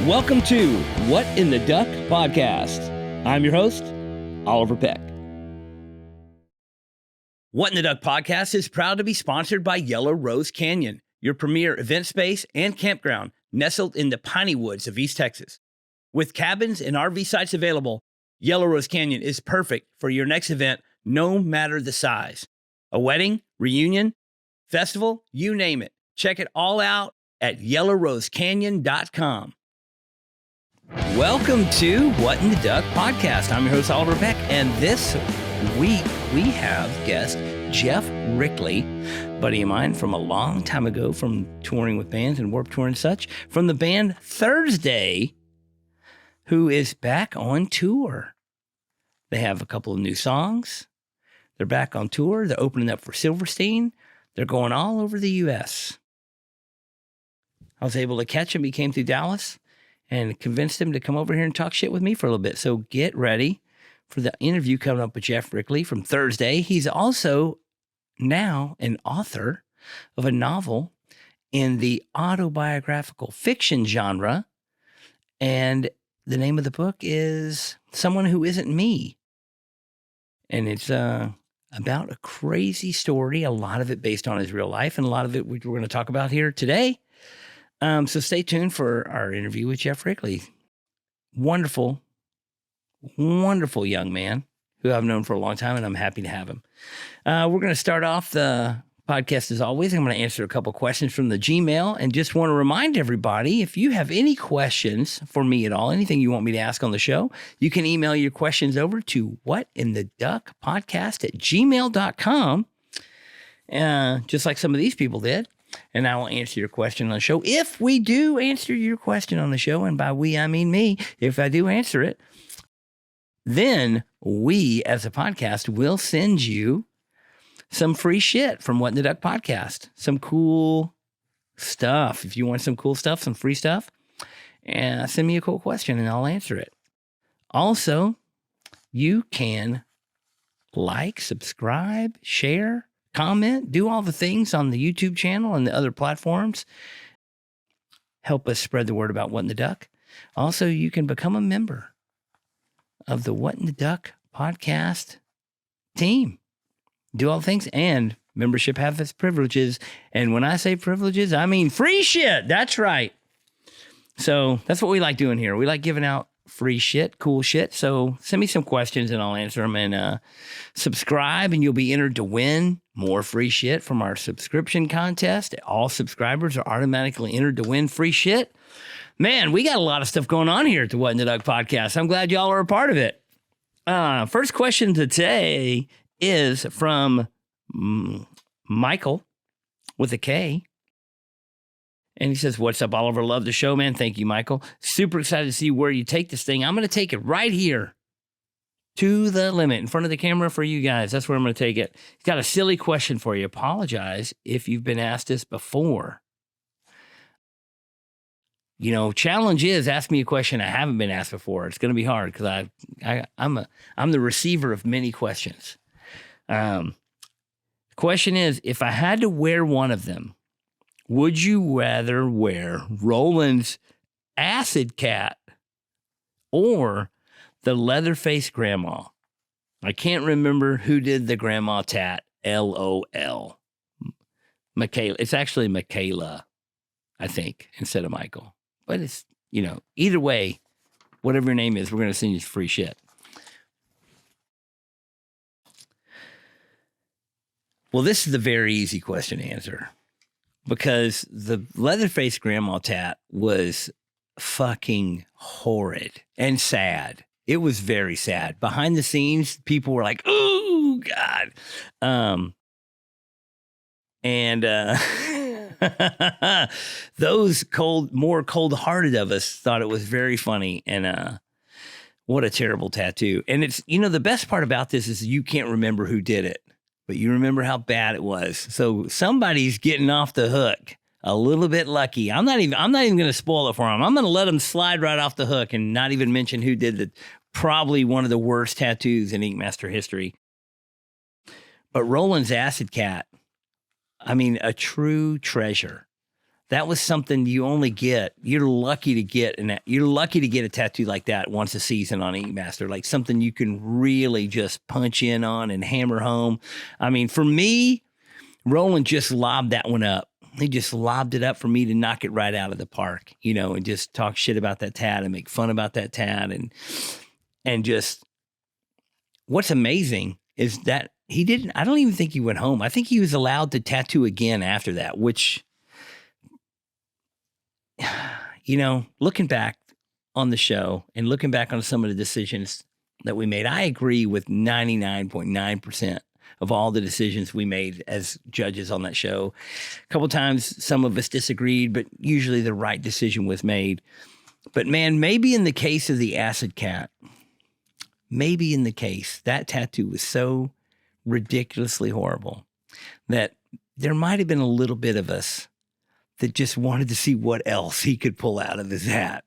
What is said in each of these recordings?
Welcome to What in the Duck podcast. I'm your host, Oliver Peck. What in the Duck podcast is proud to be sponsored by Yellow Rose Canyon, your premier event space and campground nestled in the piney woods of East Texas. With cabins and RV sites available, Yellow Rose Canyon is perfect for your next event, no matter the size. A wedding, reunion, festival, you name it. Check it all out at yellowrosecanyon.com. Welcome to What in the Duck podcast. I'm your host, Oliver Peck, and this week we have guest Geoff Rickly, buddy of mine from a long time ago from touring with bands and Warped Tour and such, from the band Thursday, who is back on tour. They have a couple of new songs. They're back on tour. They're opening up for Silverstein. They're going all over the U.S. I was able to catch him. He came through Dallas and convinced him to come over here and talk shit with me for a little bit. So get ready for the interview coming up with Geoff Rickly from Thursday. He's also now an author of a novel in the autobiographical fiction genre. And the name of the book is Someone Who Isn't Me. And it's about a crazy story, a lot of it based on his real life, and a lot of it we're going to talk about here today. So stay tuned for our interview with Geoff Rickly. Wonderful, wonderful young man who I've known for a long time, and I'm happy to have him. We're going to start off the podcast as always. I'm going to answer a couple questions from the Gmail, and just want to remind everybody, if you have any questions for me at all, anything you want me to ask on the show, you can email your questions over to whatintheduckpodcast@gmail.com, just like some of these people did. And I will answer your question on the show. If we do answer your question on the show, and by we, I mean me, if I do answer it, then we, as a podcast, will send you some free shit from What in the Duck podcast. Some cool stuff. If you want some cool stuff, some free stuff, and send me a cool question and I'll answer it. Also, you can like, subscribe, share, comment, do all the things on the YouTube channel and the other platforms. Help us spread the word about What in the Duck. Also, you can become a member of the What in the Duck podcast team. Do all the things, and membership has its privileges. And when I say privileges, I mean free shit. That's right. So that's what we like doing here. We like giving out free shit, cool shit. So send me some questions and I'll answer them, and subscribe and you'll be entered to win more free shit from our subscription contest. All subscribers are automatically entered to win free shit. Man, we got a lot of stuff going on here at the What in the Duck podcast. I'm glad y'all are a part of it. First question today is from Michael with a K. And he says, "What's up, Oliver? Love the show, man." Thank you, Michael. Super excited to see where you take this thing. I'm going to take it right here to the limit in front of the camera for you guys. That's where I'm going to take it. He's got a silly question for you. Apologize if you've been asked this before. You know, challenge is ask me a question I haven't been asked before. It's going to be hard because I'm the receiver of many questions. The question is, if I had to wear one of them, would you rather wear Roland's acid cat or the Leatherface grandma? I can't remember who did the grandma tat. LOL. Michaela. It's actually Michaela, I think, instead of Michael. But it's, you know, either way, whatever your name is, we're going to send you free shit. Well, this is a very easy question to answer, because the Leatherface grandma tat was fucking horrid and sad. It was very sad. Behind the scenes, people were like, "Oh God," those more cold-hearted of us thought it was very funny. And what a terrible tattoo. And it's, you know, the best part about this is you can't remember who did it, but you remember how bad it was. So somebody's getting off the hook. A little bit lucky. I'm not even going to spoil it for him. I'm going to let him slide right off the hook and not even mention who did probably one of the worst tattoos in Ink Master history. But Roland's acid cat, I mean, a true treasure. that was something you only get. You're lucky to get a tattoo like that once a season on Ink Master, like something you can really just punch in on and hammer home. I mean, for me, Roland just lobbed that one up. He just lobbed it up for me to knock it right out of the park, and just talk shit about that tat and make fun about that tat. And just what's amazing is that I don't even think he went home. I think he was allowed to tattoo again after that, which, looking back on the show and looking back on some of the decisions that we made, I agree with 99.9% of all the decisions we made as judges on that show. A couple times, some of us disagreed, but usually the right decision was made. But man, maybe in the case of the Acid Cat, that tattoo was so ridiculously horrible that there might have been a little bit of us that just wanted to see what else he could pull out of his hat.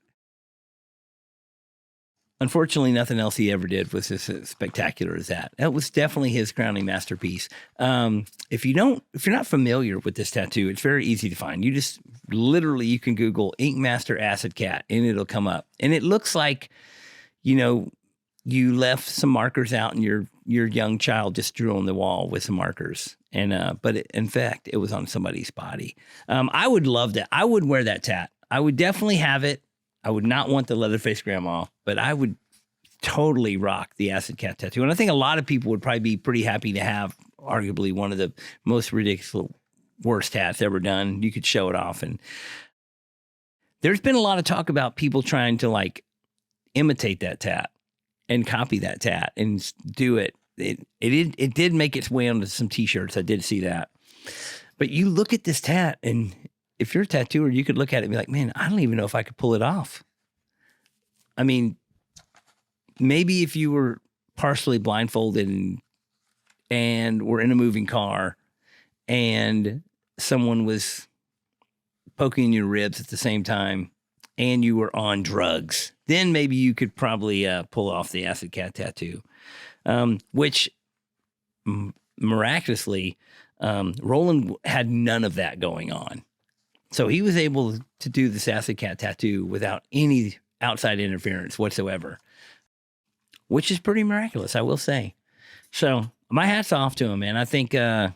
Unfortunately, nothing else he ever did was as spectacular as that. That was definitely his crowning masterpiece. If you're not familiar with this tattoo, it's very easy to find. You just literally, you can Google Ink Master Acid Cat and it'll come up. And it looks like, you left some markers out and your young child just drew on the wall with some markers. And, in fact, it was on somebody's body. I would love that. I would wear that tat. I would definitely have it. I would not want the Leatherface Grandma, but I would totally rock the Acid Cat tattoo. And I think a lot of people would probably be pretty happy to have arguably one of the most ridiculous, worst tats ever done. You could show it off. And there's been a lot of talk about people trying to imitate that tat and copy that tat and do it. It did make its way onto some t-shirts. I did see that. But you look at this tat, and if you're a tattooer, you could look at it and be like, man, I don't even know if I could pull it off. I mean, maybe if you were partially blindfolded and were in a moving car and someone was poking your ribs at the same time and you were on drugs, then maybe you could probably pull off the Acid Cat tattoo, which miraculously, Roland had none of that going on. So he was able to do this Acid Cat tattoo without any outside interference whatsoever, which is pretty miraculous, I will say. So my hat's off to him, man. I think for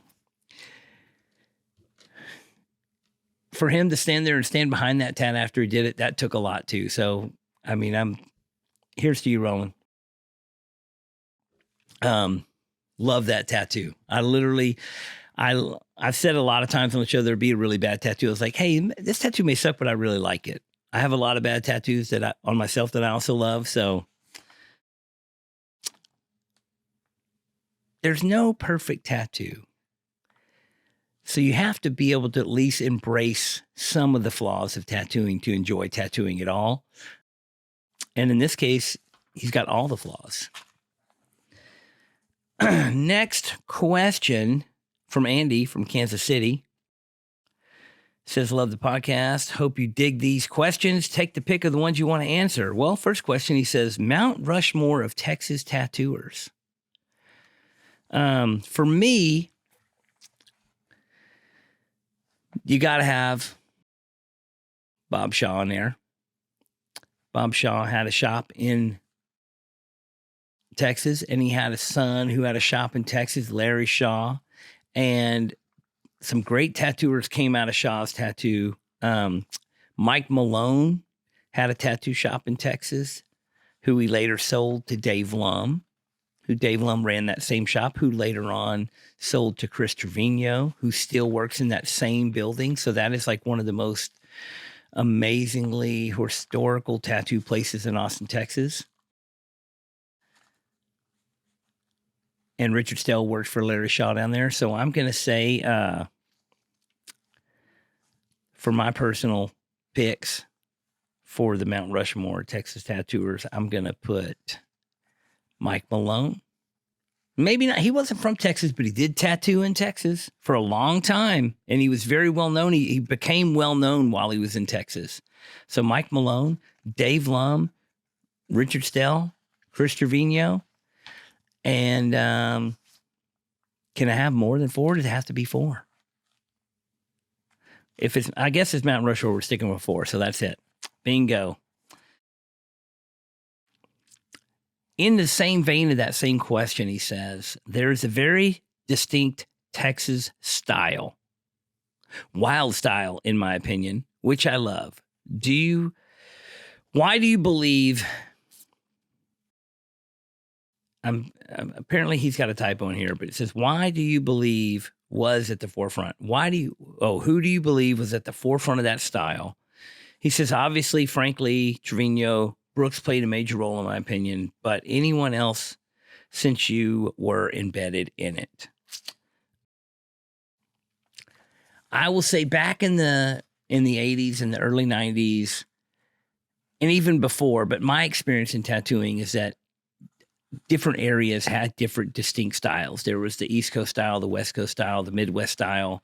him to stand there and stand behind that tat after he did it, that took a lot too. So, I mean, here's to you, Roland. Love that tattoo. I've said a lot of times on the show there'd be a really bad tattoo. I was like, hey, this tattoo may suck, but I really like it. I have a lot of bad tattoos on myself that I also love. So there's no perfect tattoo. So you have to be able to at least embrace some of the flaws of tattooing to enjoy tattooing at all. And in this case, he's got all the flaws. Next question from Andy from Kansas City. Says, love the podcast. Hope you dig these questions. Take the pick of the ones you want to answer. Well, first question, he says, Mount Rushmore of Texas tattooers. For me, you got to have Bob Shaw in there. Bob Shaw had a shop in Texas, and he had a son who had a shop in Texas, Larry Shaw. And some great tattooers came out of Shaw's tattoo. Mike Malone had a tattoo shop in Texas, who he later sold to Dave Lum, who Dave Lum ran that same shop, who later on sold to Chris Trevino, who still works in that same building. So that is like one of the most amazingly historical tattoo places in Austin, Texas. And Richard Stell works for Larry Shaw down there. So I'm going to say, for my personal picks for the Mount Rushmore Texas tattooers, I'm going to put Mike Malone. Maybe not. He wasn't from Texas, but he did tattoo in Texas for a long time. And he was very well known. He became well known while he was in Texas. So Mike Malone, Dave Lum, Richard Stell, Chris Trevino. And can I have more than four? Does it have to be four? If it's, I guess it's Mount Rushmore, we're sticking with 4. So that's it. Bingo. In the same vein of that same question, he says, there is a very distinct Texas style, wild style, in my opinion, which I love. Why do you believe, apparently he's got a typo in here, but it says, why do you believe was at the forefront? Who do you believe was at the forefront of that style? He says, obviously, frankly, Trevino, Brooks played a major role in my opinion, but anyone else since you were embedded in it? I will say back in the 80s and the early 90s, and even before, but my experience in tattooing is that different areas had different distinct styles. There was the East Coast style, the West Coast style, the Midwest style.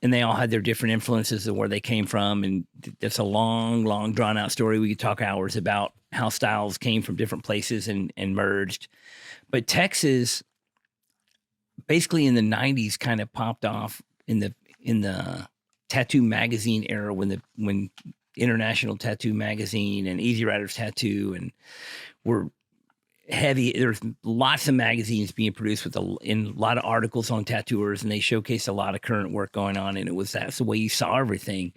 And they all had their different influences of where they came from. And that's a long, long drawn out story. We could talk hours about how styles came from different places and merged. But Texas, basically in the 90s, kind of popped off in the tattoo magazine era when International Tattoo Magazine and Easy Riders Tattoo and were heavy. There's lots of magazines being produced with a lot of articles on tattooers, and they showcase a lot of current work going on. And that's the way you saw everything.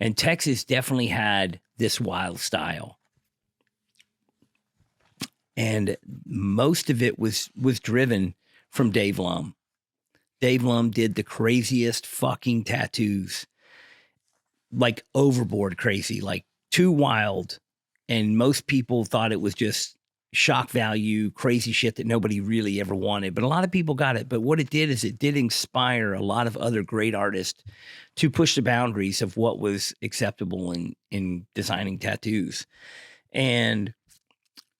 And Texas definitely had this wild style. And most of it was driven from Dave Lum. Dave Lum did the craziest fucking tattoos, like overboard crazy, like too wild. And most people thought it was just shock value, crazy shit that nobody really ever wanted. But a lot of people got it. But what it did is it did inspire a lot of other great artists to push the boundaries of what was acceptable in designing tattoos. And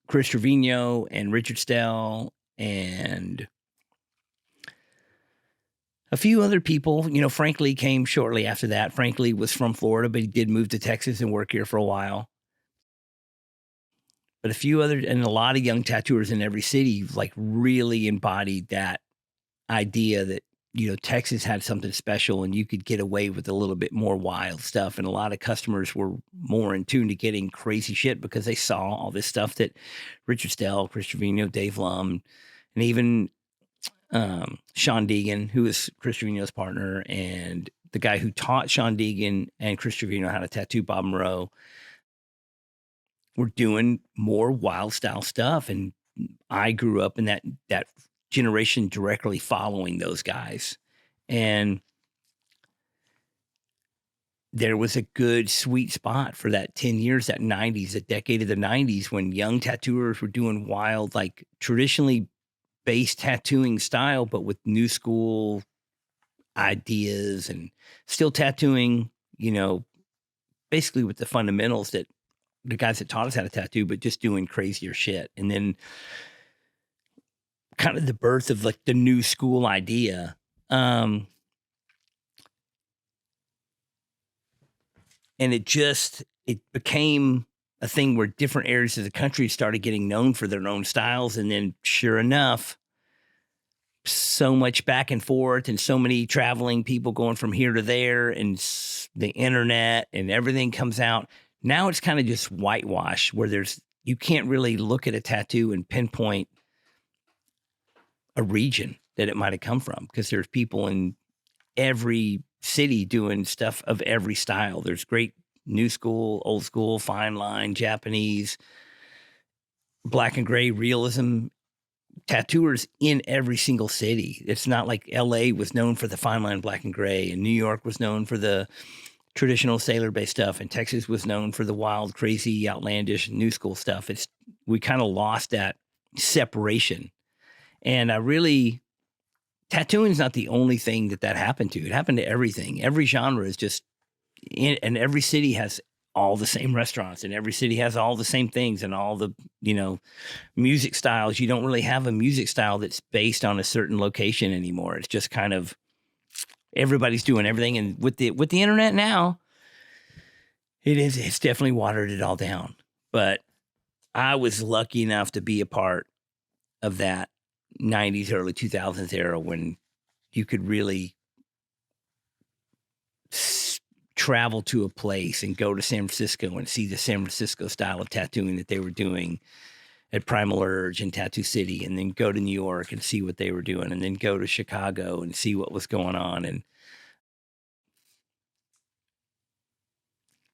Chris Trevino and Richard Stell and a few other people, Frank Lee came shortly after that. Frank Lee was from Florida, but he did move to Texas and work here for a while. But and a lot of young tattooers in every city, like, really embodied that idea that, Texas had something special and you could get away with a little bit more wild stuff. And a lot of customers were more in tune to getting crazy shit because they saw all this stuff that Richard Stell, Chris Trevino, Dave Lum, and even Sean Deegan, who is Chris Trevino's partner, and the guy who taught Sean Deegan and Chris Trevino how to tattoo Bob Moreau, were doing more wild style stuff. And I grew up in that generation directly following those guys. And there was a good sweet spot for that 10 years, that 90s, that decade of the 90s, when young tattooers were doing wild, like traditionally based tattooing style, but with new school ideas and still tattooing, basically with the fundamentals that the guys that taught us how to tattoo, but just doing crazier shit. And then kind of the birth of like the new school idea. And it became a thing where different areas of the country started getting known for their own styles. And then sure enough, so much back and forth and so many traveling people going from here to there, and the internet and everything comes out. Now it's kind of just whitewash, where you can't really look at a tattoo and pinpoint a region that it might have come from, because there's people in every city doing stuff of every style. There's great new school, old school, fine line, Japanese, black and gray, realism tattooers in every single city. It's not like LA was known for the fine line black and gray, and New York was known for the traditional sailor-based stuff, and Texas was known for the wild, crazy, outlandish, new school stuff. We kind of lost that separation. And tattooing is not the only thing that happened to. It happened to everything. Every genre is just, and every city has all the same restaurants, and every city has all the same things, and all the, music styles. You don't really have a music style that's based on a certain location anymore. It's just kind of, everybody's doing everything. And with the internet now, it's definitely watered it all down. But I was lucky enough to be a part of that 90s, early 2000s era when you could really travel to a place and go to San Francisco and see the San Francisco style of tattooing that they were doing at Primal Urge and Tattoo City, and then go to New York and see what they were doing, and then go to Chicago and see what was going on. And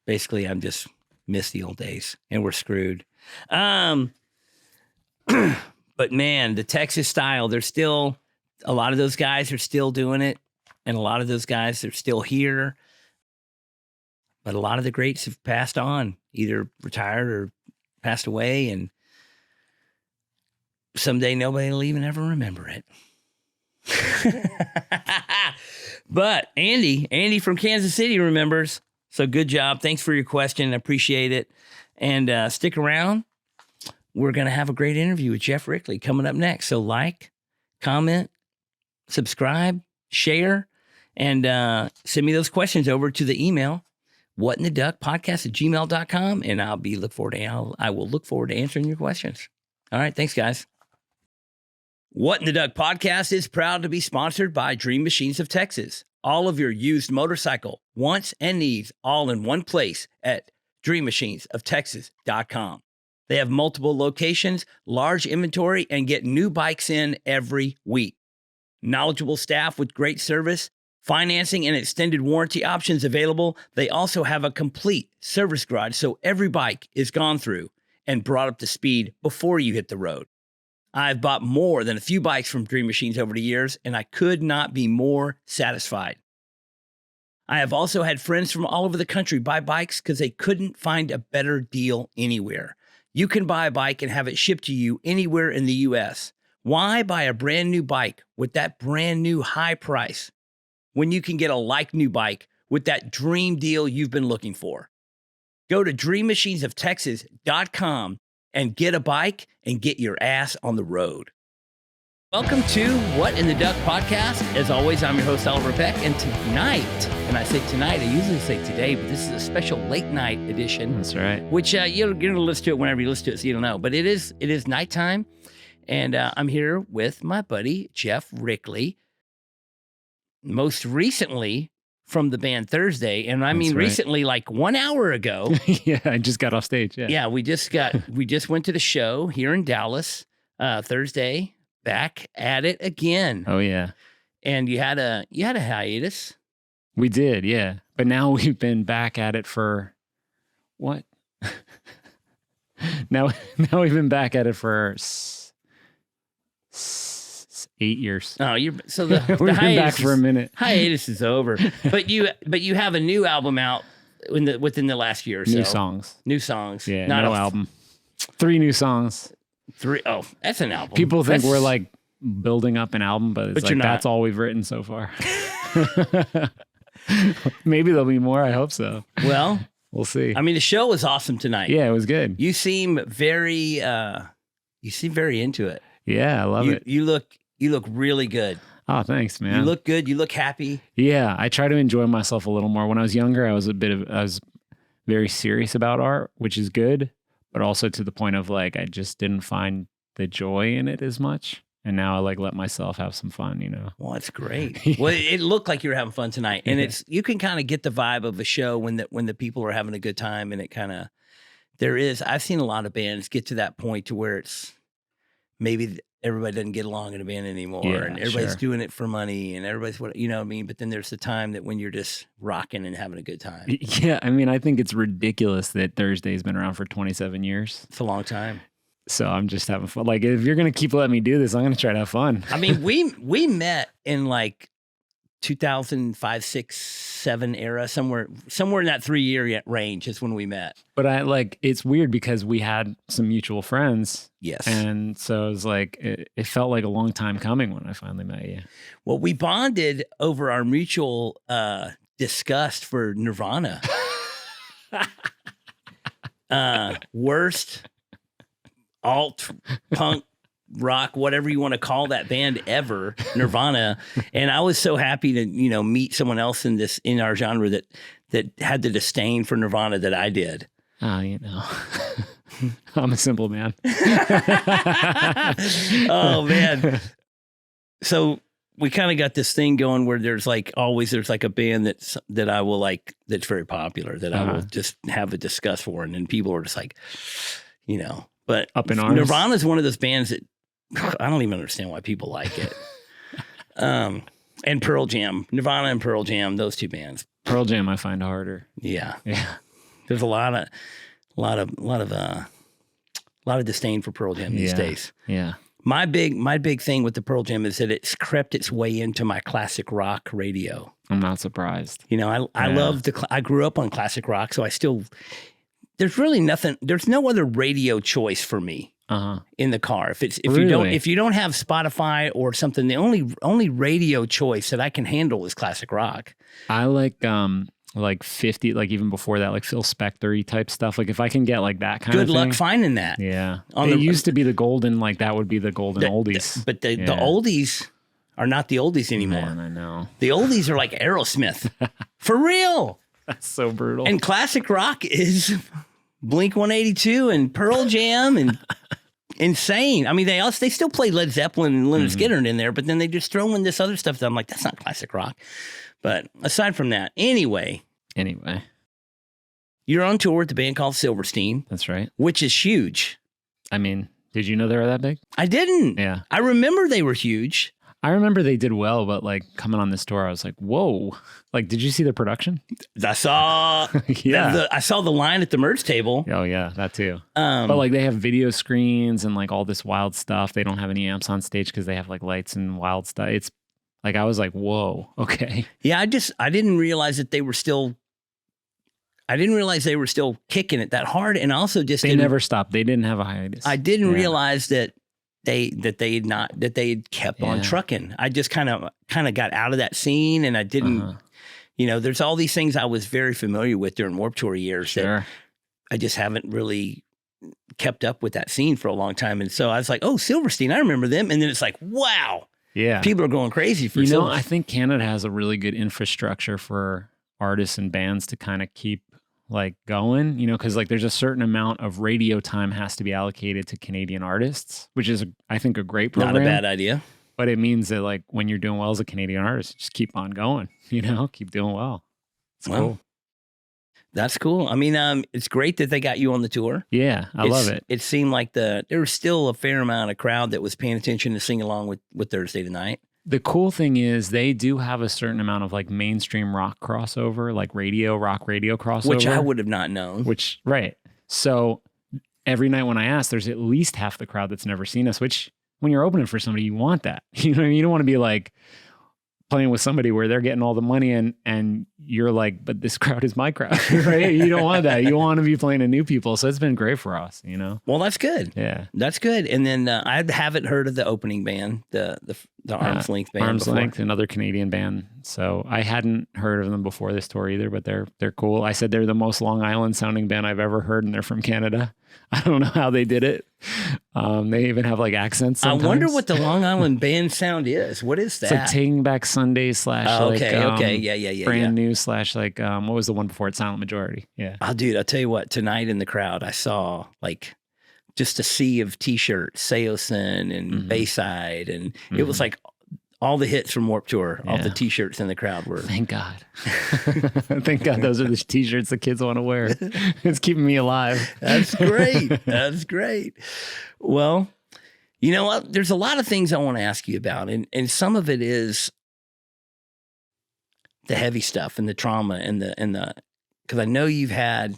basically, I'm just miss the old days, and we're screwed. But man, the Texas style, there's still a lot of those guys are still doing it, and a lot of those guys are still here. But a lot of the greats have passed on, either retired or passed away, and someday nobody will even ever remember it. But Andy from Kansas City remembers. So good job. Thanks for your question. I appreciate it. And stick around. We're going to have a great interview with Geoff Rickly coming up next. So like, comment, subscribe, share, and send me those questions over to the email, whatintheduckpodcast@gmail.com, and I will look forward to answering your questions. All right. Thanks, guys. What in the Duck podcast is proud to be sponsored by Dream Machines of Texas. All of your used motorcycle wants and needs all in one place at dreammachinesoftexas.com. They have multiple locations, large inventory, and get new bikes in every week. Knowledgeable staff with great service, financing and extended warranty options available. They also have a complete service garage, so every bike is gone through and brought up to speed before you hit the road. I've bought more than a few bikes from Dream Machines over the years, and I could not be more satisfied. I have also had friends from all over the country buy bikes because they couldn't find a better deal anywhere. You can buy a bike and have it shipped to you anywhere in the U.S. Why buy a brand new bike with that brand new high price when you can get a like new bike with that dream deal you've been looking for? Go to dreammachinesoftexas.com and get a bike and get your ass on the road. Welcome to What in the Duck podcast. As always, I'm your host, Oliver Peck, and tonight, and I say tonight, I usually say today, but this is a special late night edition. That's right. Which you're going to listen to it whenever you listen to it, so you don't know. But it is nighttime, and I'm here with my buddy, Geoff Rickly, most recently from the band Thursday. And I mean, right. Recently, like 1 hour ago. Yeah, I just got off stage. Yeah, we just went to the show here in Dallas Thursday, back at it again. Oh yeah. And you had a hiatus. We did, yeah. But now we've been back at it for what? now we've been back at it for 8 years. Oh, we've the been back for a minute. Hiatus is over. But you have a new album out within the last year or so. New songs. Yeah, not no album. 3 new songs. 3. Oh, that's an album. People think we're like building up an album, but it's like that's all we've written so far. Maybe there'll be more. I hope so. Well, we'll see. I mean, the show was awesome tonight. Yeah, it was good. You seem very into it. Yeah, I love it. You look really good. Oh, thanks, man. You look good. You look happy. Yeah, I try to enjoy myself a little more. When I was younger, I was very serious about art, which is good, but also to the point of like, I just didn't find the joy in it as much. And now I like let myself have some fun, you know? Well, that's great. Yeah. Well, it looked like you were having fun tonight. And you can kind of get the vibe of a show when the people are having a good time, and it kind of, I've seen a lot of bands get to that point to where it's maybe everybody doesn't get along in a band anymore, and everybody's doing it for money, and everybody's you know what I mean? But then there's the time that when you're just rocking and having a good time. Yeah, I mean, I think it's ridiculous that Thursday's been around for 27 years. It's a long time. So I'm just having fun. Like, if you're going to keep letting me do this, I'm going to try to have fun. I mean, we met in like 2005, 6, 7 era, somewhere in that 3-year range is when we met. But it's weird because we had some mutual friends. Yes. And so it was like, it felt like a long time coming when I finally met you. Well, we bonded over our mutual disgust for Nirvana. Worst alt punk rock, whatever you want to call that band ever, Nirvana. And I was so happy to, meet someone else in our genre that had the disdain for Nirvana that I did. I'm a simple man. Oh man. So we kind of got this thing going where there's like a band that I will like, that's very popular that I will just have a discuss for. And then people are just like, you know, but Up in arms. Nirvana is one of those bands that I don't even understand why people like it. And Pearl Jam, Nirvana and Pearl Jam, those two bands. Pearl Jam I find harder. Yeah. Yeah. There's a lot of disdain for Pearl Jam these days. Yeah. My big thing with the Pearl Jam is that it's crept its way into my classic rock radio. I'm not surprised. You know, I love I grew up on classic rock, so there's really nothing, there's no other radio choice for me in the car. If you don't have Spotify or something, the only radio choice that I can handle is classic rock. I like 50, like even before that, like Phil Spector-y type stuff. Like if I can get like that kind of thing. Good luck finding that. Yeah. It used to be the golden, like that would be the golden oldies. But the oldies are not the oldies anymore. Man, I know. The oldies are like Aerosmith. For real. That's so brutal. And classic rock is Blink-182 and Pearl Jam and insane. I mean, they still play Led Zeppelin and Lynyrd Skynyrd in there, but then they just throw in this other stuff that I'm like, that's not classic rock. But aside from that, anyway, you're on tour with the band called Silverstein. That's right. Which is huge. I mean, did you know they were that big? I didn't. Yeah. I remember they were huge. I remember they did well, but like coming on this tour, I was like, whoa. Like, did you see the production? I saw I saw the line at the merch table. Oh, yeah, that too. But like they have video screens and like all this wild stuff. They don't have any amps on stage because they have like lights and wild stuff. It's like, I was like, whoa, okay. Yeah, I didn't realize that they were still kicking it that hard. And also they never stopped. They didn't have a hiatus. I didn't realize that they had kept on trucking. I just kind of got out of that scene, and I didn't, you know, there's all these things I was very familiar with during Warped Tour years that I just haven't really kept up with that scene for a long time. And so I was like, oh, Silverstein, I remember them. And then it's like, wow. Yeah. People are going crazy for Silverstein. I think Canada has a really good infrastructure for artists and bands to kind of keep like going, you know, because like there's a certain amount of radio time has to be allocated to Canadian artists, which is, I think, a great program. Not a bad idea. But it means that like when you're doing well as a Canadian artist, just keep on going, you know, keep doing well. It's cool. That's cool. I mean, it's great that they got you on the tour. Yeah, I love it. It seemed like there was still a fair amount of crowd that was paying attention to sing along with Thursday Tonight. The cool thing is they do have a certain amount of like mainstream rock crossover, like rock radio crossover. Which I would have not known. Right. So every night when I ask, there's at least half the crowd that's never seen us, which when you're opening for somebody, you want that. You know what I mean? You don't want to be like playing with somebody where they're getting all the money and you're like, but this crowd is my crowd, right? You don't want that. You want to be playing to new people. So it's been great for us, you know? Well, that's good. Yeah. That's good. And then I haven't heard of the opening band, the Arms Length band. Arms Length, another Canadian band. So I hadn't heard of them before this tour either, but they're cool. I said they're the most Long Island sounding band I've ever heard, and they're from Canada. I don't know how they did it. They even have like accents sometimes. I wonder what the Long Island band sound is. What is that? It's like Taking Back Sunday / okay. Yeah. Brand New / like, what was the one before it? Silent Majority. Yeah. Oh, dude, I'll tell you what, tonight in the crowd, I saw like just a sea of t-shirts, Seosin and Bayside. And it was like all the hits from Warped Tour, all the t-shirts in the crowd were. Thank God. Thank God those are the t-shirts the kids want to wear. It's keeping me alive. That's great. That's great. Well, you know what? There's a lot of things I want to ask you about. And some of it is the heavy stuff and the trauma and the because I know you've had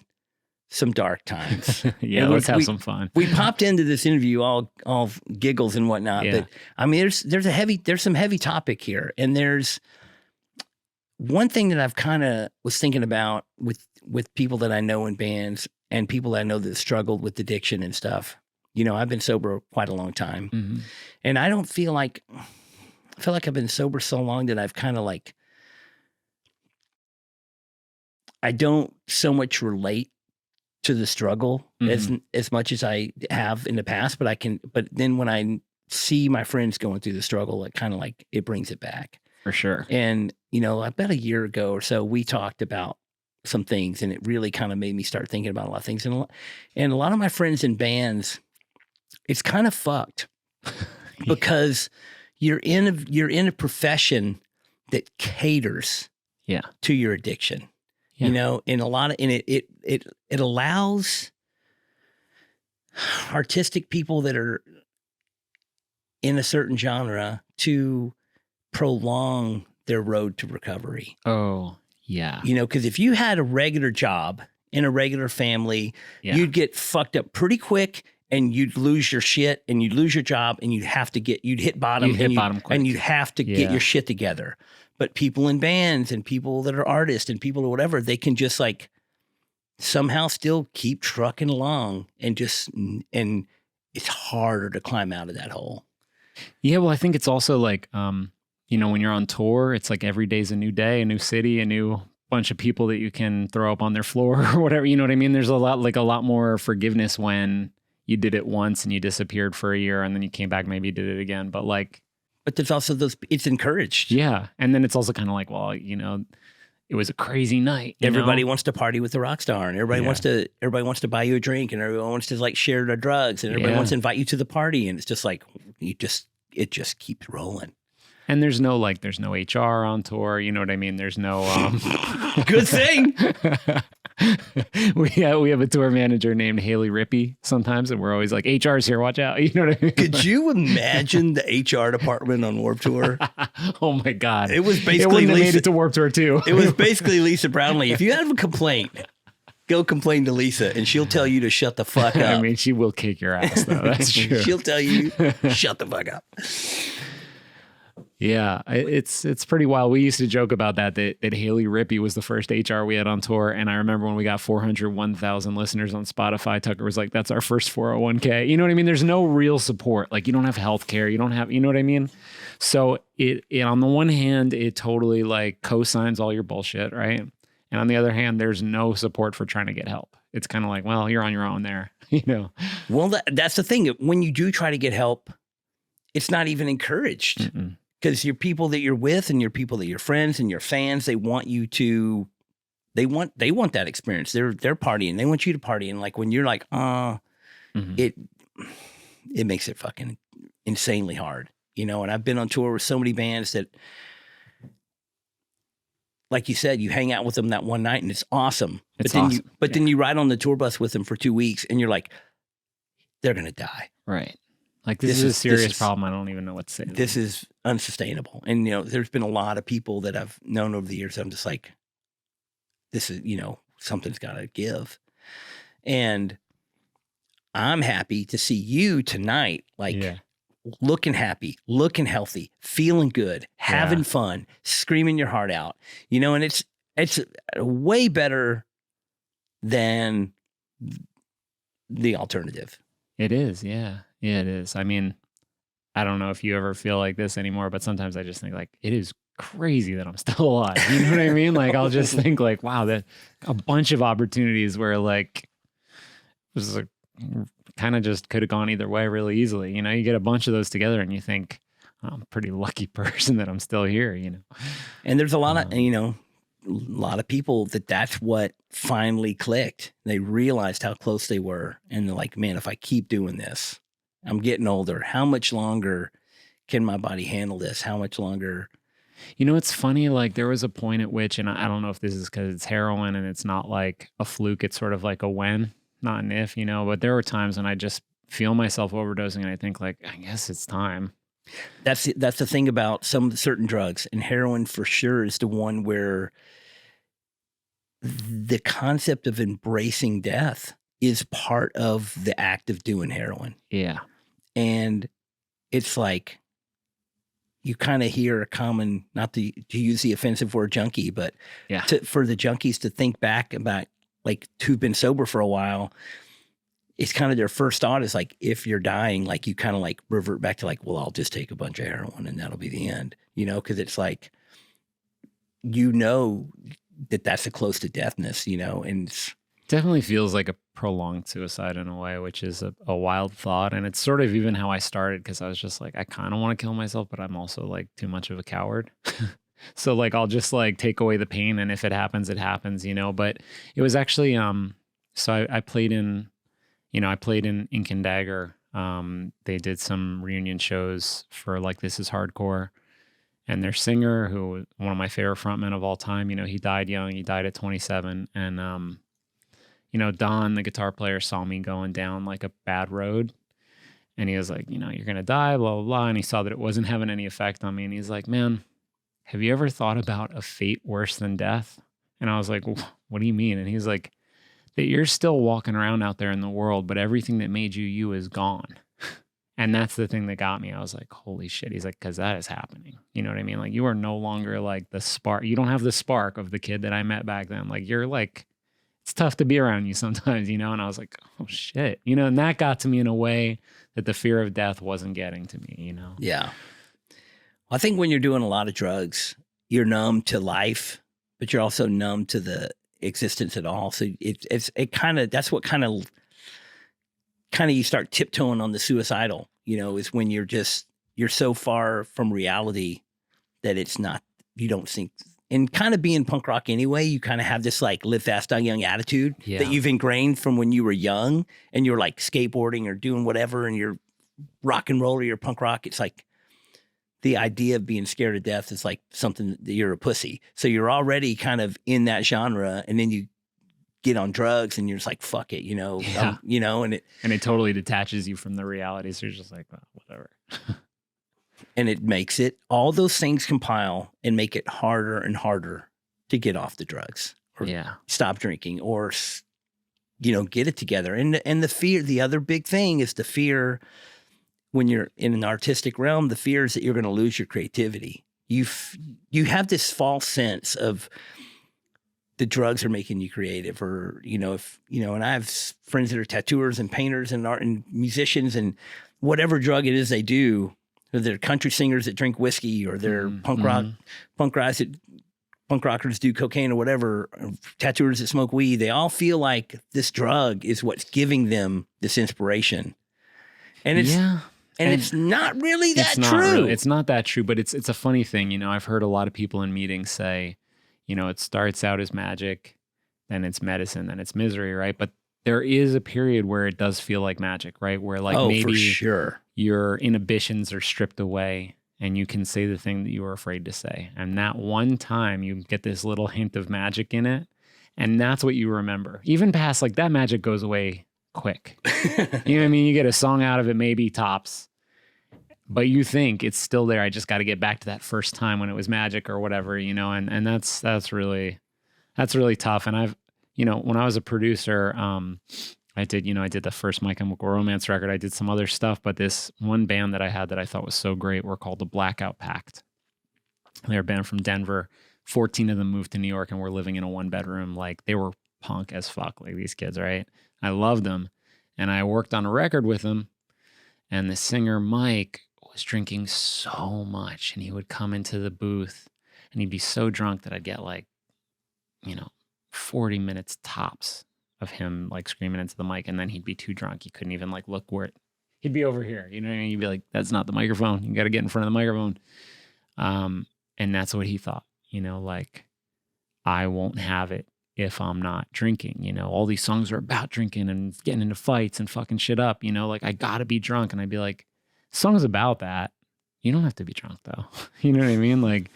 some dark times. Yeah, let's have some fun. We popped into this interview all giggles and whatnot, but I mean, there's some heavy topic here, and there's one thing that I've kind of was thinking about with people that I know in bands and people that I know that struggled with addiction and stuff. You know, I've been sober quite a long time, and I feel like I've been sober so long that I've kind of like I don't so much relate to the struggle as much as I have in the past, but then when I see my friends going through the struggle, it kind of like, it brings it back. For sure. And, you know, about a year ago or so, we talked about some things, and it really kind of made me start thinking about a lot of things. And a lot of my friends in bands, it's kind of fucked because, you're in a profession that caters Yeah. to your addiction. Yeah. You know, in a lot of, and it allows artistic people that are in a certain genre to prolong their road to recovery. Oh, yeah. You know, because if you had a regular job in a regular family, you'd get fucked up pretty quick and you'd lose your shit and you'd lose your job and you'd hit bottom. And you'd have to get your shit together. But people in bands and people that are artists and people or whatever, they can just like somehow still keep trucking along and it's harder to climb out of that hole. Yeah. Well, I think it's also like, you know, when you're on tour, it's like every day's a new day, a new city, a new bunch of people that you can throw up on their floor or whatever. You know what I mean? There's a lot more forgiveness when you did it once and you disappeared for a year and then you came back, maybe you did it again. But there's also it's encouraged. Yeah. And then it's also kind of like, well, you know, it was a crazy night. Everybody wants to party with the rock star and everybody wants to buy you a drink and everyone wants to like share their drugs and everybody wants to invite you to the party. And it's just like, it just keeps rolling. And there's no HR on tour. You know what I mean? There's no, good thing. We have a tour manager named Haley Rippey sometimes, and we're always like, HR's here, watch out. You know what I mean? Could you imagine the HR department on Warped Tour? Oh my God. It was basically it wouldn't have made it to Warped Tour too. It was basically Lisa Brownlee. If you have a complaint, go complain to Lisa and she'll tell you to shut the fuck up. I mean, she will kick your ass though. That's true. She'll tell you, shut the fuck up. Yeah, it's pretty wild. We used to joke about that Haley Rippey was the first HR we had on tour. And I remember when we got 401,000 listeners on Spotify, Tucker was like, that's our first 401k. You know what I mean? There's no real support. Like you don't have healthcare. You don't have, you know what I mean? So it on the one hand, it totally like co-signs all your bullshit, right? And on the other hand, there's no support for trying to get help. It's kind of like, well, you're on your own there, you know? Well, that's the thing. When you do try to get help, it's not even encouraged. Mm-mm. Because your people that you're with and your people that you're friends and your fans, they want you to, they want that experience. They're partying. They want you to party. And like when you're like, it makes it fucking insanely hard, you know? And I've been on tour with so many bands that, like you said, you hang out with them that one night and it's awesome. Then you ride on the tour bus with them for 2 weeks and you're like, they're going to die. Right. Like this is a serious problem. I don't even know what to say. This is unsustainable. And, you know, there's been a lot of people that I've known over the years. I'm just like, this is, you know, something's got to give. And I'm happy to see you tonight, like looking happy, looking healthy, feeling good, having fun, screaming your heart out, you know, and it's way better than the alternative. It is. Yeah. Yeah, it is. I mean, I don't know if you ever feel like this anymore, but sometimes I just think like it is crazy that I'm still alive. You know what I mean? Like I'll just think like, wow, that a bunch of opportunities where like this is like kind of just could have gone either way really easily. You know, you get a bunch of those together and you think, I'm a pretty lucky person that I'm still here, you know. And there's a lot of, you know, a lot of people that's what finally clicked. They realized how close they were. And they're like, man, if I keep doing this, I'm getting older. How much longer can my body handle this? How much longer? You know, it's funny. Like there was a point at which, and I don't know if this is because it's heroin and it's not like a fluke. It's sort of like a when, not an if, you know, but there were times when I just feel myself overdosing and I think like, I guess it's time. That's the thing about some certain drugs, and heroin for sure is the one where the concept of embracing death is part of the act of doing heroin. Yeah. And it's like, you kind of hear a common, not to use the offensive word junkie, but for the junkies to think back about like who've been sober for a while, it's kind of their first thought is like, if you're dying, like you kind of like revert back to like, well, I'll just take a bunch of heroin and that'll be the end, you know? Cause it's like, you know, that's a close to deathness, you know, and definitely feels like a prolonged suicide in a way, which is a wild thought. And it's sort of even how I started, because I was just like, I kind of want to kill myself, but I'm also like too much of a coward. So like, I'll just like take away the pain. And if it happens, it happens, you know. But it was actually, so I played in, you know, I played in Ink and Dagger They did some reunion shows for like This Is Hardcore. And their singer, who was one of my favorite frontmen of all time, he died young. He died at 27. And, Don, the guitar player, saw me going down like a bad road. And he was like, you're going to die, blah, blah, blah. And he saw that it wasn't having any effect on me. And he's like, man, have you ever thought about a fate worse than death? And I was like, what do you mean? And he's like, that you're still walking around out there in the world, but everything that made you is gone. And that's the thing that got me. I was like, holy shit. He's like, because that is happening. You know what I mean? Like, you are no longer like the spark. You don't have the spark of the kid that I met back then. Like, you're like, it's tough to be around you sometimes, And I was like, oh shit. And that got to me in a way that the fear of death wasn't getting to me, Yeah. I think when you're doing a lot of drugs, you're numb to life, but you're also numb to the existence at all. So that's what kind of you start tiptoeing on the suicidal, is when you're so far from reality that it's not, you don't think, and kind of being punk rock anyway, you kind of have this like live fast, die young attitude that you've ingrained from when you were young and you're like skateboarding or doing whatever and you're rock and roll or you're punk rock. It's like the idea of being scared to death is like something that you're a pussy. So you're already kind of in that genre and then you get on drugs and you're just like, fuck it, and it totally detaches you from the reality. So you're just like, well, whatever. And it makes it, all those things compile and make it harder and harder to get off the drugs or stop drinking or, get it together. And the fear, the other big thing is the fear when you're in an artistic realm, the fear is that you're going to lose your creativity. You have this false sense of, the drugs are making you creative or, and I have friends that are tattooers and painters and art and musicians and whatever drug it is they do, or they're country singers that drink whiskey or they're punk rockers do cocaine or whatever, or tattooers that smoke weed. They all feel like this drug is what's giving them this inspiration. And it's not really that true. It's not that true, but it's a funny thing. I've heard a lot of people in meetings say, it starts out as magic, then it's medicine, then it's misery, right? But there is a period where it does feel like magic, right? Where like maybe for sure. Your inhibitions are stripped away and you can say the thing that you were afraid to say. And that one time you get this little hint of magic in it. And that's what you remember. Even past like that magic goes away quick. You know what I mean? You get a song out of it, maybe tops. But you think it's still there. I just got to get back to that first time when it was magic or whatever, and that's really tough. And I've, when I was a producer, I did the first My Chemical Romance record. I did some other stuff, but this one band that I had that I thought was so great were called the Blackout Pact. They're a band from Denver. 14 of them moved to New York and were living in a 1-bedroom. Like they were punk as fuck, like these kids, right? I loved them. And I worked on a record with them. And the singer, Mike, was drinking so much, and he would come into the booth and he'd be so drunk that I'd get like 40 minutes tops of him like screaming into the mic, and then he'd be too drunk, he couldn't even like look where he'd be over here, what I mean? You'd be like, that's not the microphone, you got to get in front of the microphone. And that's what he thought, like, I won't have it if I'm not drinking. All these songs are about drinking and getting into fights and fucking shit up, like I gotta be drunk. And I'd be like, song's about that. You don't have to be drunk though. You know what I mean? Like,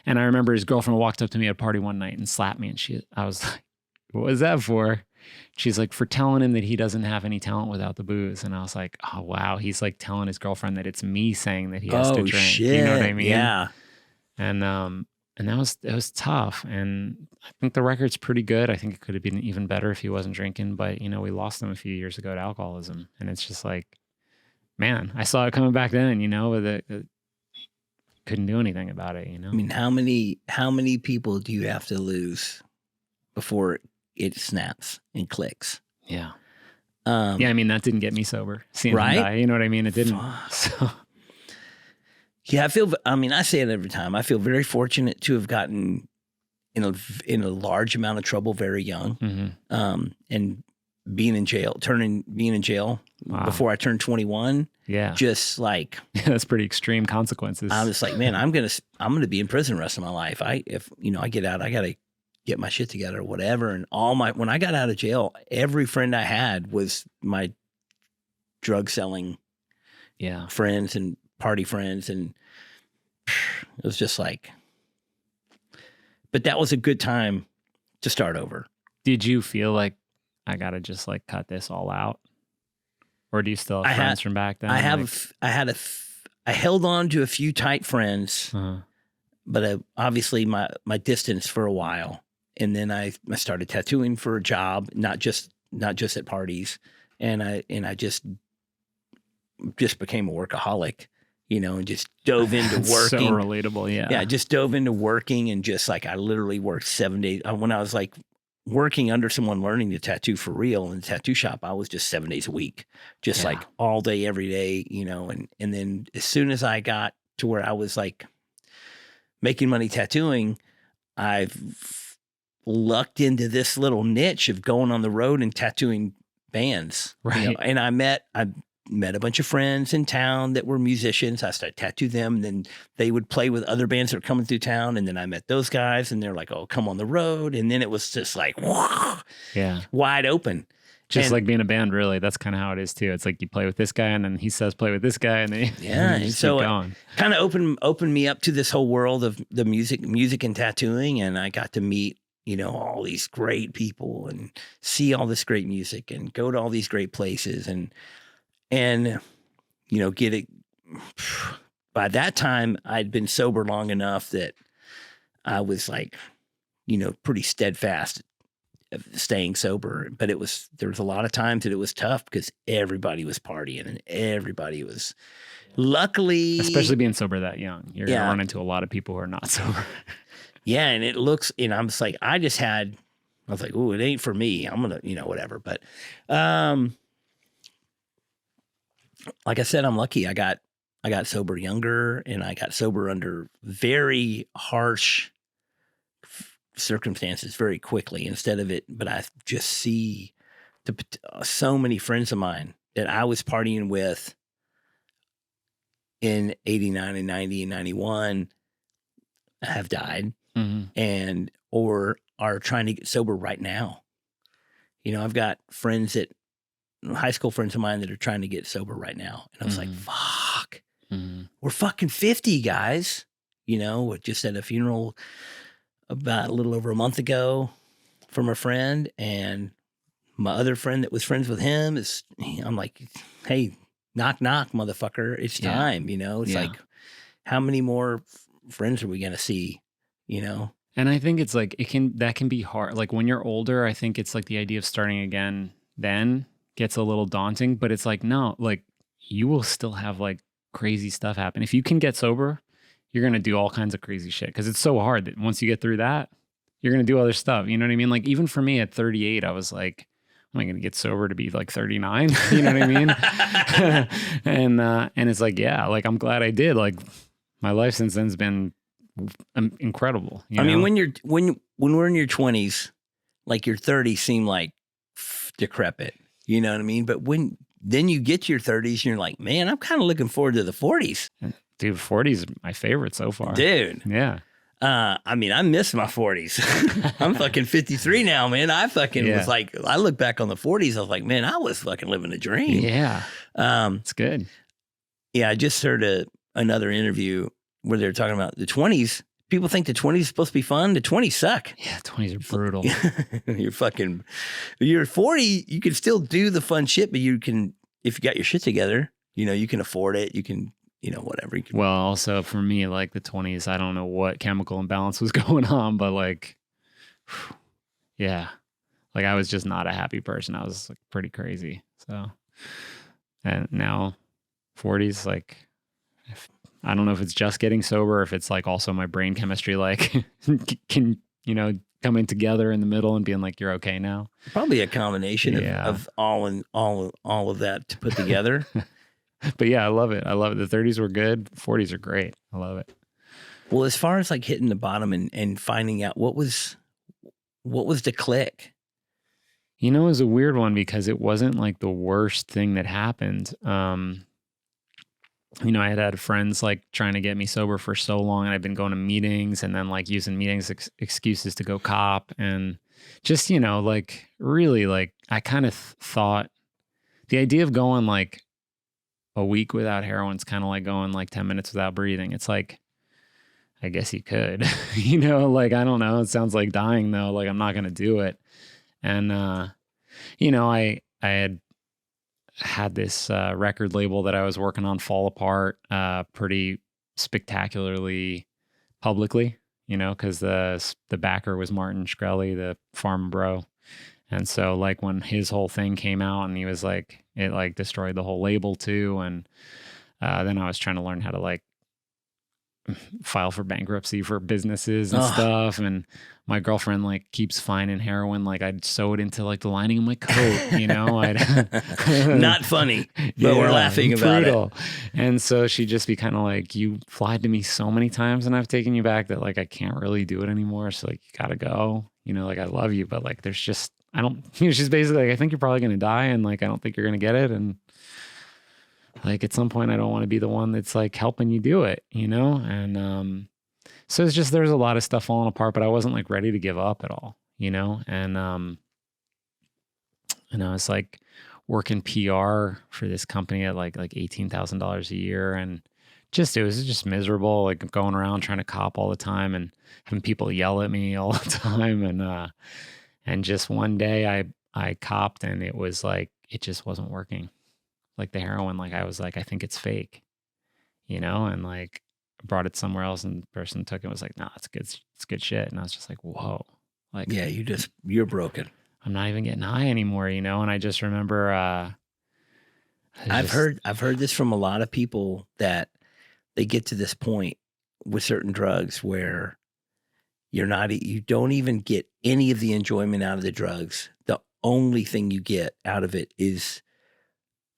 and I remember his girlfriend walked up to me at a party one night and slapped me. And I was like, what was that for? She's like, for telling him that he doesn't have any talent without the booze. And I was like, oh, wow. He's like telling his girlfriend that it's me saying that he has to drink. Shit. You know what I mean? Yeah. And that was tough. And I think the record's pretty good. I think it could have been even better if he wasn't drinking, but we lost him a few years ago to alcoholism. And it's just like, man, I saw it coming back then, but it couldn't do anything about it, I mean, how many people do you have to lose before it snaps and clicks? Yeah. I mean, that didn't get me sober. Seeing him die, you know what I mean? It didn't. So. Yeah, I say it every time. I feel very fortunate to have gotten in a large amount of trouble very young, and being in jail before I turned 21. Yeah. Just like, that's pretty extreme consequences. I'm just like, man, I'm going to be in prison the rest of my life. If I get out, I got to get my shit together or whatever. And when I got out of jail, every friend I had was my drug selling Yeah. friends and party friends. And it was just like, but that was a good time to start over. Did you feel like I got to just like cut this all out? Or do you still have friends from back then? I held on to a few tight friends, but obviously my distance for a while. And then I started tattooing for a job, not just at parties. And I just became a workaholic, and just dove into working. So relatable, yeah. Yeah, I just dove into working and just like I literally worked 7 days. When I was like working under someone learning to tattoo for real in the tattoo shop, I was just 7 days a week, just like all day, every day, and then as soon as I got to where I was like making money tattooing, I've lucked into this little niche of going on the road and tattooing bands. Right. And I met a bunch of friends in town that were musicians. I started tattoo them, and then they would play with other bands that were coming through town. And then I met those guys, and they're like, "Oh, come on the road." And then it was just like, wide open. Just like being a band, really. That's kind of how it is too. It's like you play with this guy, and then he says play with this guy, and then and so it kind of opened me up to this whole world of the music and tattooing, and I got to meet all these great people and see all this great music and go to all these great places and get it. By that time, I'd been sober long enough that I was like, pretty steadfast of staying sober. But there was a lot of times that it was tough because everybody was partying and everybody was, luckily. Especially being sober that young. You're going to run into a lot of people who are not sober. Yeah. And I'm just like, I was like, ooh, it ain't for me. I'm going to, whatever. But, like I said, I'm lucky. I got sober younger, and I got sober under very harsh circumstances very quickly but I just see so many friends of mine that I was partying with in 89 and 90 and 91 have died and or are trying to get sober right now. I've got high school friends of mine that are trying to get sober right now. And I was like, fuck, we're fucking 50, guys. Just at a funeral about a little over a month ago from a friend, and my other friend that was friends with him I'm like, hey, knock, knock, motherfucker. It's time, It's like, how many more friends are we going to see, And I think it's like, that can be hard. Like when you're older, I think it's like the idea of starting again then gets a little daunting, but it's like, no, like you will still have like crazy stuff happen. If you can get sober, you're going to do all kinds of crazy shit. Cause it's so hard that once you get through that, you're going to do other stuff. You know what I mean? Like even for me at 38, I was like, am I going to get sober to be like 39? You know what I mean? And it's like, yeah, like I'm glad I did. Like my life since then has been incredible. I mean, when we're in your 20s, like your 30s seem like decrepit. You know what I mean? But then you get to your 30s and you're like, man, I'm kind of looking forward to the 40s. Dude, 40s is my favorite so far. Dude. Yeah. I mean, I miss my 40s. I'm fucking 53 now, man. I fucking was like, I look back on the 40s. I was like, man, I was fucking living a dream. Yeah. It's good. Yeah. I just heard another interview where they're talking about the 20s. People think the 20s is supposed to be fun. The 20s suck. Yeah, 20s are brutal. You're 40, you can still do the fun shit, but you can, if you got your shit together, you can afford it. You can, whatever. Well, also for me, like the 20s, I don't know what chemical imbalance was going on, but like, yeah, like I was just not a happy person. I was like pretty crazy. So, and now 40s, like, I don't know if it's just getting sober, or if it's like also my brain chemistry, like can, coming together in the middle and being like, you're okay now. Probably a combination of all of that to put together. But yeah, I love it. The 30s were good. 40s are great. I love it. Well, as far as like hitting the bottom and finding out what was the click. It was a weird one because it wasn't like the worst thing that happened. I had friends like trying to get me sober for so long, and I've been going to meetings and then like using meetings excuses to go cop, and just, like really like I kind of thought the idea of going like a week without heroin's kind of like going like 10 minutes without breathing. It's like, I guess you could, you know, like, I don't know. It sounds like dying though. Like, I'm not going to do it. And, you know, I had this record label that I was working on fall apart pretty spectacularly publicly, you know, because the backer was Martin Shkreli, the farm bro. And so like when his whole thing came out and he was like, it like destroyed the whole label too. And then I was trying to learn how to like file for bankruptcy for businesses and stuff. And my girlfriend like keeps finding heroin. Like I'd sew it into like the lining of my coat, you know, Not funny, but we're laughing about it. And so she'd just be kind of like, you lied to me so many times and I've taken you back that like, I can't really do it anymore. So like, you gotta go, you know, like I love you, but like, there's just, I don't, you know, she's basically like, I think you're probably going to die. And like, I don't think you're going to get it. And like, at some point I don't want to be the one that's like helping you do it, you know? And, so it's just, there's a lot of stuff falling apart, but I wasn't like ready to give up at all, you know? And I was like working PR for this company at like $18,000 a year. And just, it was just miserable, like going around trying to cop all the time and having people yell at me all the time. And just one day I copped and it was like, it just wasn't working. Like the heroin, like I was like, I think it's fake, you know? And like brought it somewhere else and the person took it and was like, nah, it's good shit. And I was just like, whoa. Like, yeah, you're broken. I'm not even getting high anymore, you know? And I just remember, I've heard this from a lot of people that they get to this point with certain drugs where you don't even get any of the enjoyment out of the drugs. The only thing you get out of it is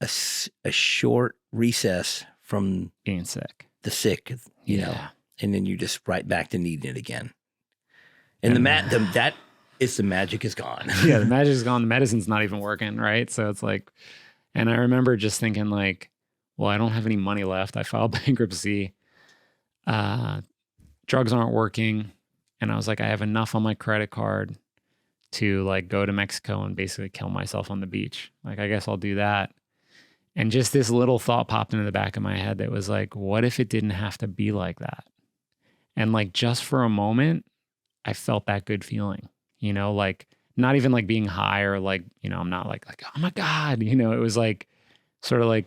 a short recess from being sick, you know, and then you just right back to needing it again. And the magic is gone. Yeah, the magic is gone. The medicine's not even working, right? So it's like, and I remember just thinking like, well, I don't have any money left. I filed bankruptcy. Drugs aren't working. And I was like, I have enough on my credit card to like go to Mexico and basically kill myself on the beach. Like, I guess I'll do that. And just this little thought popped into the back of my head that was like, what if it didn't have to be like that? And like, just for a moment, I felt that good feeling, you know, like not even like being high or like, you know, I'm not like, oh my God, you know, it was like sort of like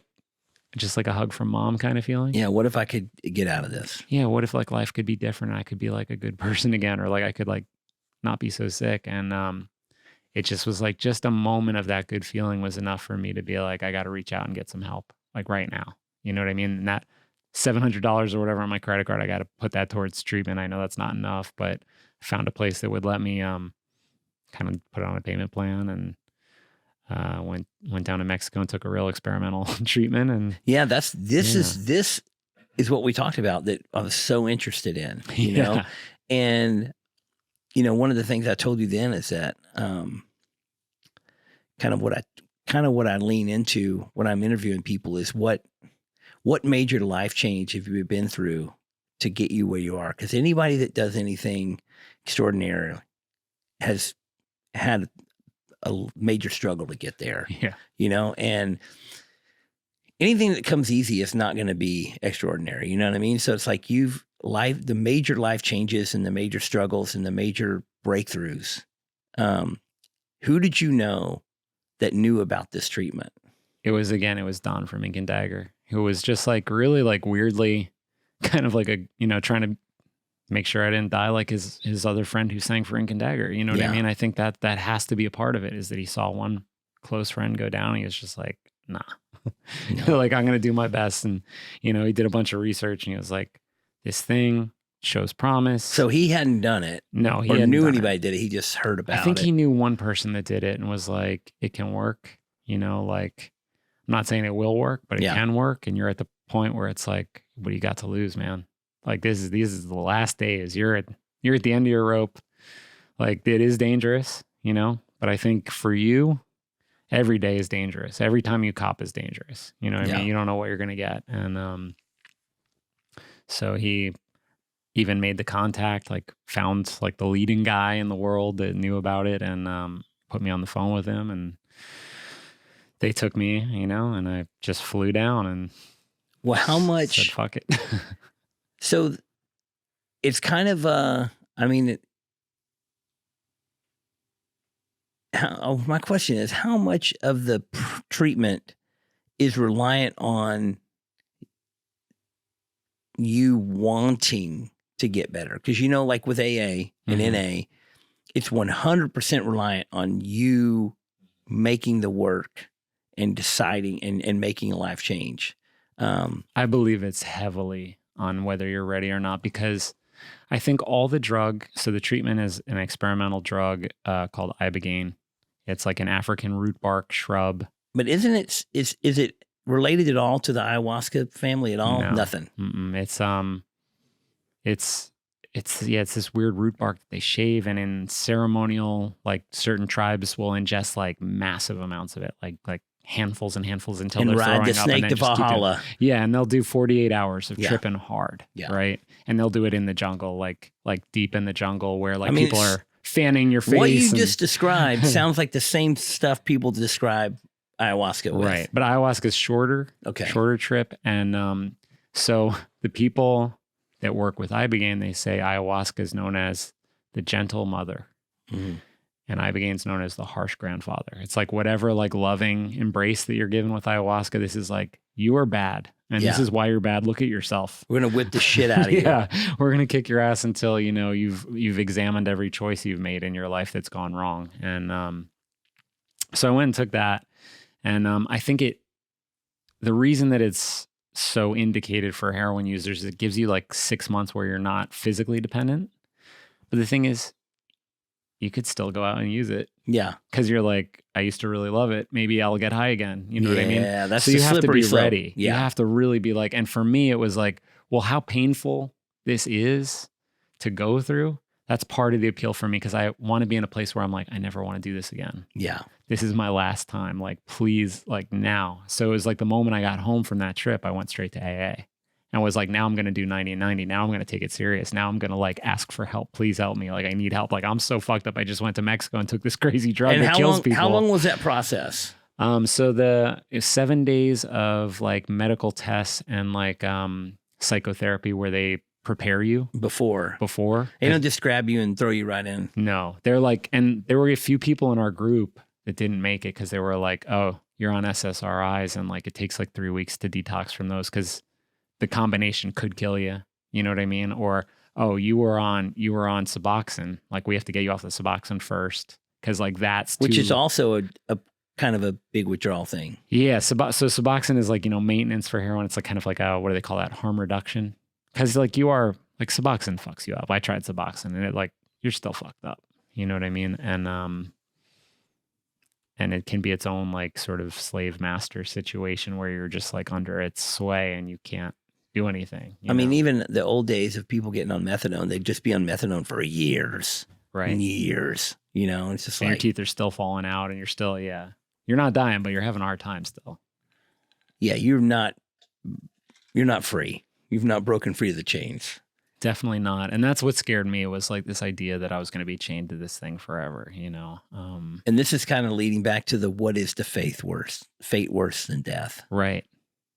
just like a hug from mom kind of feeling. Yeah. What if I could get out of this? Yeah. What if like life could be different? I could be like a good person again, or like I could like not be so sick. And, it just was like just a moment of that good feeling was enough for me to be like, I got to reach out and get some help like right now. You know what I mean? And that $700 or whatever on my credit card, I got to put that towards treatment. I know that's not enough, but I found a place that would let me kind of put it on a payment plan and went down to Mexico and took a real experimental treatment. And yeah, this is what we talked about that I was so interested in, you know? And you know, one of the things I told you then is that kind of what I lean into when I'm interviewing people is what major life change have you been through to get you where you are? Because anybody that does anything extraordinary has had a major struggle to get there. Yeah, you know, and anything that comes easy is not going to be extraordinary. You know what I mean? So it's like the major life changes and the major struggles and the major breakthroughs. Who did you know that knew about this treatment? It was Don from Ink and Dagger, who was just like really like weirdly kind of like a, you know, trying to make sure I didn't die like his other friend who sang for Ink and Dagger. You know what I mean? I think that has to be a part of it, is that he saw one close friend go down. He was just like, nah, like I'm going to do my best. And, you know, he did a bunch of research and he was like, this thing shows promise. So he hadn't done it. No, he hadn't knew anybody it. did it. He just heard about it. I think he knew one person that did it and was like, it can work. You know, like, I'm not saying it will work, but it can work. And you're at the point where it's like, what do you got to lose, man? Like, these is the last days. You're at the end of your rope. Like, it is dangerous, you know? But I think for you, every day is dangerous. Every time you cop is dangerous. You know what I mean? You don't know what you're going to get. And so he even made the contact, like found like the leading guy in the world that knew about it and put me on the phone with him and they took me, and I just flew down and Well, how much? said, fuck it. So it's kind of, my question is, how much of the treatment is reliant on you wanting to get better? Because, like with AA and NA, it's 100% reliant on you making the work and deciding and making a life change. I believe it's heavily on whether you're ready or not, because I think all the drug, so the treatment is an experimental drug called ibogaine. It's like an African root bark shrub. But isn't it, is it related at all to the ayahuasca family at all? No. Nothing. It's this weird root bark that they shave, and in ceremonial, like certain tribes will ingest like massive amounts of it, like handfuls and handfuls until they're ride throwing the up, snake and to then just keep Valhalla. Yeah, and they'll do 48 hours of Yeah. tripping hard, Yeah. right? And they'll do it in the jungle, like deep in the jungle, where like I mean, people are fanning your face. What you and- just described sounds like the same stuff people describe ayahuasca with. right, but ayahuasca is shorter, Okay. shorter trip, and so the people that work with ibogaine, they say ayahuasca is known as the gentle mother. Mhm. And ibogaine is known as the harsh grandfather. It's like whatever like loving embrace that you're given with ayahuasca, this is like, you are bad. And this Yeah. is why you're bad. Look at yourself. We're going to whip the shit out of you. Yeah. We're going to kick your ass until, you've examined every choice you've made in your life that's gone wrong. And so I went and took that. And I think the reason that it's so indicated for heroin users is it gives you like 6 months where you're not physically dependent. But the thing is, you could still go out and use it. Yeah. Because you're like, I used to really love it. Maybe I'll get high again. You know what I mean? Yeah, that's so the you have to slippery be slope. ready. Yeah. You have to really be like, and for me, it was like, well, how painful this is to go through. That's part of the appeal for me, because I want to be in a place where I'm like, I never want to do this again. Yeah. This is my last time. Like, please, like now. So it was like the moment I got home from that trip, I went straight to AA. And was like, now I'm going to do 90 and 90. Now I'm going to take it serious. Now I'm going to like ask for help. Please help me. Like, I need help. Like, I'm so fucked up. I just went to Mexico and took this crazy drug And that kills people. how long was that process? So it was 7 days of like medical tests and like psychotherapy where they prepare you Before. They don't just grab you and throw you right in. No, they're like, and there were a few people in our group that didn't make it because they were like, oh, you're on SSRIs and like it takes like 3 weeks to detox from those because the combination could kill you. You know what I mean? Or, oh, you were on Suboxone. Like, we have to get you off the Suboxone first because like that's Which is also a kind of a big withdrawal thing. Yeah. So Suboxone is like, maintenance for heroin. It's like kind of like what do they call that? Harm reduction. Because like you are like Suboxone fucks you up. I tried Suboxone and it like you're still fucked up. You know what I mean? And it can be its own like sort of slave master situation where you're just like under its sway and you can't do anything. I mean, even the old days of people getting on methadone, they'd just be on methadone for years. Right. And years. It's just and like your teeth are still falling out and you're still, you're not dying, but you're having a hard time still. Yeah, you're not free. You've not broken free of the chains. Definitely not. And that's what scared me, was like this idea that I was going to be chained to this thing forever, And this is kind of leading back to what is the fate worse than death? Right.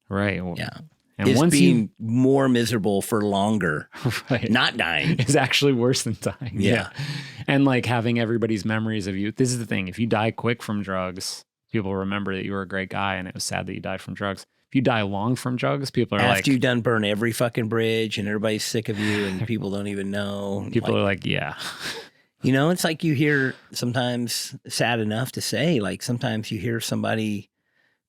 Yeah. And is once being more miserable for longer, right, not dying, is actually worse than dying. Yeah. And like having everybody's memories of you. This is the thing. If you die quick from drugs, people remember that you were a great guy and it was sad that you died from drugs. If you die long from drugs, people are after you done burn every fucking bridge and everybody's sick of you and people don't even know. People are like, yeah. It's like you hear sometimes, sad enough to say, like sometimes you hear somebody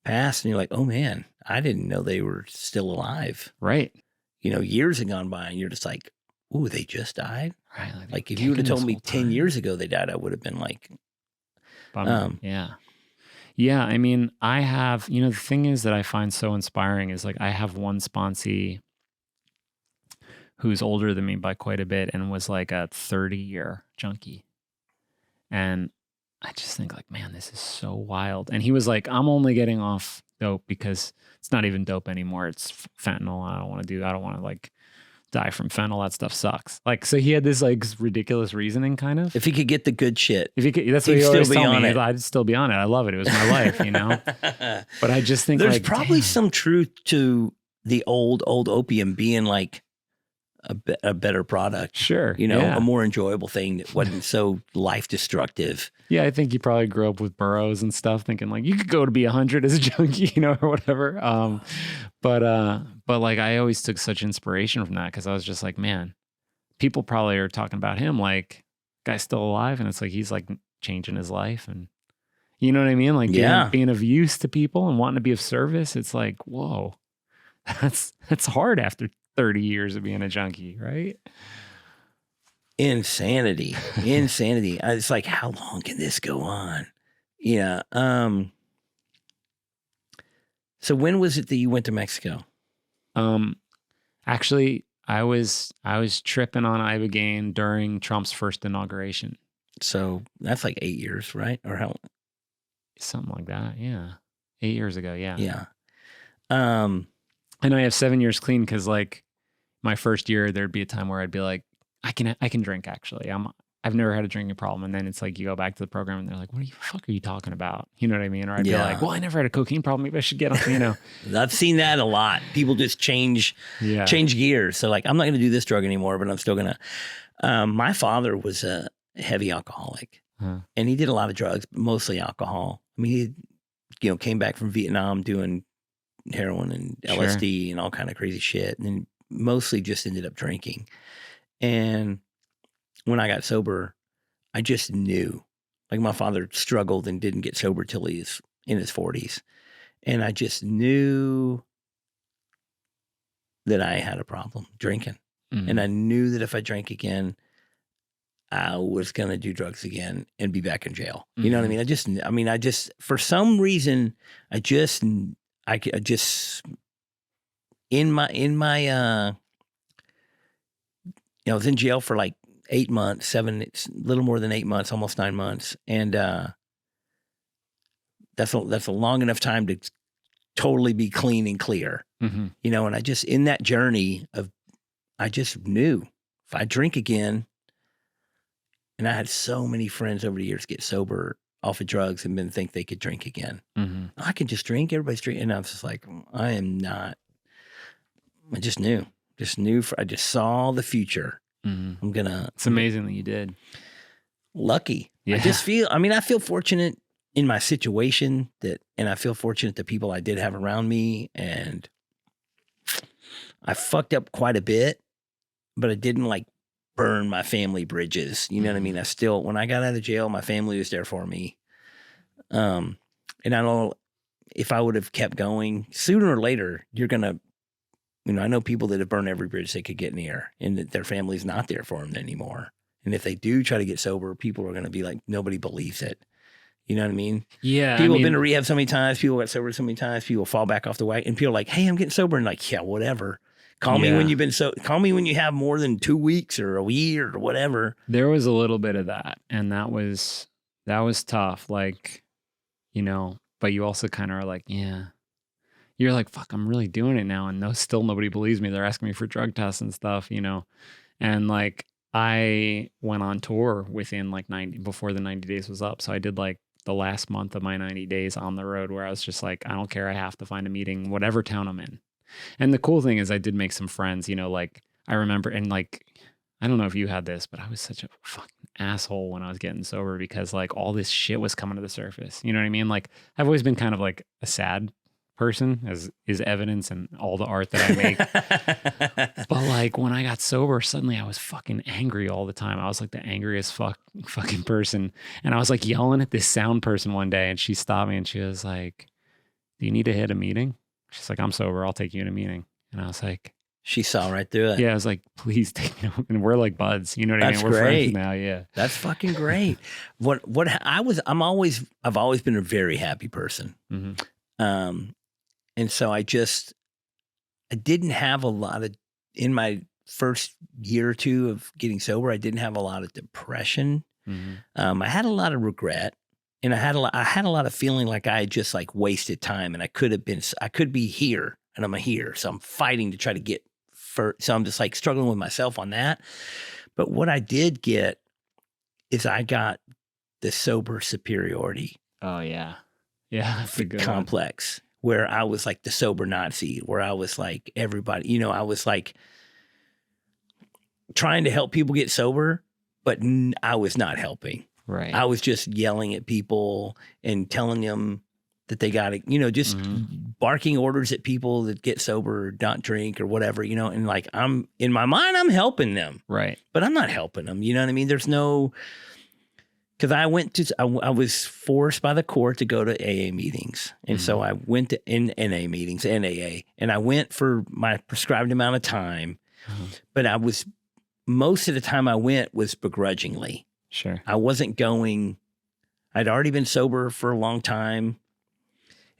pass and you're like, oh man, I didn't know they were still alive. Right. Years have gone by and you're just like, ooh, they just died? Right. Like if you would have told me 10 years ago they died, I would have been like, yeah. Yeah. I mean, I have, the thing is that I find so inspiring is like I have one sponsee who's older than me by quite a bit and was like a 30-year junkie. And I just think like, man, this is so wild. And he was like, I'm only getting off dope because it's not even dope anymore. It's fentanyl. I don't want to like die from fentanyl. That stuff sucks. Like, so he had this like ridiculous reasoning kind of. If he could get the good shit. If he could, that's what he always told me. I'd still be on it. I love it. It was my life, you know? But I just think there's probably some truth to the old opium being like a better product. Sure. You know, a more enjoyable thing that wasn't so life destructive. Yeah, I think he probably grew up with burros and stuff, thinking like you could go to be 100 as a junkie, you know, or whatever. But like I always took such inspiration from that because I was just like, man, people probably are talking about him like guy's still alive, and it's like he's like changing his life, and you know what I mean? Like being of use to people and wanting to be of service. It's like, whoa, that's hard after 30 years of being a junkie, right? Insanity. It's like, how long can this go on? Yeah. So when was it that you went to Mexico? Actually, I was tripping on Ibogaine during Trump's first inauguration. So that's like 8 years, right? Or how? Something like that. Yeah. 8 years ago. Yeah. Yeah. And I have 7 years clean because like my first year, there'd be a time where I'd be like, I can drink actually. I've never had a drinking problem. And then it's like you go back to the program and they're like, what the fuck are you talking about? You know what I mean? Or I'd be like, well, I never had a cocaine problem. Maybe I should get on, you know. I've seen that a lot. People just change gears. So like, I'm not going to do this drug anymore, but I'm still going to. My father was a heavy alcoholic and he did a lot of drugs, but mostly alcohol. I mean, he, came back from Vietnam doing heroin and LSD and all kind of crazy shit. And then mostly just ended up drinking. And when I got sober, I just knew. Like my father struggled and didn't get sober till he was in his 40s. And I just knew that I had a problem drinking. Mm-hmm. And I knew that if I drank again, I was going to do drugs again and be back in jail. You know what I mean? I just, for some reason, I just, in my, I was in jail for like 8 months, it's a little more than 8 months, almost 9 months. And that's a long enough time to totally be clean and clear, and I just, in that journey I just knew if I drink again, and I had so many friends over the years get sober off of drugs and then think they could drink again. I can just drink, everybody's drinking. And I was just like, I am not, I just knew. I just saw the future. It's amazing that you did. Lucky. Yeah. I feel fortunate in my situation and I feel fortunate the people I did have around me, and I fucked up quite a bit, but I didn't like burn my family bridges. You know what I mean? When I got out of jail, my family was there for me. And I don't know if I would have kept going sooner or later, you're going to, I know people that have burned every bridge they could get near, and that their family's not there for them anymore. And if they do try to get sober, people are going to be like, nobody believes it. You know what I mean? Yeah. People have been to rehab so many times. People got sober so many times. People fall back off the wagon. And people are like, hey, I'm getting sober. And like, yeah, whatever. Call me when call me when you have more than 2 weeks or a year or whatever. There was a little bit of that. And that was tough. Like, but you also kind of are like, yeah. You're like, fuck, I'm really doing it now. And still nobody believes me. They're asking me for drug tests and stuff, And like, I went on tour within like before the 90 days was up. So I did like the last month of my 90 days on the road where I was just like, I don't care. I have to find a meeting, whatever town I'm in. And the cool thing is I did make some friends, like I remember, and like, I don't know if you had this, but I was such a fucking asshole when I was getting sober because like all this shit was coming to the surface. You know what I mean? Like I've always been kind of like a sad person, as is evidence in all the art that I make. But like when I got sober, suddenly I was fucking angry all the time. I was like the angriest fucking person. And I was like yelling at this sound person one day, and she stopped me and she was like, do you need to hit a meeting? She's like, I'm sober. I'll take you in a meeting. And I was like, she saw right through it. Yeah. I was like, please take me. And we're like buds. You know what I mean? We're great. Friends now. Yeah. That's fucking great. I've always been a very happy person. And so I didn't have a lot of, in my first year or two of getting sober, I didn't have a lot of depression. I had a lot of regret, and I had a lot of feeling like I had just like wasted time, and I could be here, and I'm here. So I'm fighting to try to get so I'm just like struggling with myself on that. But what I did get is I got the sober superiority. Oh yeah. Yeah. That's a good complex where I was like the sober Nazi, where I was like everybody, you know, I was like trying to help people get sober, but I was not helping. Right. I was just yelling at people and telling them that they got to, you know, just barking orders at people that get sober or not drink or whatever, you know, and like I'm in my mind, I'm helping them. Right. But I'm not helping them. You know what I mean? There's no, because I was forced by the court to go to AA meetings. And so I went to NA meetings, NAA, and I went for my prescribed amount of time. But most of the time I went was begrudgingly. Sure. I wasn't going, I'd already been sober for a long time.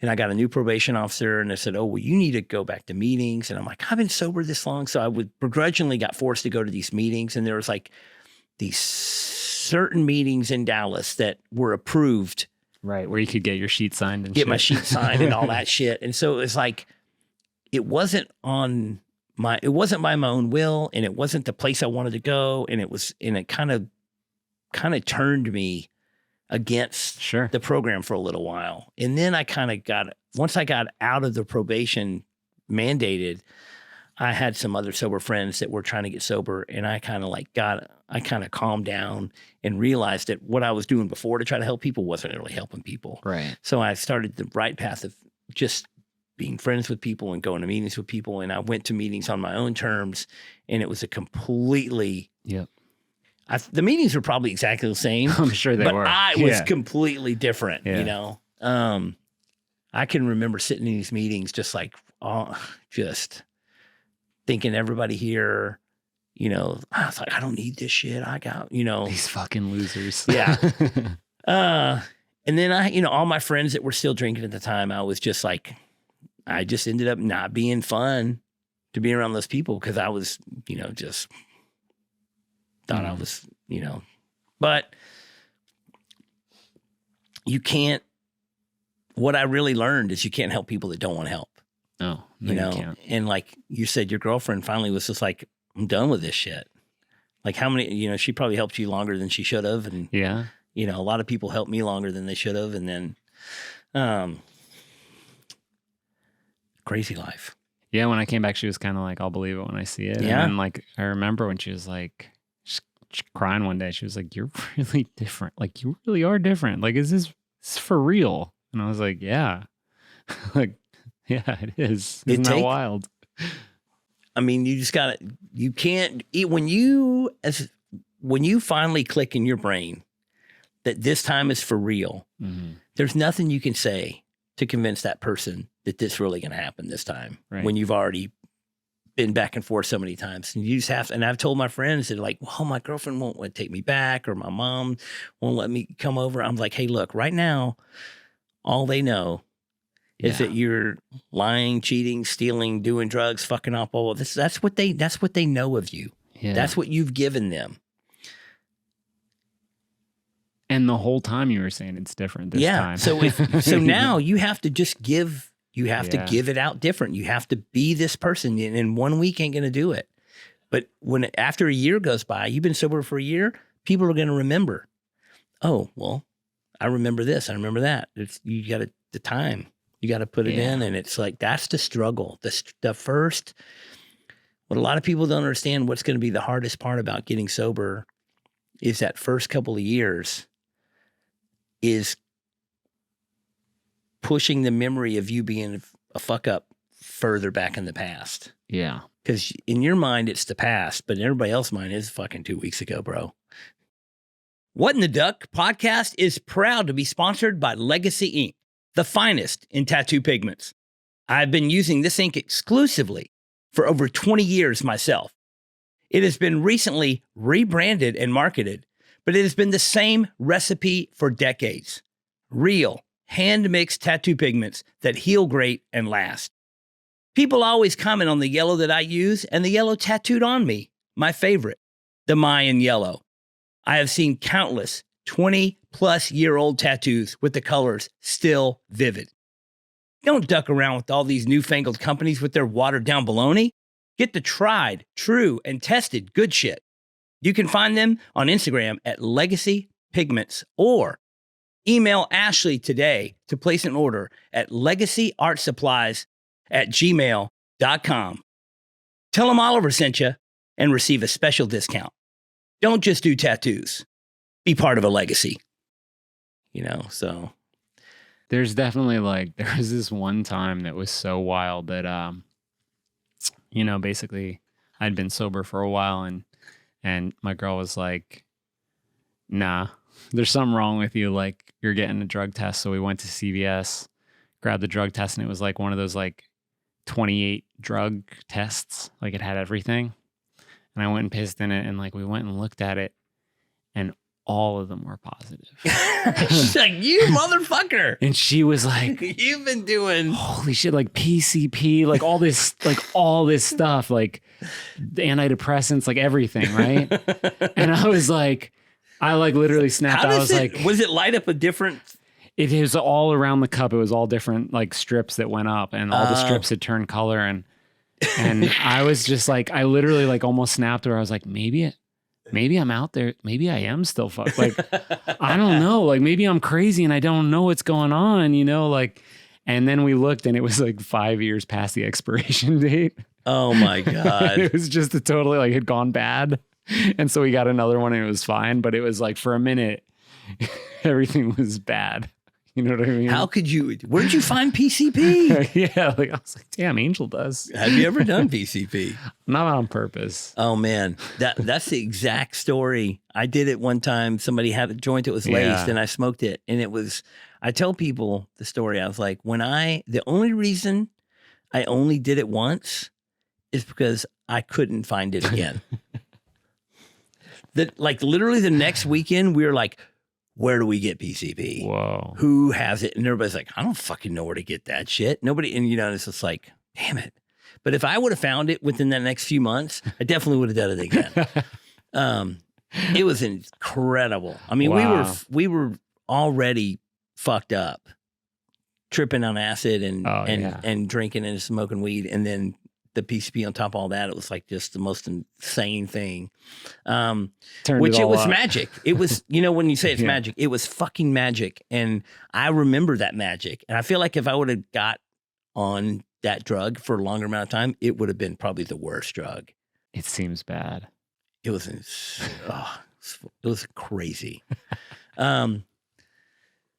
And I got a new probation officer and they said, oh, well, you need to go back to meetings. And I'm like, I've been sober this long. So I would begrudgingly got forced to go to these meetings. And there was like these certain meetings in Dallas that were approved. Right. Where you could get your sheet signed and get my sheet signed and all that shit. And so it was like, it wasn't by my own will. And it wasn't the place I wanted to go. And it kind of turned me against the program for a little while. And then I kind of once I got out of the probation mandated, I had some other sober friends that were trying to get sober. And I kind of calmed down and realized that what I was doing before to try to help people wasn't really helping people. Right. So I started the right path of just being friends with people and going to meetings with people. And I went to meetings on my own terms, and it was a completely, the meetings were probably exactly the same. I'm sure they were. But I was completely different, you know? I can remember sitting in these meetings just like, just thinking everybody here, you know, I was like, I don't need this shit. I got, you know. These fucking losers. Yeah. And then all my friends that were still drinking at the time, I was just like, I just ended up not being fun to be around those people because I was, you know, just thought I was, you know, but what I really learned is you can't help people that don't want to help. Oh, no, you can't. And like you said, your girlfriend finally was just like, I'm done with this shit. Like how many, you know, she probably helped you longer than she should have. And, you know, a lot of people helped me longer than they should have. And then, crazy life. Yeah. When I came back, she was kind of like, I'll believe it when I see it. Yeah. And then like, I remember when she was like, crying one day, she was like, you're really different. Like you really are different. Like, is this for real? And I was like, yeah. Like, yeah, it is. Isn't that wild? I mean, you just gotta, you can't eat when you finally click in your brain that this time is for real, there's nothing you can say to convince that person that this really gonna happen this time when you've already been back and forth so many times. And you just have to, and I've told my friends that like, well, my girlfriend won't want to take me back or my mom won't let me come over. I'm like, hey, look, right now, all they know is that you're lying, cheating, stealing, doing drugs, fucking up, all of this. That's what they know of you. Yeah. That's what you've given them. And the whole time you were saying it's different this time. So now you have to just give. You have to give it out different. You have to be this person, and 1 week ain't going to do it. But after a year goes by, you've been sober for a year, people are going to remember. Oh, well, I remember this. I remember that. You got the time. You got to put it in, and it's like that's the struggle. The first, what a lot of people don't understand, what's going to be the hardest part about getting sober is that first couple of years is pushing the memory of you being a fuck up further back in the past. Yeah. Because in your mind, it's the past, but in everybody else's mind, it's fucking 2 weeks ago, bro. What in the Duck podcast is proud to be sponsored by Legacy Ink, the finest in tattoo pigments. I've been using this ink exclusively for over 20 years myself. It has been recently rebranded and marketed, but it has been the same recipe for decades. Real, hand-mixed tattoo pigments that heal great and last. People always comment on the yellow that I use and the yellow tattooed on me, my favorite, the Mayan yellow. I have seen countless 20-plus-year-old tattoos with the colors still vivid. Don't duck around with all these newfangled companies with their watered-down baloney. Get the tried, true, and tested good shit. You can find them on Instagram at Legacy Pigments or email Ashley today to place an order at legacyartsupplies@gmail.com. Tell them Oliver sent you and receive a special discount. Don't just do tattoos. Be part of a legacy. So. There's definitely there was this one time that was so wild that, basically I'd been sober for a while and my girl was like, nah, there's something wrong with you. Like, you're getting a drug test. So we went to CVS, grabbed the drug test, and it was like one of those 28 drug tests. Like, it had everything. And I went and pissed in it, and we went and looked at it, and all of them were positive. She's like, you motherfucker. And she was like, you've been doing holy shit, PCP, all this stuff, the antidepressants, everything, right? And I was like, I literally snapped. I was was it light up a different? It was all around the cup. It was all different strips that went up, and all the strips had turned color. And I was just I literally almost snapped her. I was like, maybe I'm out there. Maybe I am still fucked. I don't know. Maybe I'm crazy and I don't know what's going on, and then we looked and it was 5 years past the expiration date. Oh my God. It was just a totally had gone bad. And so we got another one and it was fine. But it was for a minute, everything was bad. You know what I mean? How could you? Where did you find PCP? Yeah, I was like, damn, Angel does. Have you ever done PCP? Not on purpose. Oh man, that's the exact story. I did it one time. Somebody had a joint that was laced, and I smoked it, and it was. I tell people the story. I was like, the only reason I only did it once is because I couldn't find it again. Literally the next weekend, we were like, where do we get PCP? Whoa. Who has it? And everybody's like, I don't fucking know where to get that shit. Nobody, and it's just like, damn it. But if I would have found it within the next few months, I definitely would have done it again. It was incredible. I mean, wow. we were already fucked up, tripping on acid and drinking and smoking weed, and then the PCP on top of all that. It was just the most insane thing. Which it was up. Magic. It was, when you say it's magic, it was fucking magic. And I remember that magic. And I feel like if I would have got on that drug for a longer amount of time, it would have been probably the worst drug. It seems bad. It was, it was crazy. Yeah,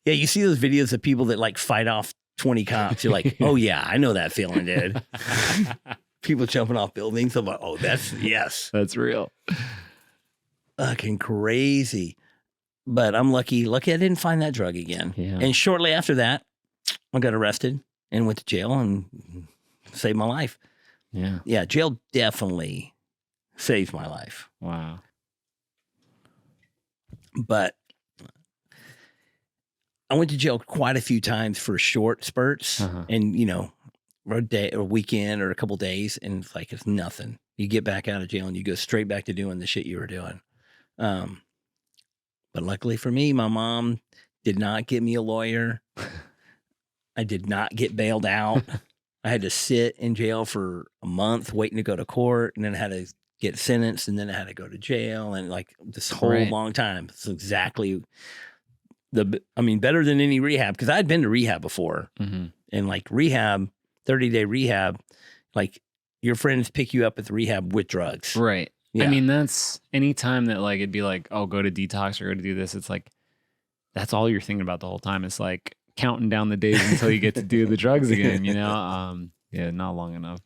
you see those videos of people that fight off 20 cops. You're like, oh yeah, I know that feeling, dude. People jumping off buildings. I'm like, oh, yes. That's real. Fucking crazy. But I'm lucky I didn't find that drug again. Yeah. And shortly after that, I got arrested and went to jail and saved my life. Yeah. Yeah, jail definitely saved my life. Wow. But I went to jail quite a few times for short spurts and, a day or a weekend or a couple days. And it's nothing. You get back out of jail and you go straight back to doing the shit you were doing. But luckily for me, my mom did not get me a lawyer. I did not get bailed out. I had to sit in jail for a month waiting to go to court, and then I had to get sentenced, and then I had to go to jail, and this whole long time. It's exactly better than any rehab, because I'd been to rehab before. Mm-hmm. And rehab, 30-day rehab, your friends pick you up at the rehab with drugs. Right. Yeah. I mean, that's any time that it'd be oh, go to detox or go to do this. It's that's all you're thinking about the whole time. It's counting down the days until you get to do the drugs again, Yeah, not long enough.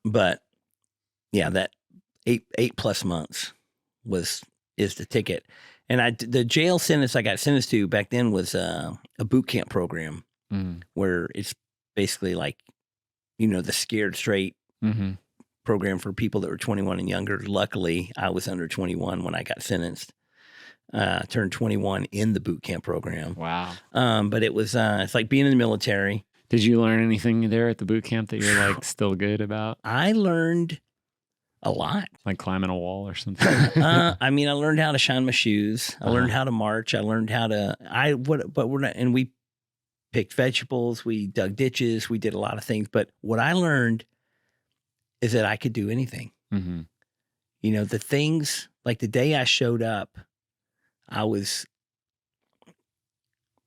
But yeah, that 8+ months is the ticket. And the jail sentence I got sentenced to back then was a boot camp program where it's basically the Scared Straight program for people that were 21 and younger. Luckily, I was under 21 when I got sentenced. Turned 21 in the boot camp program. Wow. But it was it's like being in the military. Did you learn anything there at the boot camp that you're still good about? I learned a lot. Like climbing a wall or something? I learned how to shine my shoes. I learned how to march. I learned how to, and we picked vegetables. We dug ditches. We did a lot of things. But what I learned is that I could do anything. Mm-hmm. You know, the things like the day I showed up, I was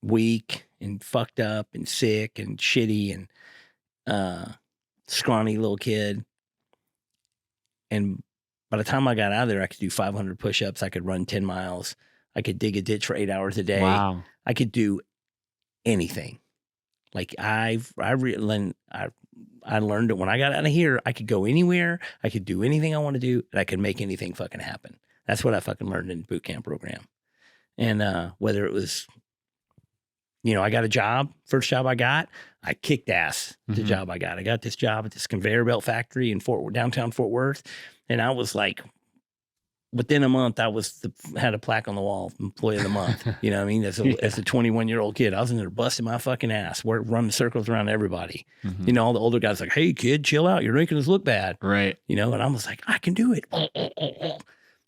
weak and fucked up and sick and shitty and scrawny little kid. And by the time I got out of there, I could do 500 push-ups. I could run 10 miles. I could dig a ditch for 8 hours a day. Wow. I could do anything. Like I learned that when I got out of here, I could go anywhere. I could do anything I want to do, and I could make anything fucking happen. That's what I fucking learned in boot camp program. And whether it was, you know, I got a job, first job I got, I kicked ass the job I got. I got this job at this conveyor belt factory in downtown Fort Worth, and I was like, within a month, I had a plaque on the wall, Employee of the Month. You know what I mean? As a 21-year-old kid, I was in there busting my fucking ass, running circles around everybody. You know, all the older guys like, hey, kid, chill out. You're making us look bad. Right. You know, and I was like, I can do it.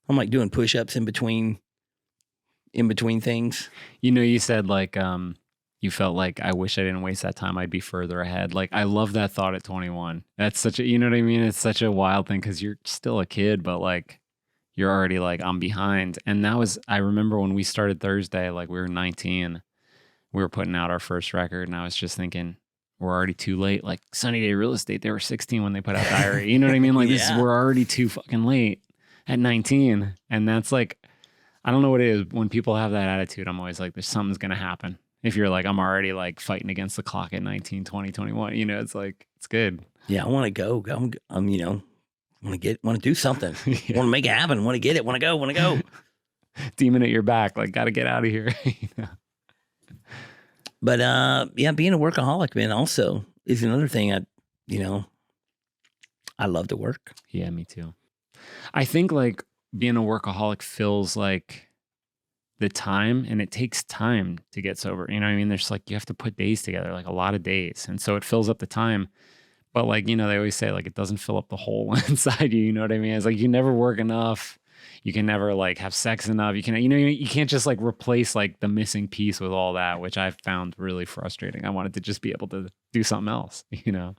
I'm like doing push-ups in between things. You know, you said like, you felt like, I wish I didn't waste that time. I'd be further ahead. Like, I love that thought at 21. That's such a, you know what I mean? It's such a wild thing because you're still a kid, but like, you're already like, I'm behind. And that was, I remember when we started Thursday, like we were 19, we were putting out our first record, and I was just thinking, we're already too late. Like Sunny Day Real Estate, they were 16 when they put out Diary. You know what I mean? Like we're already too fucking late at 19. And that's like, I don't know what it is. When people have that attitude, I'm always like, there's something's going to happen. If you're like, I'm already like fighting against the clock at 19, 20, 21, you know, it's like, it's good. Yeah. I want to go. I'm you know, want to do something. Want to make it happen. Want to get it. Want to go. Demon at your back. Like, got to get out of here. You know? But yeah, being a workaholic, man, also is another thing. I love to work. Yeah, me too. I think like being a workaholic feels like the time, and it takes time to get sober. You know what I mean? There's like, you have to put days together, like a lot of days. And so it fills up the time. But like, you know, they always say like, it doesn't fill up the hole inside you. You know what I mean? It's like, you never work enough. You can never like have sex enough. You can, you know, you can't just like replace like the missing piece with all that, which I've found really frustrating. I wanted to just be able to do something else, you know?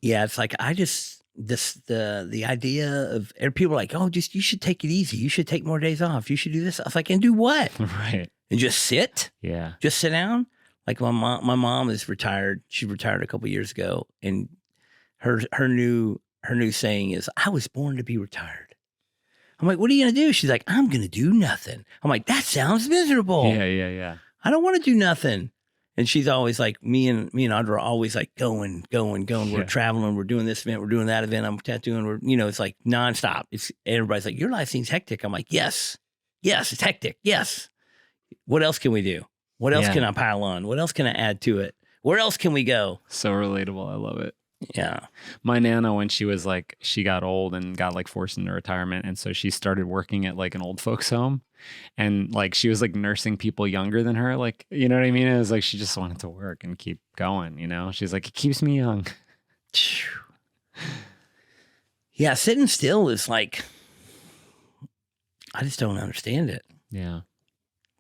Yeah. It's like, the idea of people are like, oh, you should take it easy. You should take more days off. You should do this. I was like, and do what? Right. And just sit? Yeah. Just sit down? Like my mom is retired. She retired a couple years ago, and her new saying is, I was born to be retired. I'm like, what are you going to do? She's like, I'm going to do nothing. I'm like, that sounds miserable. Yeah. I don't want to do nothing. And she's always like, me and Audra are always like going. Yeah. We're traveling. We're doing this event. We're doing that event. I'm tattooing. It's like nonstop. Everybody's like, your life seems hectic. I'm like, yes, it's hectic. Yes. What else can we do? What else can I pile on? What else can I add to it? Where else can we go? So relatable. I love it. Yeah. My Nana, when she was like, she got old and got like forced into retirement. And so she started working at like an old folks home, and like, she was like nursing people younger than her. Like, you know what I mean? It was like, she just wanted to work and keep going, you know? She's like, it keeps me young. Yeah. Sitting still is like, I just don't understand it. Yeah.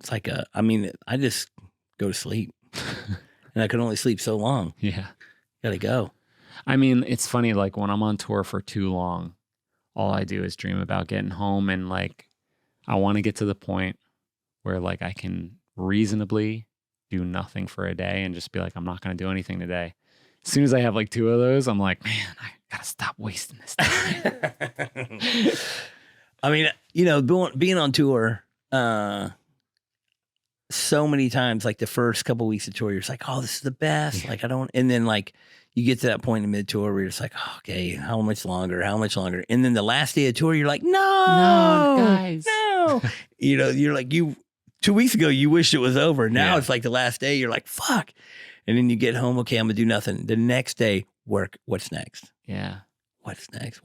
It's like, I just go to sleep and I can only sleep so long. Yeah. Gotta go. I mean, it's funny, like when I'm on tour for too long, all I do is dream about getting home. And like, I want to get to the point where like I can reasonably do nothing for a day and just be like, I'm not going to do anything today. As soon as I have like two of those, I'm like, man, I gotta stop wasting this time. I mean, being on tour, so many times, like the first couple of weeks of tour, you're just like, oh, this is the best. Like, and then like you get to that point in mid tour where you're just like, oh, okay, how much longer? And then the last day of tour, you're like, no, guys, no. You're like, 2 weeks ago, you wished it was over. Now it's like the last day, you're like, fuck. And then you get home, okay, I'm gonna do nothing. The next day, work. What's next? Yeah. What's next?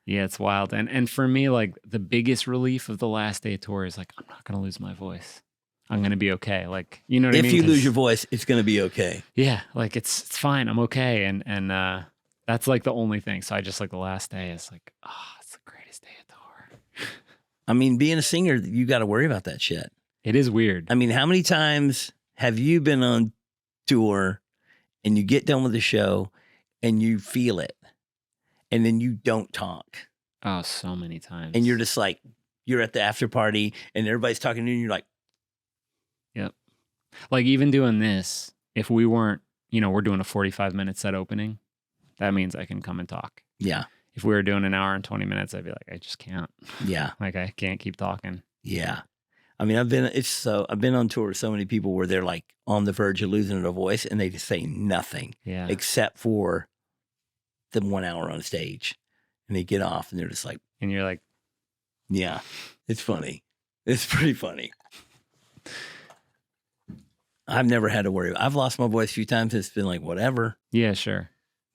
Yeah, it's wild. And for me, like the biggest relief of the last day of tour is like, I'm not gonna lose my voice. I'm going to be okay. Like, you know what I mean? If you lose your voice, it's going to be okay. Yeah. Like it's fine. I'm okay. And that's like the only thing. So I just like the last day is like, it's the greatest day of tour. I mean, being a singer, you got to worry about that shit. It is weird. I mean, how many times have you been on tour and you get done with the show and you feel it, and then you don't talk. Oh, so many times. And you're just like, you're at the after party and everybody's talking to you and you're like, yep. Like even doing this, if we weren't, we're doing a 45-minute set opening, that means I can come and talk. yeah, If we were doing an hour and 20 minutes, I'd be like, I just can't. yeah, Like I can't keep talking. yeah. I mean, I've been on tour with so many people where they're like on the verge of losing their voice and they just say nothing except for the 1 hour on stage. And they get off and they're just like, and you're like, yeah, it's funny. It's pretty funny. I've never had to worry. I've lost my voice a few times. It's been like, whatever. yeah, sure.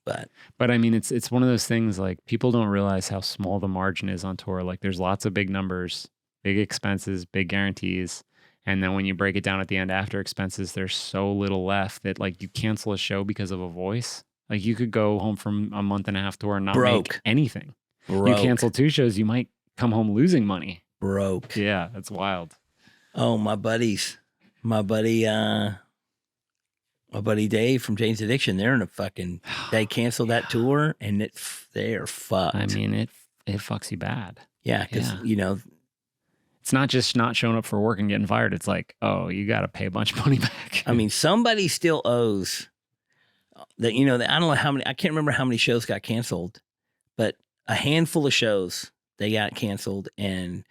But I mean, it's one of those things like people don't realize how small the margin is on tour. Like there's lots of big numbers, big expenses, big guarantees. And then when you break it down at the end after expenses, there's so little left that like you cancel a show because of a voice. Like you could go home from a month and a half tour and not make anything. You cancel 2 shows, you might come home losing money. Broke. Yeah, that's wild. Oh, my buddy Dave from Jane's Addiction, they're in a fucking, they canceled that tour and they're fucked. I mean, it fucks you bad. Yeah, because, it's not just not showing up for work and getting fired. It's like, oh, you got to pay a bunch of money back. I mean, somebody still owes that, I don't know how many, I can't remember how many shows got canceled, but a handful of shows, they got canceled and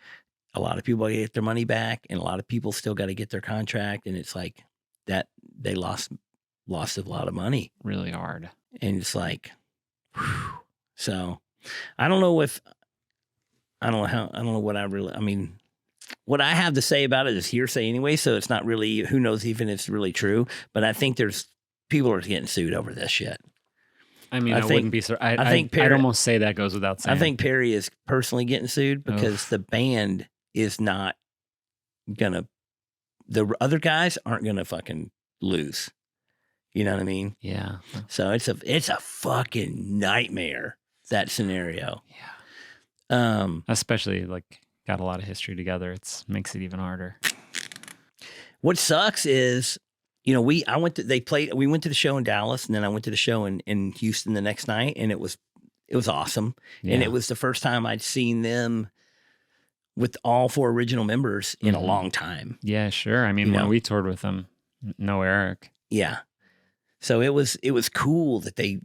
a lot of people get their money back and a lot of people still got to get their contract. And it's like that they lost a lot of money. Really hard. And it's like, whew. So I don't know what what I have to say about it is hearsay anyway. So it's not really, who knows even if it's really true, but I think people are getting sued over this shit. I mean, I wouldn't be surprised. I'd almost say that goes without saying. I think Perry is personally getting sued because the band is not gonna, the other guys aren't gonna fucking lose. You know what I mean? Yeah. So it's a fucking nightmare, that scenario. Yeah. Especially like got a lot of history together. Makes it even harder. What sucks is, we went to the show in Dallas and then I went to the show in Houston the next night and it was awesome. Yeah. And it was the first time I'd seen them with all 4 original members in a long time. Yeah, sure. I mean, when we toured with them, no Eric. Yeah. So it was cool that they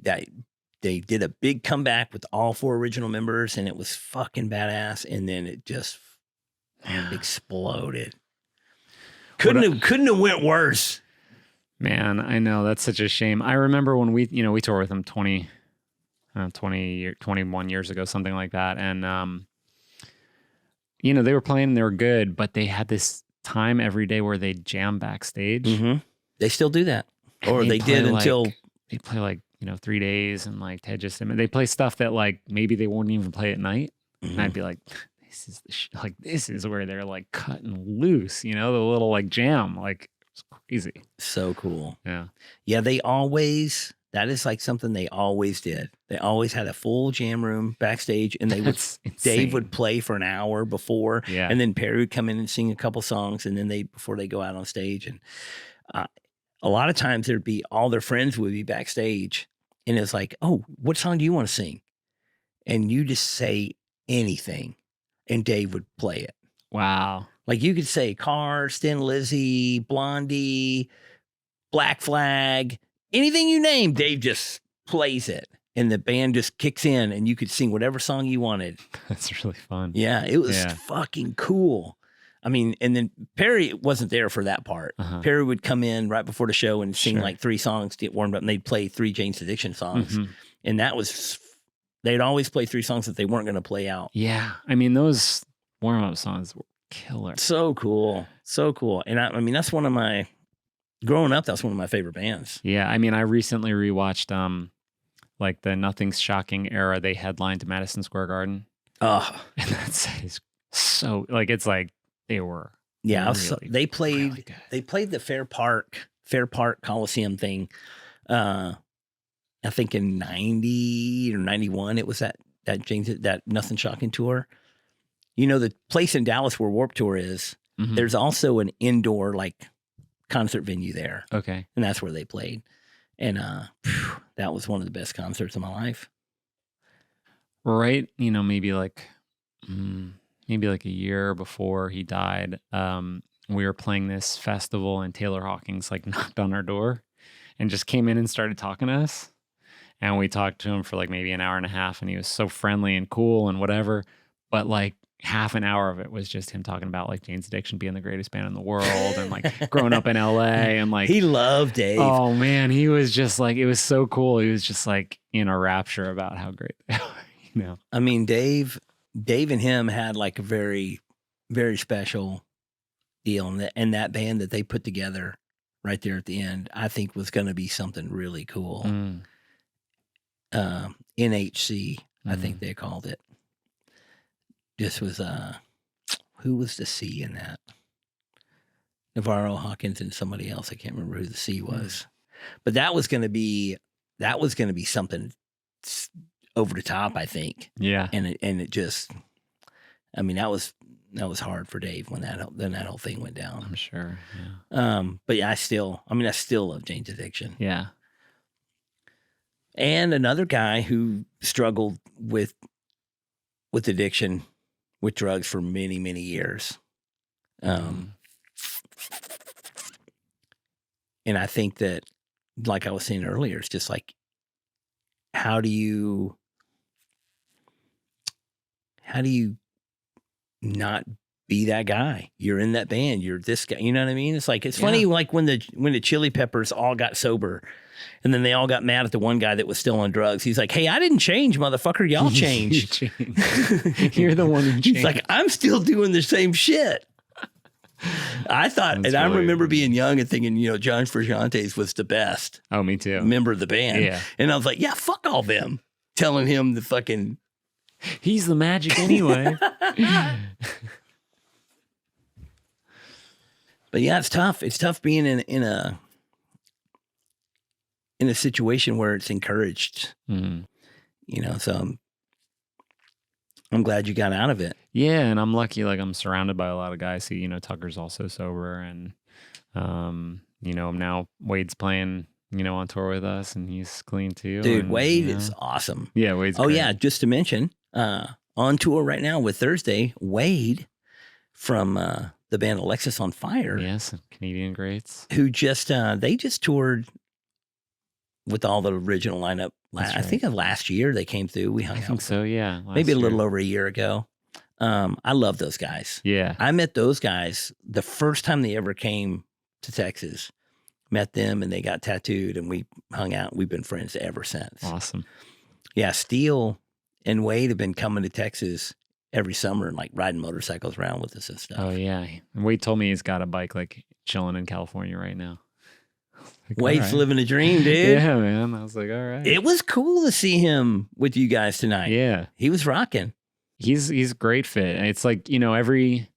did a big comeback with all 4 original members and it was fucking badass. And then it just exploded. Couldn't have went worse. Man, I know that's such a shame. I remember when we toured with them 21 years ago, something like that. And, they were playing and they were good, but they had this time every day where they jam backstage. Mm-hmm. They still do that. Or they did until they play 3 days and like Ted just, they play stuff that like maybe they won't even play at night. Mm-hmm. And I'd be like, this is where they're like cutting loose, the little like jam, like it's crazy. So cool. Yeah. Yeah. That is like something they always did. They always had a full jam room backstage and Dave would play for an hour before. Yeah. And then Perry would come in and sing a couple songs and then before they go out on stage. And a lot of times there'd be all their friends would be backstage and it's like, oh, what song do you want to sing? And you just say anything and Dave would play it. Wow. Like you could say Cars, Thin Lizzy, Blondie, Black Flag, anything you name, Dave just plays it. And the band just kicks in and you could sing whatever song you wanted. That's really fun. Yeah, it was fucking cool. I mean, and then Perry wasn't there for that part. Uh-huh. Perry would come in right before the show and sing like 3 songs to get warmed up and they'd play 3 Jane's Addiction songs. Mm-hmm. And they'd always play 3 songs that they weren't going to play out. Yeah. I mean, those warm-up songs were killer. So cool. So cool. And I mean, growing up, that's one of my favorite bands. Yeah. I mean, I recently rewatched like the Nothing's Shocking era. They headlined Madison Square Garden. Oh. And that's so like, it's like they were. Yeah. Really, they played the Fair Park Coliseum thing. I think in 90 or 91, it was that Nothing Shocking tour. The place in Dallas where Warped Tour is, mm-hmm. There's also an indoor like concert venue there. Okay. And that's where they played. And that was one of the best concerts of my life. Right. Maybe like a year before he died, we were playing this festival and Taylor Hawkins like knocked on our door and just came in and started talking to us. And we talked to him for like maybe an hour and a half, and he was so friendly and cool and whatever. But like half an hour of it was just him talking about like Jane's Addiction being the greatest band in the world and like growing up in LA and like he loved Dave. Oh man, he was just like, it was so cool. He was just like in a rapture about how great they are, I mean, Dave and him had like a very, very special deal, and that band that they put together right there at the end, I think was going to be something really cool. NHC, I think they called it. This was who was the C in that? Navarro, Hawkins, and somebody else. I can't remember who the C was, but that was going to be something over the top, I think. Yeah, and it just, I mean, that was hard for Dave when that whole thing went down. I'm sure. Yeah. But yeah, I still love Jane's Addiction. Yeah. And another guy who struggled with addiction, with drugs for many, many years. And I think that, like I was saying earlier, it's just like, how do you not be that guy? You're in that band. You're this guy. You know what I mean? It's like, it's funny, like when the Chili Peppers all got sober, and then they all got mad at the one guy that was still on drugs. He's like, hey, I didn't change, motherfucker. Y'all changed. You're the one who changed. He's like, I'm still doing the same shit. I thought, I remember being young and thinking, John Frusciante's was the best. Oh, me too. Member of the band. Yeah. And I was like, yeah, fuck all them. Telling him the fucking... He's the magic anyway. But yeah, it's tough. It's tough being in a situation where it's encouraged. So I'm glad you got out of it. Yeah, and I'm lucky. Like, I'm surrounded by a lot of guys who, Tucker's also sober, and now Wade's playing, on tour with us, and he's clean too. Dude, and, Wade is awesome. Yeah, Wade's great. Yeah, just to mention, on tour right now with Thursday, Wade from the band Alexis on Fire. Yes, Canadian greats. Who just they just toured with all the original lineup. Right. I think of last year they came through. We hung out. I think so, yeah. Maybe a little over a year ago. I love those guys. Yeah. I met those guys the first time they ever came to Texas. Met them, and they got tattooed, and we hung out. We've been friends ever since. Awesome. Yeah, Steele and Wade have been coming to Texas every summer and like riding motorcycles around with us and stuff. Oh, yeah. And Wade told me he's got a bike like chilling in California right now. Like, Wade's living a dream, dude. Yeah, man. I was like, all right. It was cool to see him with you guys tonight. Yeah. He was rocking. He's a great fit. It's like, every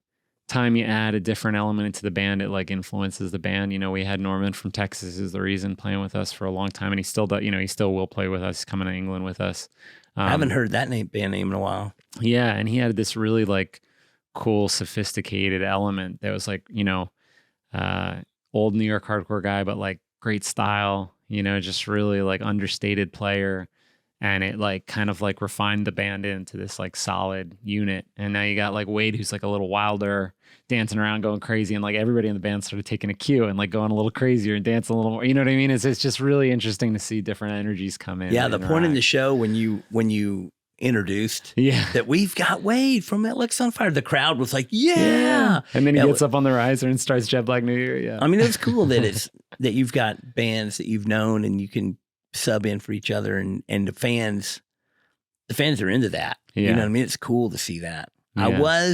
time you add a different element into the band, it like influences the band. We had Norman from Texas is the reason playing with us for a long time, and he still does, he still will play with us, coming to England with us. I haven't heard that band name in a while. Yeah, and he had this really like cool, sophisticated element that was like, old New York hardcore guy, but like great style, just really like understated player. And it like kind of like refined the band into this like solid unit. And now you got like Wade, who's like a little wilder, dancing around, going crazy. And like everybody in the band started taking a cue and like going a little crazier and dancing a little more. You know what I mean? It's just really interesting to see different energies come in. Yeah, the point in the show when you introduced that we've got Wade from Alex on Fire, the crowd was like, yeah. And then he gets up on the riser and starts Jet Black New Year. Yeah. I mean, it's cool that that you've got bands that you've known and you can sub in for each other, and the fans are into that. Yeah. You know what I mean? It's cool to see that. Yeah.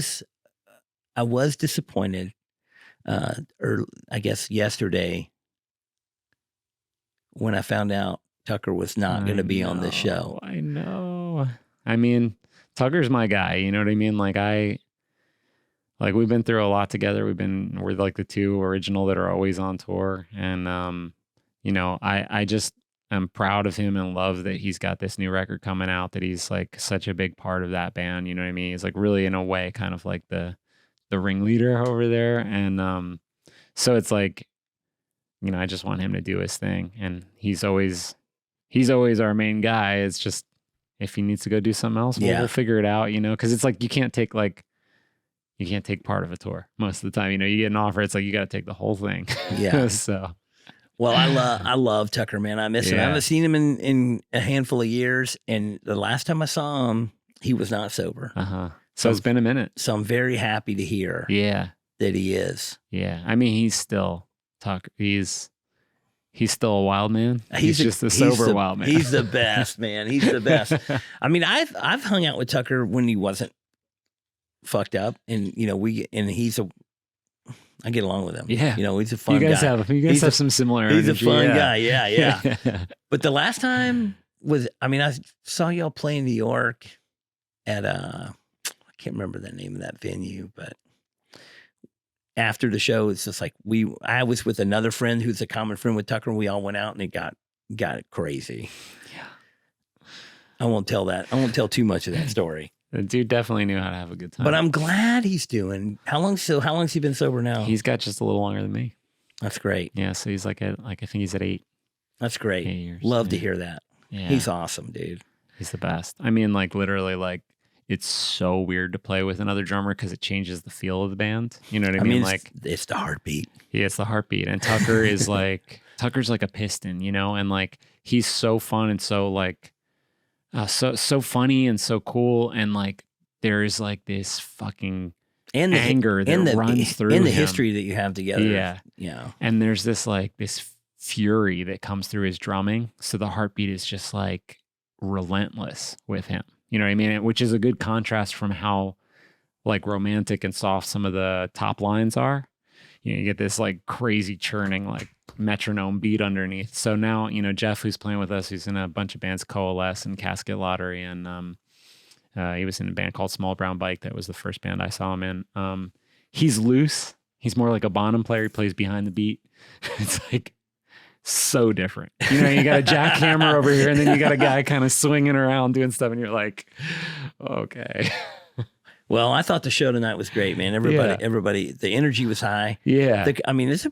I was disappointed, or I guess yesterday, when I found out Tucker was not going to be on this show. I know. I mean, Tucker's my guy. You know what I mean? Like we've been through a lot together. We're like the two original that are always on tour, and I just. I'm proud of him and love that he's got this new record coming out, that he's like such a big part of that band. You know what I mean? He's like really in a way kind of like the ringleader over there. And so it's like, I just want him to do his thing. And he's always he's always our main guy. It's just if he needs to go do something else, we'll figure it out, because it's like you can't take part of a tour most of the time. You get an offer, it's like you got to take the whole thing. Yeah. So, well, I love Tucker, man. I miss him. I haven't seen him in a handful of years, and the last time I saw him, he was not sober. So it's been a minute. So I'm very happy to hear. That he is. Yeah. I mean, he's still Tucker. He's still a wild man. He's just a sober wild man. He's the best, man. He's the best. I mean, I've hung out with Tucker when he wasn't fucked up, and I get along with him. Yeah. He's a fun guy. You guys have some similarities. He's a fun guy. Yeah. But the last time I saw y'all play in New York at I can't remember the name of that venue, but after the show, it's just like I was with another friend who's a common friend with Tucker, and we all went out, and it got crazy. Yeah. I won't tell that. I won't tell too much of that story. The dude definitely knew how to have a good time. But I'm glad he's doing. How long's he been sober now? He's got just a little longer than me. That's great. Yeah, so he's I think he's at 8. That's great. 8 years. Love to hear that. Yeah. He's awesome, dude. He's the best. I mean, literally, it's so weird to play with another drummer because it changes the feel of the band. You know what I mean? It's the heartbeat. Yeah, it's the heartbeat. And Tucker is Tucker's like a piston, and he's so fun and so so funny and so cool. And there's this fucking anger that runs through in the him. History that you have together. Yeah. Yeah. And there's this this fury that comes through his drumming. So the heartbeat is just relentless with him. You know what I mean? Which is a good contrast from how romantic and soft some of the top lines are. You get this crazy churning metronome beat underneath. So now, Jeff, who's playing with us, who's in a bunch of bands, Coalesce and Casket Lottery, and he was in a band called Small Brown Bike. That was the first band I saw him in. He's loose. He's more like a Bonham player. He plays behind the beat. It's so different. You got a jackhammer over here, and then you got a guy kind of swinging around doing stuff, and you're like, okay. Well, I thought the show tonight was great, man. Everybody, the energy was high. Yeah. That's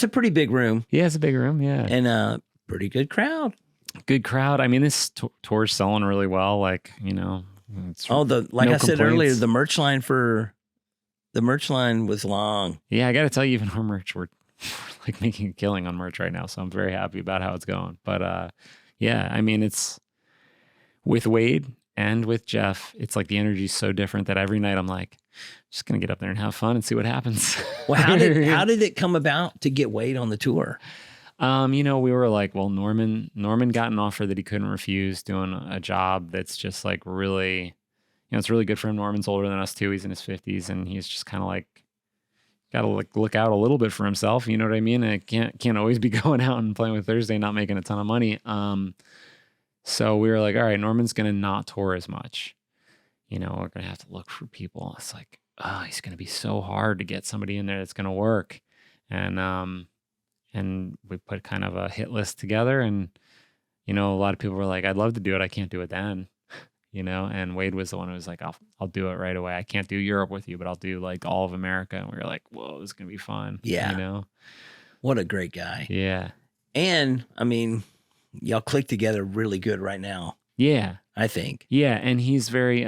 a pretty big room. Yeah, it's a big room. Yeah. And a pretty good crowd. Good crowd. I mean, this tour's selling really well. I said earlier, the merch line was long. Yeah, I got to tell you, even our merch, we're making a killing on merch right now. So I'm very happy about how it's going. But yeah, I mean, it's with Wade and with Jeff, it's the energy's so different that every night I'm just going to get up there and have fun and see what happens. Well, how did it come about to get Wade on the tour? We were Norman got an offer that he couldn't refuse, doing a job that's just really, it's really good for him. Norman's older than us too. He's in his 50s, and he's just kind of got to look out a little bit for himself. You know what I mean? And it can't always be going out and playing with Thursday, not making a ton of money. So we were all right, Norman's going to not tour as much. We're going to have to look for people. It's he's going to be so hard to get somebody in there that's going to work. And we put kind of a hit list together, and, a lot of people were I'd love to do it. I can't do it then, and Wade was the one who was I'll do it right away. I can't do Europe with you, but I'll do all of America. And we were whoa, this is going to be fun. Yeah. What a great guy. Yeah. And I mean, y'all click together really good right now. Yeah. I think. Yeah. And he's very,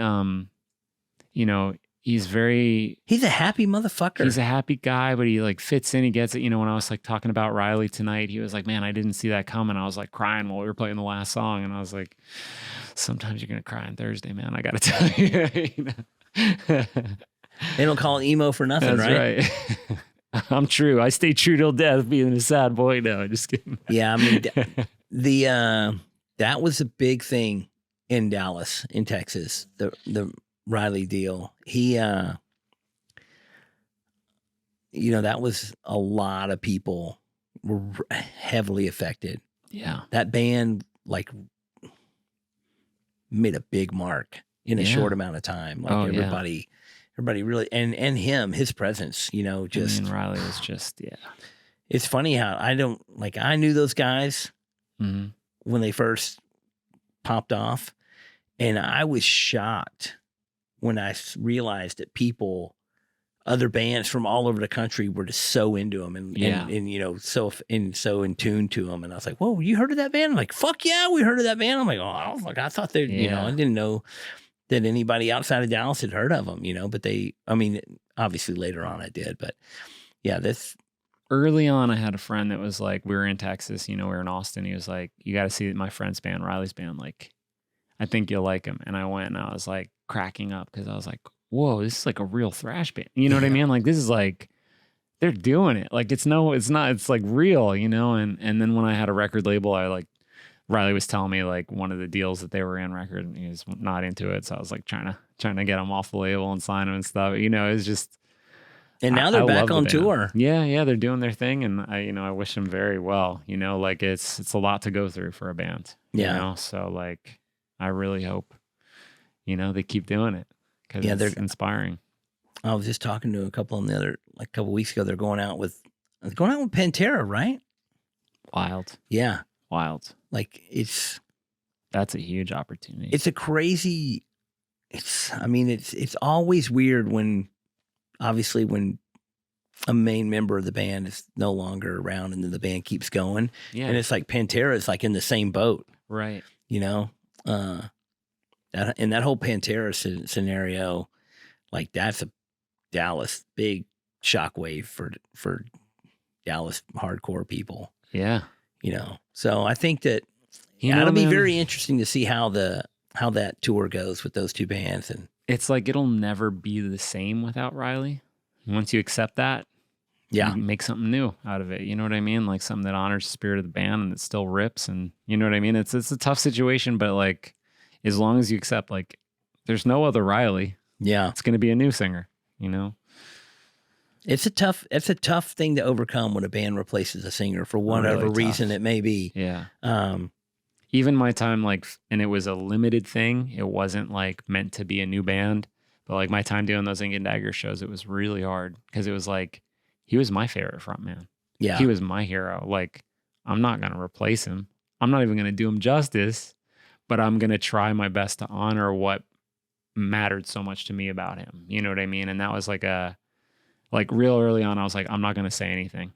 he's a happy motherfucker. He's a happy guy, but he fits in. He gets it. When I was talking about Riley tonight, he was man, I didn't see that coming. I was crying while we were playing the last song. And I was sometimes you're going to cry on Thursday, man. I got to tell you. They don't call it emo for nothing, right? I'm true. I stay true till death, being a sad boy. No, just kidding. Yeah. I mean, that was a big thing in Dallas, in Texas, the Riley deal. He, that was a lot of people were heavily affected. Yeah. That band made a big mark in a short amount of time. Everybody really, and his presence, just. And Riley was just, yeah. It's funny how I knew those guys when they first popped off, and I was shocked when I realized that people other bands from all over the country were just so into them and you know, so in tune to them. And I was like, whoa, you heard of that band? I'm like, fuck yeah, we heard of that band. I'm like, I thought they, you know, I didn't know that anybody outside of Dallas had heard of them, you know, but I mean, obviously later on I did, but yeah, early on, I had a friend that was like, we were in Texas, you know, we were in Austin. He was like, you got to see my friend's band, Riley's band. Like, I think you'll like him. And I went and I was like cracking up because I was like, whoa, this is like a real thrash band. You know what I mean? Like, this is like, they're doing it. Like, it's not, it's like real, you know? And then when I had a record label, Riley was telling me like one of the deals that they were in record and he was not into it. So I was like trying to get him off the label and sign him and stuff. You know, it was just. And now they're back on tour. Yeah, they're doing their thing, and I wish them very well. You know, like it's a lot to go through for a band. Yeah. You know, so like I really hope, you know, they keep doing it because it's inspiring. I was just talking to a couple on the other like a couple weeks ago. They're going out with Pantera, right? Wild. Yeah. Wild. Like that's a huge opportunity. It's a crazy. I mean, it's always weird when a main member of the band is no longer around and then the band keeps going. Yeah. And it's like Pantera is like in the same boat. Right. You know? That whole Pantera scenario, like that's a Dallas big shockwave for Dallas hardcore people. Yeah. You know? So I think that it'll be very interesting to see how that tour goes with those two bands. And it's like it'll never be the same without Riley. Once you accept that, you make something new out of it. You know what I mean? Like something that honors the spirit of the band and it still rips. And you know what I mean? It's a tough situation, but like as long as you accept, like there's no other Riley. Yeah, it's going to be a new singer. You know, it's a tough thing to overcome when a band replaces a singer for whatever reason it may be. Yeah. Even my time, like, and it was a limited thing. It wasn't like meant to be a new band, but like my time doing those Ink and Dagger shows, it was really hard because it was like, he was my favorite frontman. Yeah. He was my hero. Like, I'm not going to replace him. I'm not even going to do him justice, but I'm going to try my best to honor what mattered so much to me about him. You know what I mean? And that was like real early on, I was like, I'm not going to say anything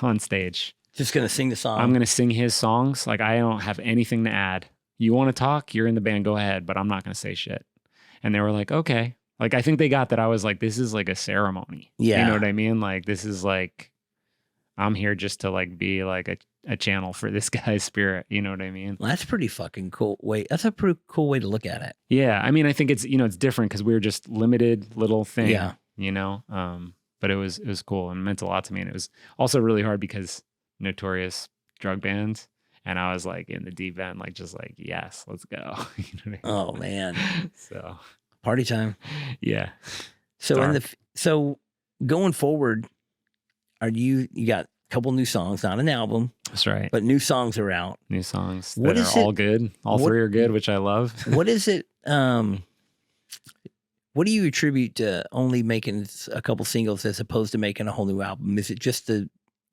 on stage. Just going to sing the song. I'm going to sing his songs. Like, I don't have anything to add. You want to talk? You're in the band. Go ahead. But I'm not going to say shit. And they were like, okay. Like, I think they got that I was like, this is like a ceremony. Yeah. You know what I mean? Like, this is like, I'm here just to like be like a channel for this guy's spirit. You know what I mean? Well, that's pretty fucking cool. That's a pretty cool way to look at it. Yeah. I mean, I think it's, you know, it's different because we were just limited little thing. Yeah. You know? But it was cool and meant a lot to me. And it was also really hard because notorious drug bands, and I was like in the deep end, like just like, yes, let's go. You know what I mean? Oh man. So party time. Yeah. So so going forward, you got a couple new songs, not an album. That's right. But new songs are out. New songs that are all good. All three are good, which I love. What is it? What do you attribute to only making a couple singles as opposed to making a whole new album? Is it just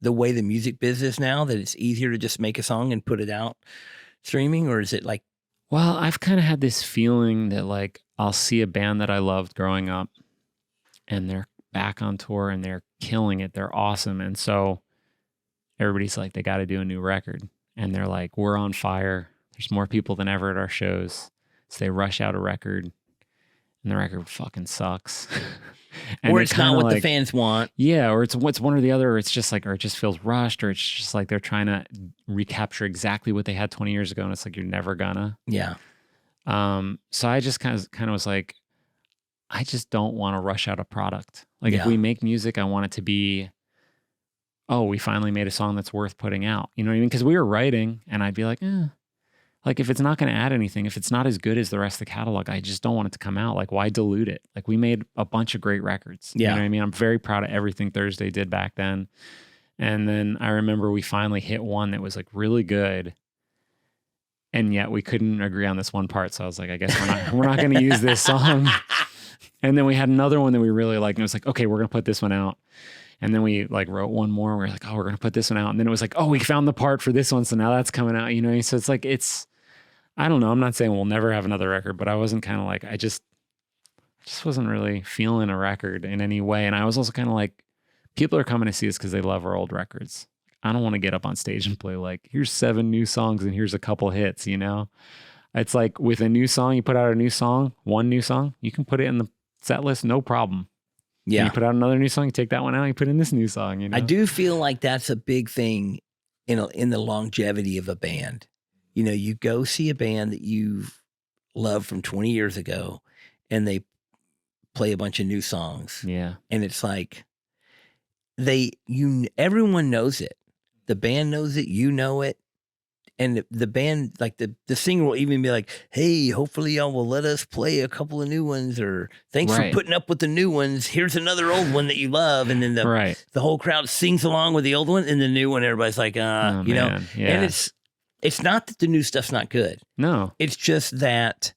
the way the music business now that it's easier to just make a song and put it out streaming, or is it like? Well, I've kind of had this feeling that like I'll see a band that I loved growing up and they're back on tour and they're killing it. They're awesome. And so everybody's like, they got to do a new record. And they're like, we're on fire. There's more people than ever at our shows. So they rush out a record and the record fucking sucks. Or it's not what the fans want. Yeah, or it's one or the other, or it's just like, or it just feels rushed, or it's just like they're trying to recapture exactly what they had 20 years ago, and it's like you're never gonna. Yeah. So I just kind of was like, I just don't want to rush out a product. Like if we make music, I want it to be, oh, we finally made a song that's worth putting out. You know what I mean? Because we were writing, and I'd be like, like if it's not going to add anything, if it's not as good as the rest of the catalog, I just don't want it to come out. Like why dilute it? Like we made a bunch of great records. Yeah. You know what I mean? I'm very proud of everything Thursday did back then. And then I remember we finally hit one that was like really good. And yet we couldn't agree on this one part. So I was like, I guess we're not going to use this song. And then we had another one that we really liked. And it was like, okay, we're going to put this one out. And then we like wrote one more. We were like, oh, we're going to put this one out. And then it was like, oh, we found the part for this one. So now that's coming out, you know? So it's like, I don't know. I'm not saying we'll never have another record, but I wasn't kind of like, I just wasn't really feeling a record in any way. And I was also kind of like, people are coming to see us because they love our old records. I don't want to get up on stage and play like, here's 7 new songs and here's a couple hits, you know? It's like with a new song, you put out a new song, one new song, you can put it in the set list, no problem. Yeah. You put out another new song, you take that one out, you put in this new song, you know? I do feel like that's a big thing in the longevity of a band. You know, you go see a band that you've loved from 20 years ago and they play a bunch of new songs. Yeah. And it's like everyone knows it. The band knows it, you know it. And the band, like the singer will even be like, hey, hopefully y'all will let us play a couple of new ones, or thanks for putting up with the new ones. Here's another old one that you love. And then the whole crowd sings along with the old one, and the new one, everybody's like, you know, and it's not that the new stuff's not good. No, it's just that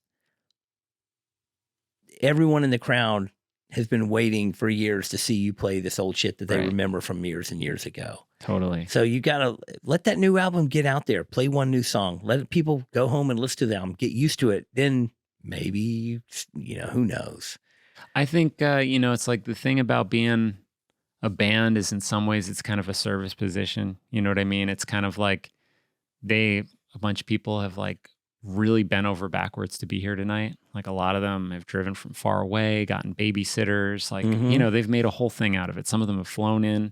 everyone in the crowd has been waiting for years to see you play this old shit that they remember from years and years ago. Totally. So you got to let that new album get out there. Play one new song. Let people go home and listen to the album. Get used to it. Then maybe, you know, who knows? I think, you know, it's like the thing about being a band is in some ways it's kind of a service position. You know what I mean? It's kind of like a bunch of people have like really bent over backwards to be here tonight. Like a lot of them have driven from far away, gotten babysitters, like, you know, they've made a whole thing out of it. Some of them have flown in,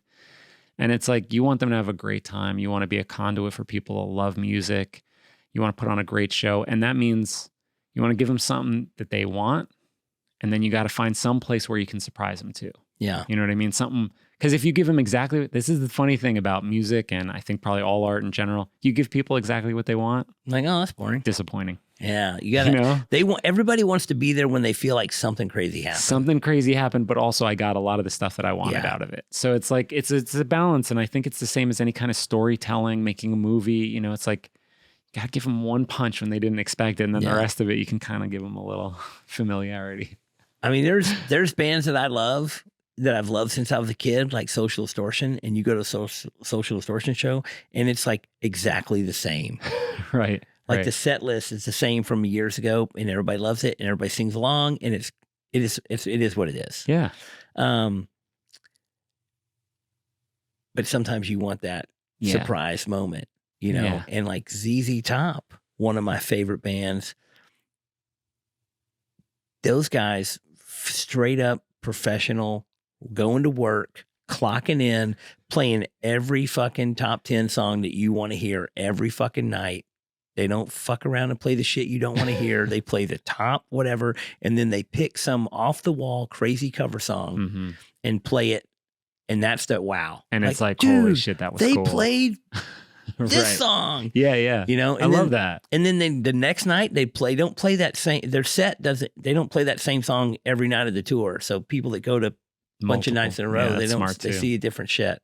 and it's like, you want them to have a great time. You want to be a conduit for people to love music. You want to put on a great show. And that means you want to give them something that they want. And then you got to find some place where you can surprise them too. Yeah. You know what I mean? Something, because if you give them exactly, this is the funny thing about music, and I think probably all art in general, you give people exactly what they want. Like, oh, that's boring. Disappointing. Yeah. You got to, you know? Everybody wants to be there when they feel like something crazy happened. Something crazy happened, but also I got a lot of the stuff that I wanted out of it. So it's like, it's a balance. And I think it's the same as any kind of storytelling, making a movie. You know, it's like, you got to give them one punch when they didn't expect it. And then the rest of it, you can kind of give them a little familiarity. I mean, there's bands that I love that I've loved since I was a kid, like Social Distortion, and you go to a Social Distortion show and it's like exactly the same. Right. Like the set list is the same from years ago, and everybody loves it and everybody sings along, and it is what it is. Yeah. But sometimes you want that surprise moment, you know, and like ZZ Top, one of my favorite bands, those guys straight up professional, going to work, clocking in, playing every fucking top 10 song that you want to hear every fucking night. They don't fuck around and play the shit you don't want to hear. They play the top whatever, and then they pick some off the wall crazy cover song and play it, and that's the wow. And it's like, holy shit, that was cool. They played this song. Yeah, yeah. You know, I love that. And then the next night they don't play that same, their set doesn't, they don't play that same song every night of the tour. So people that go to a bunch of nights in a row, they see a different shit.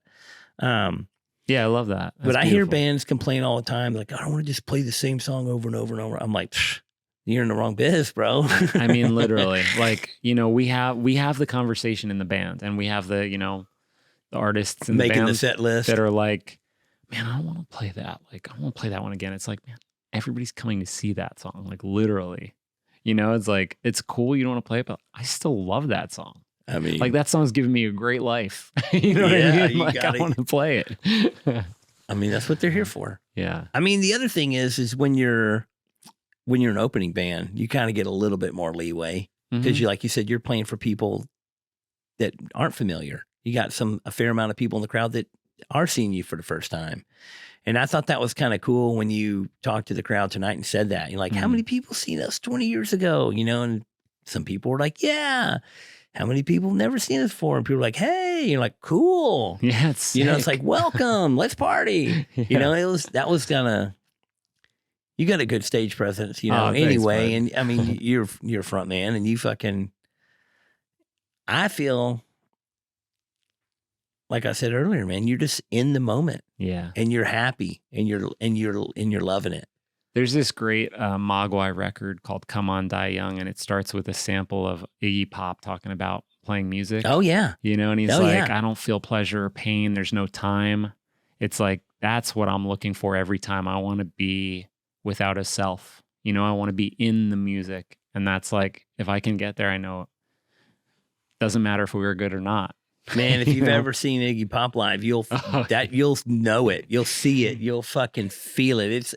Yeah, I love that. But I hear bands complain all the time, like, I don't want to just play the same song over and over and over. I'm like, you're in the wrong biz, bro. I mean, literally, like, you know, we have the conversation in the band, and we have the, you know, the artists in making the band the set list that are like, man, I don't want to play that. Like, I want to play that one again. It's like, man, everybody's coming to see that song. Like, literally, you know, it's like, it's cool you don't want to play it, but I still love that song. I mean, like, that song's giving me a great life. You know what I mean? Like, I want to play it. I mean, that's what they're here for. Yeah. I mean, the other thing is when you're an opening band, you kind of get a little bit more leeway because like you said, you're playing for people that aren't familiar. You got a fair amount of people in the crowd that are seeing you for the first time. And I thought that was kind of cool when you talked to the crowd tonight and said that. You're like, how many people seen us 20 years ago? You know, and some people were like, yeah. How many people have never seen us before? And people are like, hey, you're like, cool. Yeah, it's sick. You know, it's like, welcome, let's party. Yeah. You know, that was kind of, you got a good stage presence, you know, anyway. Thanks, and I mean, you're a front man, and you fucking, I feel like I said earlier, man, you're just in the moment. Yeah. And you're happy and you're loving it. There's this great Mogwai record called Come On Die Young, and it starts with a sample of Iggy Pop talking about playing music. Oh, yeah. You know, and he's I don't feel pleasure or pain. There's no time. It's like, that's what I'm looking for every time. I want to be without a self. You know, I want to be in the music. And that's like, if I can get there, I know doesn't matter if we were good or not. Man, if you've ever seen Iggy Pop live, you'll know it. You'll see it. You'll fucking feel it.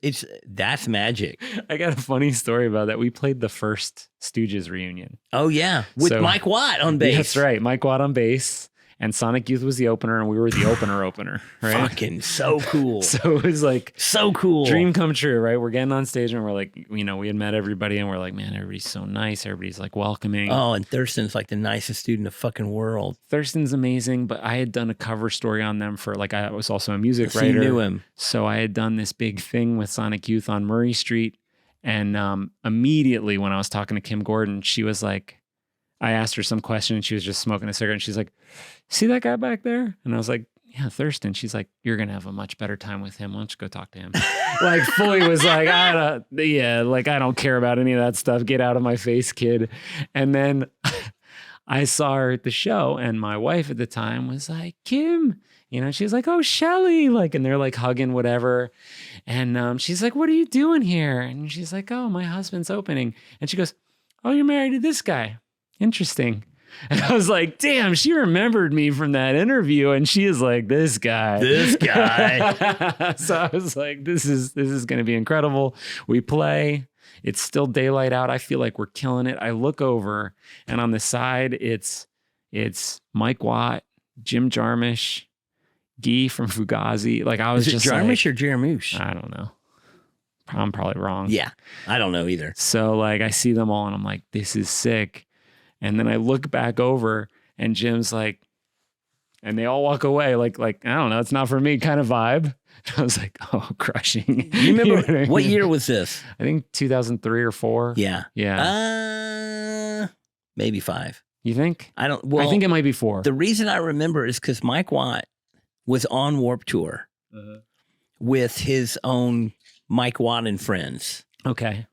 That's magic. I got a funny story about that. We played the first Stooges reunion. Oh yeah, with Mike Watt on bass. That's right, Mike Watt on bass. And Sonic Youth was the opener, and we were the opener, right? Fucking so cool. So it was like so cool. Dream come true, right? We're getting on stage and we're like, we had met everybody and we're like, man, everybody's so nice. Everybody's like welcoming. Oh, and Thurston's like the nicest dude in the fucking world. Thurston's amazing, but I had done a cover story on them for I was also a music writer. You knew him. So I had done this big thing with Sonic Youth on Murray Street. And immediately when I was talking to Kim Gordon, she was like, I asked her some question and she was just smoking a cigarette and she's like, see that guy back there? And I was like, yeah, Thurston. She's like, you're going to have a much better time with him. Why don't you go talk to him? Like fully was like, I don't care about any of that stuff. Get out of my face, kid. And then I saw her at the show and my wife at the time was like, Kim, she's like, oh, Shelly, and they're like hugging whatever. And she's like, what are you doing here? And she's like, oh, my husband's opening. And she goes, oh, you're married to this guy. Interesting. And I was like, damn, she remembered me from that interview. And she is like, this guy. So I was like, this is going to be incredible. We play. It's still daylight out. I feel like we're killing it. I look over and on the side, it's Mike Watt, Jim Jarmusch, Guy from Fugazi. I was just Jarmusch or Jarmusch? I don't know. I'm probably wrong. Yeah. I don't know either. So I see them all and I'm like, this is sick. And then I look back over and Jim's like, and they all walk away like, I don't know, it's not for me kind of vibe. I was like, oh, crushing. You remember what year was this? I think 2003 or 4. Yeah. Yeah. Maybe 5. You think? I think it might be 4. The reason I remember is because Mike Watt was on Warped Tour with his own Mike Watt and Friends. Okay.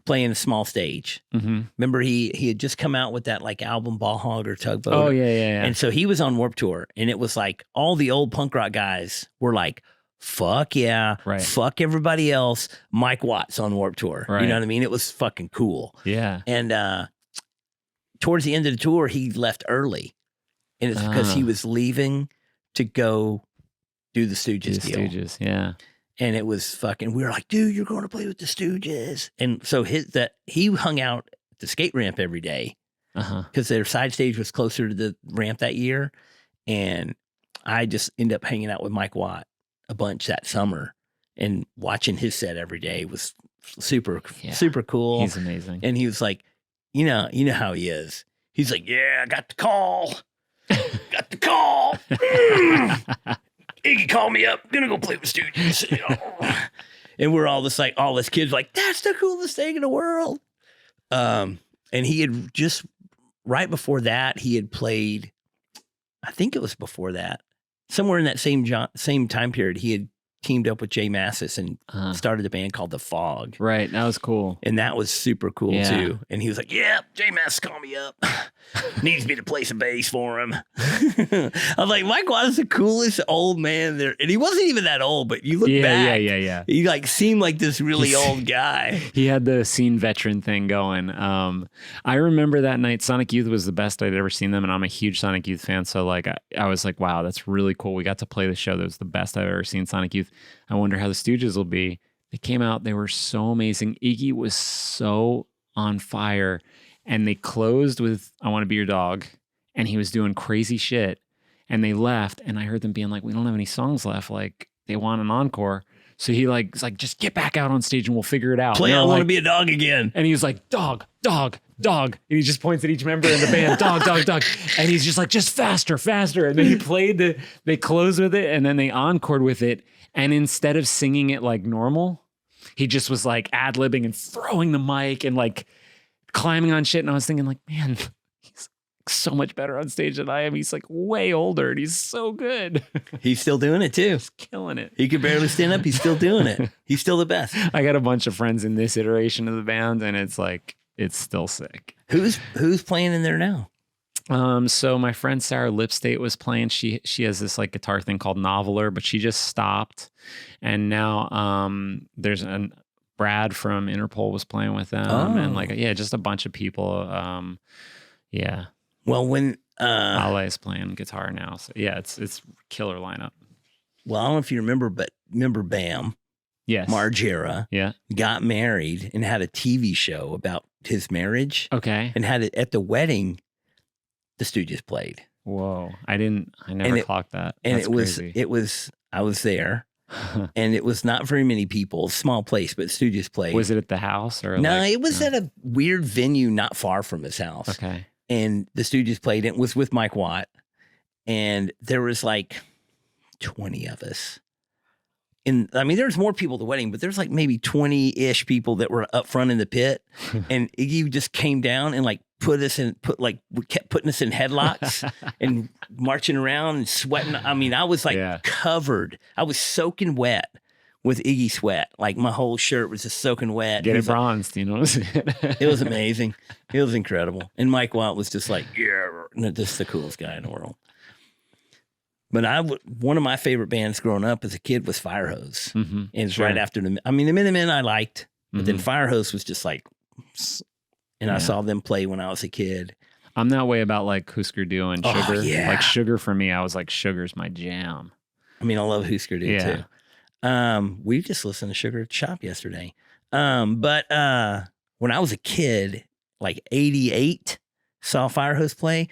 Playing a small stage. Mm-hmm. Remember he had just come out with that album Ball Hog or Tugboat. Oh yeah. And so he was on Warped Tour and it was like all the old punk rock guys were like, fuck yeah, right. Fuck everybody else. Mike Watt's on Warped Tour. Right. You know what I mean? It was fucking cool. Yeah. And towards the end of the tour, he left early. And it's because he was leaving to go do the Stooges deal. Stooges, yeah. And it was fucking, we were like, dude, you're going to play with the Stooges. And so he hung out at the skate ramp every day because their side stage was closer to the ramp that year. And I just ended up hanging out with Mike Watt a bunch that summer and watching his set every day was super cool. He's amazing. And he was like, you know how he is. He's like, yeah, I got the call. Got the call. Iggy called me up. Gonna go play with Stooges. And we're all this all us kids like, that's the coolest thing in the world. And he had just right before that, he had played. I think it was before that, somewhere in that same time period, he had teamed up with Jay Massis and started a band called The Fog. Right, that was cool. And that was super cool too. And he was like, yeah, Jay Massis called me up. Needs me to play some bass for him. I was like, Mike Watt is the coolest old man there. And he wasn't even that old, but you look back. Yeah. He seemed like this really old guy. He had the scene veteran thing going. I remember that night, Sonic Youth was the best I'd ever seen them. And I'm a huge Sonic Youth fan. So I was like, wow, that's really cool. We got to play the show. That was the best I've ever seen Sonic Youth. I wonder how the Stooges will be. They came out. They were so amazing. Iggy was so on fire. And they closed with I Want to Be Your Dog. And he was doing crazy shit. And they left. And I heard them being like, we don't have any songs left. They want an encore. So he was like, just get back out on stage and we'll figure it out. Play I Want to Be a Dog again. And he was like, dog, dog, dog. And he just points at each member in the band, dog, dog, dog. And he's just like, just faster, faster. And then he played they closed with it and then they encored with it. And instead of singing it like normal, he just was like ad-libbing and throwing the mic and climbing on shit. And I was thinking man, he's so much better on stage than I am. He's way older and he's so good. He's still doing it too. He's killing it. He could barely stand up. He's still doing it. He's still the best. I got a bunch of friends in this iteration of the band and it's still sick. Who's playing in there now? So my friend Sarah Lipstate was playing. She has this guitar thing called Noveler, but she just stopped. And now there's Brad from Interpol was playing with them and just a bunch of people. Yeah. Well, when Ale is playing guitar now. So yeah, it's killer lineup. well, I don't know if you remember, but remember Bam? Yes. Margera Yeah. got married and had a TV show about his marriage. Okay. And had it at the wedding, the Stooges played. Whoa. I never clocked that. And That's crazy. I was there. And it was not very many people, small place, but Stooges played. Was it at the house or no? It was at a weird venue not far from his house. Okay. And the Stooges played. It was with Mike Watt, and there was like 20 of us. And I mean, there's more people at the wedding, but there's like maybe 20-ish people that were up front in the pit, and Iggy just came down and like kept putting us in headlocks and marching around and sweating. I mean, I was like covered. I was soaking wet with Iggy sweat. Like my whole shirt was just soaking wet. Get it bronzed, you know? It was amazing. It was incredible. And Mike Watt was just like, just the coolest guy in the world. But one of my favorite bands growing up as a kid was Firehose. Mm-hmm. And it's right after the Minutemen I liked, but then Firehose was just like, and I saw them play when I was a kid. I'm that way about like Husker Du and Sugar. Oh, yeah. Like Sugar for me, I was like, Sugar's my jam. I mean, I love Husker Du too. We just listened to Sugar at Shop yesterday. But when I was a kid, like 88, saw Firehose play.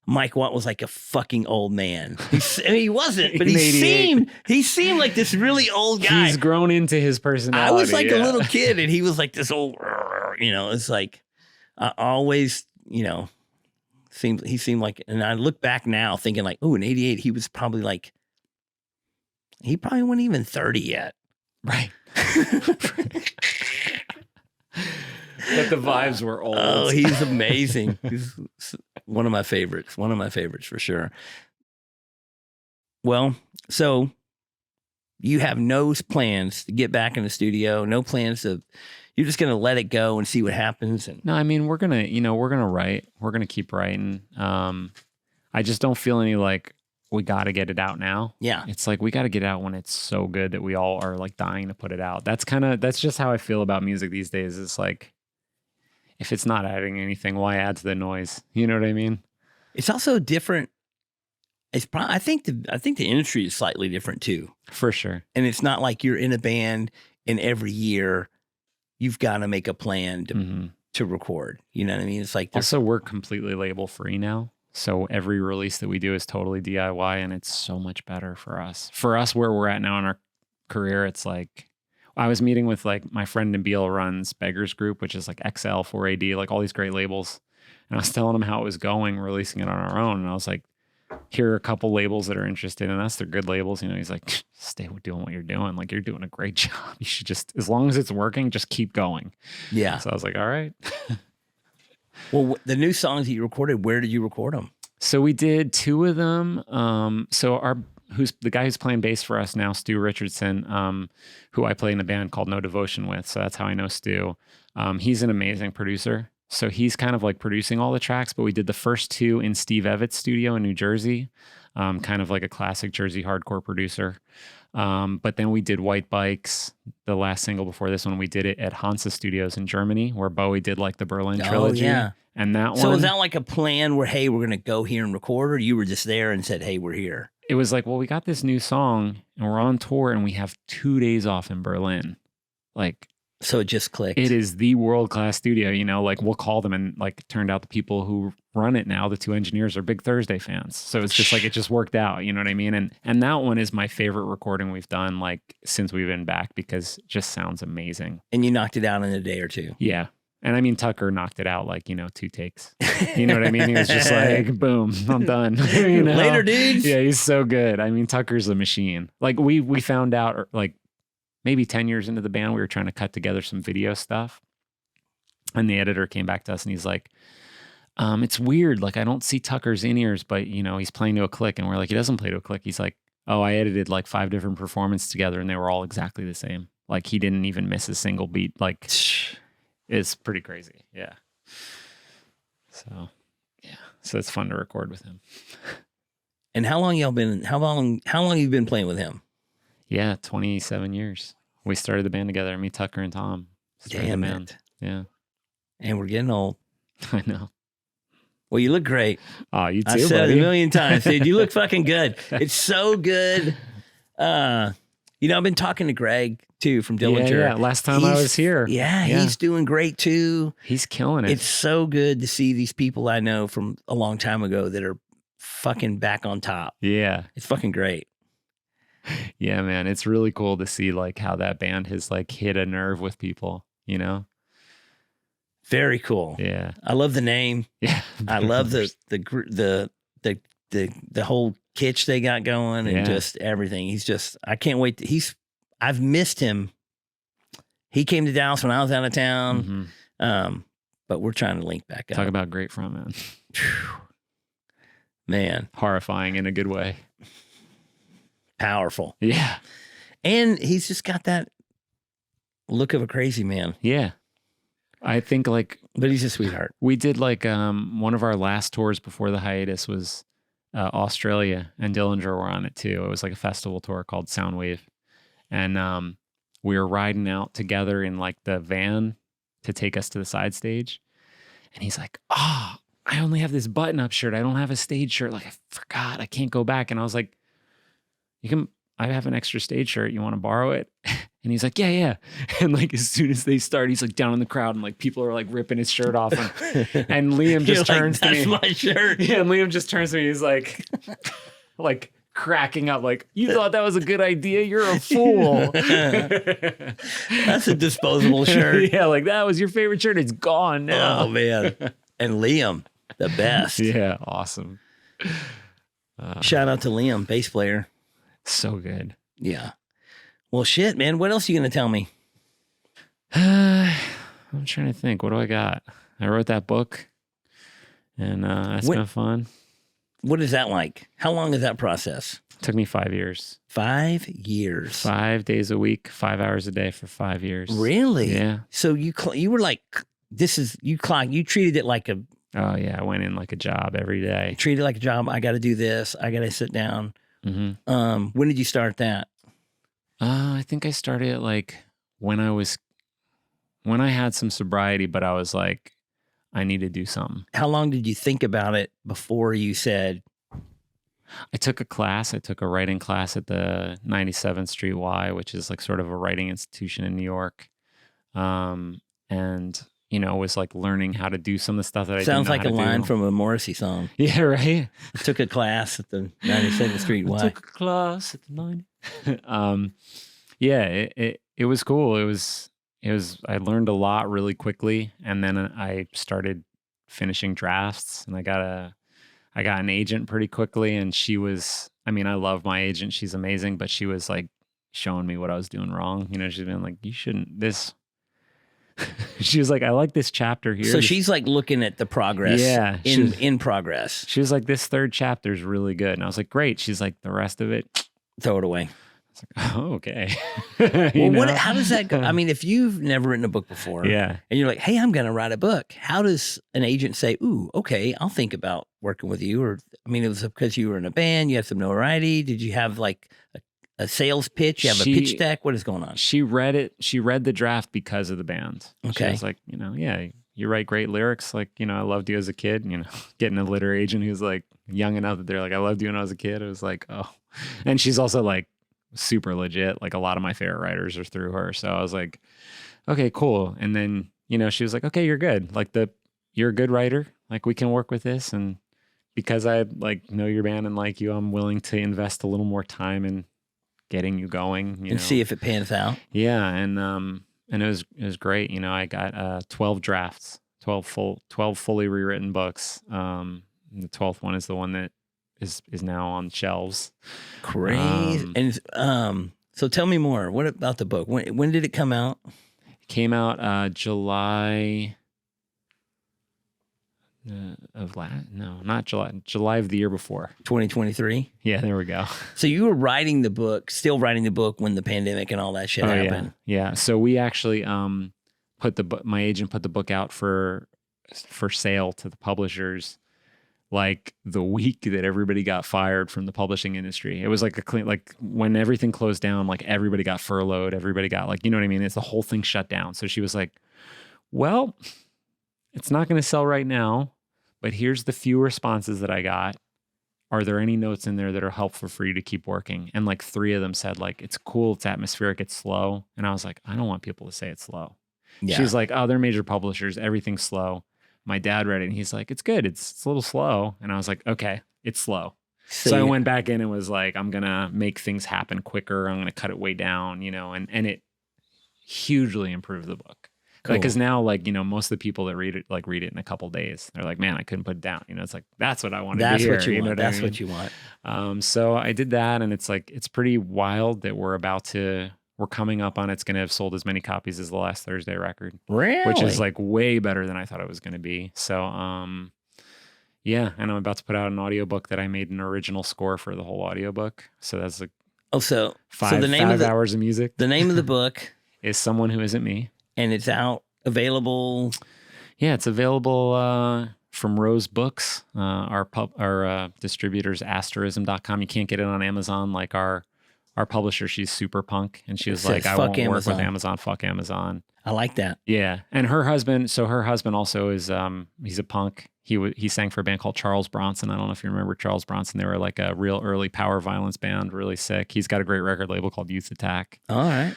Mike Watt was like a fucking old man. He wasn't, but he seemed like this really old guy. He's grown into his personality. I was like a little kid, and he was like this old, it's like I always, he seemed like, and I look back now thinking like, oh, in 88, he was probably like, he probably wasn't even 30 yet. Right. But the vibes were old. Oh, he's amazing. He's one of my favorites. One of my favorites for sure. Well, so you have no plans to get back in the studio, no plans to, you're just going to let it go and see what happens. And no, I mean, we're going to write. We're going to keep writing. I just don't feel any like we got to get it out now. Yeah. It's like we got to get it out when it's so good that we all are like dying to put it out. That's just how I feel about music these days. It's like, if it's not adding anything, why add to the noise? You know what I mean? It's also different. I think the industry is slightly different too. For sure. And it's not like you're in a band and every year you've got to make a plan to record. You know what I mean? It's like also we're completely label free now. So every release that we do is totally DIY, and it's so much better for us. For us, where we're at now in our career, it's like, I was meeting with like my friend Nabil runs Beggars Group, which is like XL, 4AD, like all these great labels. And I was telling him how it was going, releasing it on our own. And I was like, here are a couple labels that are interested in us. They're good labels. He's like, stay doing what you're doing. Like, you're doing a great job. You should just, as long as it's working, just keep going. Yeah. So I was like, all right. Well, the new songs that you recorded, where did you record them? So we did 2 of them. Who's the guy who's playing bass for us now, Stu Richardson, who I play in a band called No Devotion with. So that's how I know Stu. He's an amazing producer. So he's kind of like producing all the tracks, but we did the first 2 in Steve Evans' studio in New Jersey, kind of like a classic Jersey hardcore producer. But then we did White Bikes, the last single before this one. We did it at Hansa Studios in Germany, where Bowie did like the Berlin trilogy. Yeah. And that one. So was that like a plan where, hey, we're going to go here and record, or you were just there and said, hey, we're here? It was like, well, we got this new song and we're on tour and we have 2 days off in Berlin. Like, so it just clicked. It is the world-class studio, like we'll call them, and like it turned out the people who run it now, the 2 engineers, are big Thursday fans. So it's just like, it just worked out, you know what I mean? And that one is my favorite recording we've done like since we've been back, because it just sounds amazing. And you knocked it out in a day or 2. Yeah. And I mean, Tucker knocked it out like, 2 takes. You know what I mean? He was just like, boom, I'm done. Later, dudes. Yeah, he's so good. I mean, Tucker's a machine. Like we found out like maybe 10 years into the band, we were trying to cut together some video stuff. And the editor came back to us and he's like, it's weird. Like, I don't see Tucker's in-ears, but he's playing to a click. And we're like, he doesn't play to a click. He's like, oh, I edited like 5 different performances together and they were all exactly the same. Like, he didn't even miss a single beat. Like, it's pretty crazy. Yeah. So, yeah. So it's fun to record with him. And how long have you been playing with him? Yeah, 27 years. We started the band together. Me, Tucker, and Tom. Damn it. Yeah. And we're getting old. I know. Well, you look great. Oh, you too, I said buddy. it a million times, dude. You look fucking good. It's so good. I've been talking to Greg too from Dillinger. Yeah. Last time I was here. Yeah, he's doing great too. He's killing it. It's so good to see these people I know from a long time ago that are fucking back on top. Yeah. It's fucking great. Yeah, man. It's really cool to see like how that band has like hit a nerve with people, you know? Very cool. Yeah. I love the name. Yeah. I love the whole kitsch they got going and just everything. I can't wait. I've missed him. He came to Dallas when I was out of town. Mm-hmm. But we're trying to link back up. Talk about great frontman. Man. Horrifying in a good way. Powerful. Yeah. And he's just got that look of a crazy man. Yeah. I think like, but he's a sweetheart. We did like one of our last tours before the hiatus was Australia, and Dillinger were on it too. It was like a festival tour called Soundwave, and we were riding out together in like the van to take us to the side stage, and he's like, "Oh, I only have this button-up shirt. I don't have a stage shirt. Like I forgot. I can't go back." And I was like, "You can. I have an extra stage shirt. You want to borrow it?" And he's like, yeah. And like, as soon as they start, he's like down in the crowd and like people are like ripping his shirt off. And Liam just turns to me. That's my shirt. Yeah. And Liam just turns to me. He's like, like cracking up. Like, you thought that was a good idea? You're a fool. That's a disposable shirt. Yeah. Like that was your favorite shirt. It's gone now. Oh man. And Liam, the best. Yeah. Awesome. Shout out to Liam, bass player. So good. Yeah. Well, shit, man. What else are you going to tell me? I'm trying to think. What do I got? I wrote that book, and that's been fun. What is that like? How long is that process? It took me 5 years. 5 years. 5 days a week, 5 hours a day for 5 years. Really? Yeah. So you were like, you treated it like a... Oh, yeah. I went in like a job every day. Treated it like a job. I got to do this. I got to sit down. Mm-hmm. When did you start that? I think I started it like when I had some sobriety, but I was like, I need to do something. How long did you think about it before you said? I took a class. I took a writing class at the 97th Street Y, which is like sort of a writing institution in New York. And, was like learning how to do some of the stuff that I didn't know Sounds like a line from a Morrissey song. Yeah, right? I took a class at the 97th Street Y. I took a class at the 90th. Yeah, it was cool. It was I learned a lot really quickly, and then I started finishing drafts, and I got an agent pretty quickly, and I love my agent. She's amazing, but she was like showing me what I was doing wrong. She's been like, you shouldn't this. She was like, I like this chapter here. So she's like looking at the progress. Yeah. In progress. She was like, this third chapter is really good. And I was like, great. She's like, the rest of it, throw it away. Like, oh, okay. Well, how does that go? I mean, if you've never written a book before, yeah, and you're like, hey, I'm going to write a book, how does an agent say, ooh, okay, I'll think about working with you? Or, it was because you were in a band, you had some notoriety. Did you have like a sales pitch? You have a pitch deck? What is going on? She read it. She read the draft because of the band. Okay. She was like, yeah, you write great lyrics. Like, I loved you as a kid. Getting a literary agent who's like young enough that they're like, I loved you when I was a kid. It was like, oh. And she's also like, super legit. Like a lot of my favorite writers are through her. So I was like, okay, cool. And then, she was like, okay, you're good. Like you're a good writer. Like we can work with this. And because I like know your band and like you, I'm willing to invest a little more time in getting you going, and see if it pans out. Yeah. And it was great. I got 12 drafts, 12 fully rewritten books. The 12th one is the one that is now on shelves. Crazy. And so tell me more. What about the book? When did it come out? It came out July July of the year before. 2023? Yeah, there we go. So you were still writing the book when the pandemic and all that shit happened. Yeah. So we actually my agent put the book out for sale to the publishers like the week that everybody got fired from the publishing industry. It was like when everything closed down, like everybody got furloughed, everybody got like, you know what I mean? It's the whole thing shut down. So she was like, well, it's not going to sell right now, but here's the few responses that I got. Are there any notes in there that are helpful for you to keep working? And like 3 of them said like, it's cool, it's atmospheric, it's slow. And I was like, I don't want people to say it's slow. Yeah. She's like, oh, they're major publishers, everything's slow. My dad read it and he's like, it's good, it's a little slow. And I was like, okay, it's slow. So I went back in and was like, I'm gonna make things happen quicker. I'm gonna cut it way down, and it hugely improved the book. Cool. Because now, like, most of the people that read it in a couple days. They're like, man, I couldn't put it down. It's like, that's what I wanted to hear. That's what you want. That's what you want. So I did that, and it's like, it's pretty wild that we're coming up on it's going to have sold as many copies as the last Thursday record. Really? Which is like way better than I thought it was going to be. So, yeah, and I'm about to put out an audiobook that I made an original score for the whole audiobook. So that's like five hours of music. The name of the book is Someone Who Isn't Me. And it's available. Yeah, it's available from Rose Books. Our distributor's asterism.com. You can't get it on Amazon. Like our publisher, she's super punk. And she was like, I won't work with Amazon. Fuck Amazon. I like that. Yeah. And her husband also is, he's a punk. He sang for a band called Charles Bronson. I don't know if you remember Charles Bronson. They were like a real early power violence band, really sick. He's got a great record label called Youth Attack. All right.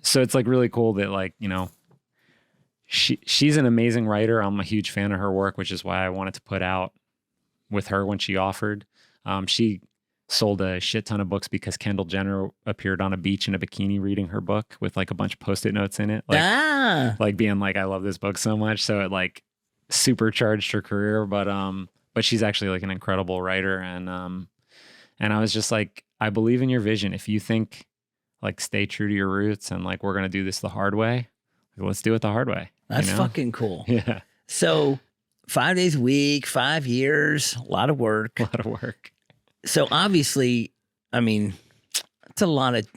So it's like really cool that like, she's an amazing writer. I'm a huge fan of her work, which is why I wanted to put out with her when she offered. She sold a shit ton of books because Kendall Jenner appeared on a beach in a bikini reading her book with like a bunch of Post-it notes in it. Like being like, I love this book so much. So it like supercharged her career, but she's actually like an incredible writer. And I was just like, I believe in your vision. If you think like stay true to your roots and like, we're going to do this the hard way, let's do it the hard way. That's fucking cool. Yeah. So 5 days a week, 5 years, a lot of work. So obviously, I mean, it's a lot of,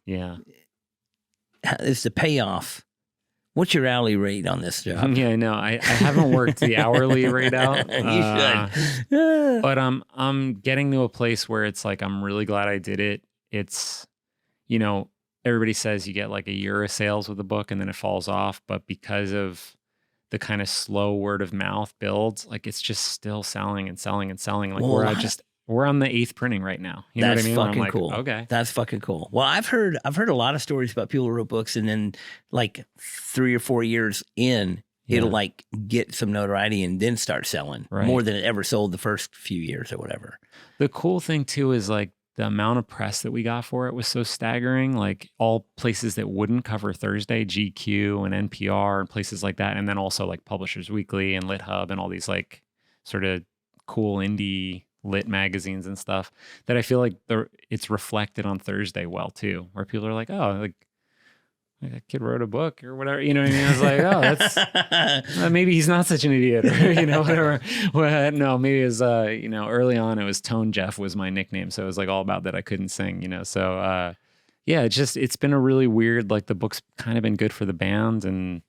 yeah. It's the payoff. What's your hourly rate on this job? Yeah, no, I haven't worked the hourly rate out. You should. But I'm getting to a place where it's like, I'm really glad I did it. It's, everybody says you get like a year of sales with a book and then it falls off. But because of the kind of slow word of mouth builds, like it's just still selling and selling and selling. Like we're on the 8th printing right now. You know what I mean? Fucking like, cool. Okay. That's fucking cool. Well, I've heard a lot of stories about people who wrote books and then like 3 or 4 years in, it'll like get some notoriety and then start selling more than it ever sold the first few years or whatever. The cool thing too is like the amount of press that we got for it was so staggering. Like all places that wouldn't cover Thursday, GQ and NPR and places like that. And then also like Publishers Weekly and Lit Hub and all these like sort of cool indie lit magazines and stuff that I feel like it's reflected on Thursday well too, where people are like, oh, like that kid wrote a book or whatever, you know what I mean? I was like, oh, that's maybe he's not such an idiot or, whatever. Well, no, maybe it was, early on it was Tone Jeff was my nickname. So it was like all about that I couldn't sing, So, yeah, it's been a really weird, like the book's kind of been good for the band and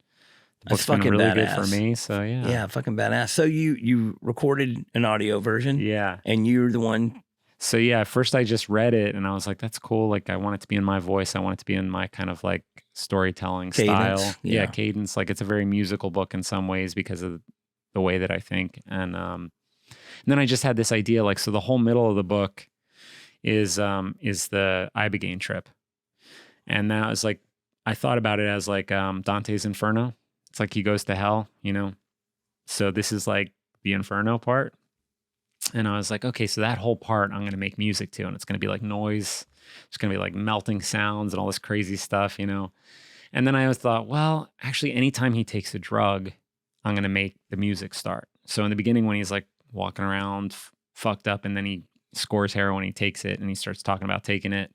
the book's been really badass. Good for me. So yeah. Yeah, fucking badass. So you recorded an audio version. Yeah. And you're the one. So yeah, first I just read it and I was like, that's cool. Like I want it to be in my voice. I want it to be in my kind of like storytelling style. Yeah, cadence. Like it's a very musical book in some ways because of the way that I think. And then I just had this idea, like, so the whole middle of the book is the Ibogaine trip. And that was like, I thought about it as like Dante's Inferno. It's like he goes to hell, So this is like the Inferno part. And I was like, okay, so that whole part I'm going to make music to, and it's going to be like noise. It's going to be like melting sounds and all this crazy stuff, And then I always thought, well, actually, anytime he takes a drug, I'm going to make the music start. So in the beginning, when he's like walking around fucked up and then he scores heroin, he takes it and he starts talking about taking it.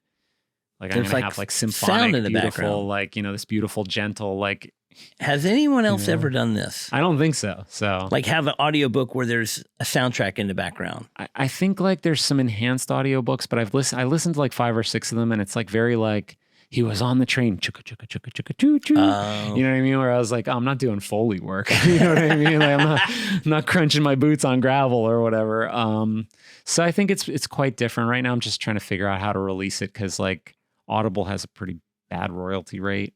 Like I'm going to have like symphonic, in the beautiful, background. like, this beautiful, gentle, like. Has anyone else ever done this? I don't think so. So like have an audiobook where there's a soundtrack in the background. I think like there's some enhanced audiobooks, but I listened to like 5 or 6 of them and it's like very like he was on the train, chugga, chugga, chugga, chugga, choo, choo. You know what I mean? Where I was like, oh, I'm not doing Foley work. You know what I mean? Like I'm not crunching my boots on gravel or whatever. So I think it's quite different right now. I'm just trying to figure out how to release it because like Audible has a pretty bad royalty rate.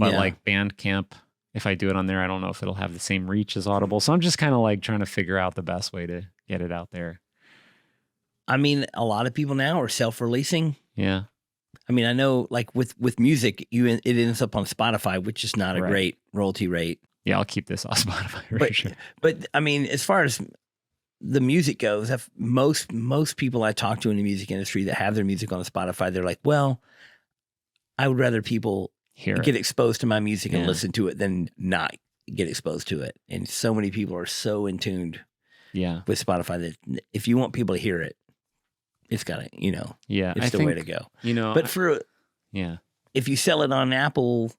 But like Bandcamp if I do it on there, I don't know if it'll have the same reach as Audible. So I'm just kind of like trying to figure out the best way to get it out there. I mean, a lot of people now are self-releasing. Yeah. I mean, I know like with music, it ends up on Spotify, which is not a great royalty rate. Yeah, I'll keep this on Spotify for sure. But I mean, as far as the music goes, most people I talk to in the music industry that have their music on Spotify, they're like, well, I would rather people get exposed to my music and listen to it than not get exposed to it. And so many people are so in tuned with Spotify that if you want people to hear it, it's got to, it's the way to go. But if you sell it on Apple,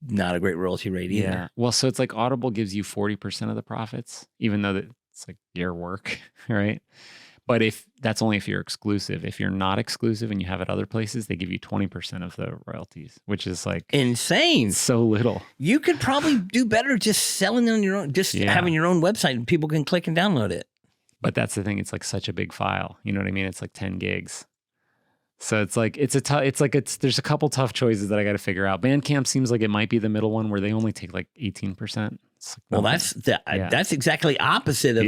not a great royalty rate either. Yeah. Well, so it's like Audible gives you 40% of the profits, even though it's like your work, right? But that's only if you're exclusive. If you're not exclusive and you have it other places, they give you 20% of the royalties, which is like insane. So little. You could probably do better just selling on your own, having your own website and people can click and download it. But that's the thing. It's like such a big file. You know what I mean? It's like 10 gigs. So it's like, there's a couple tough choices that I got to figure out. Bandcamp seems like it might be the middle one where they only take like 18%. Well, that's exactly opposite of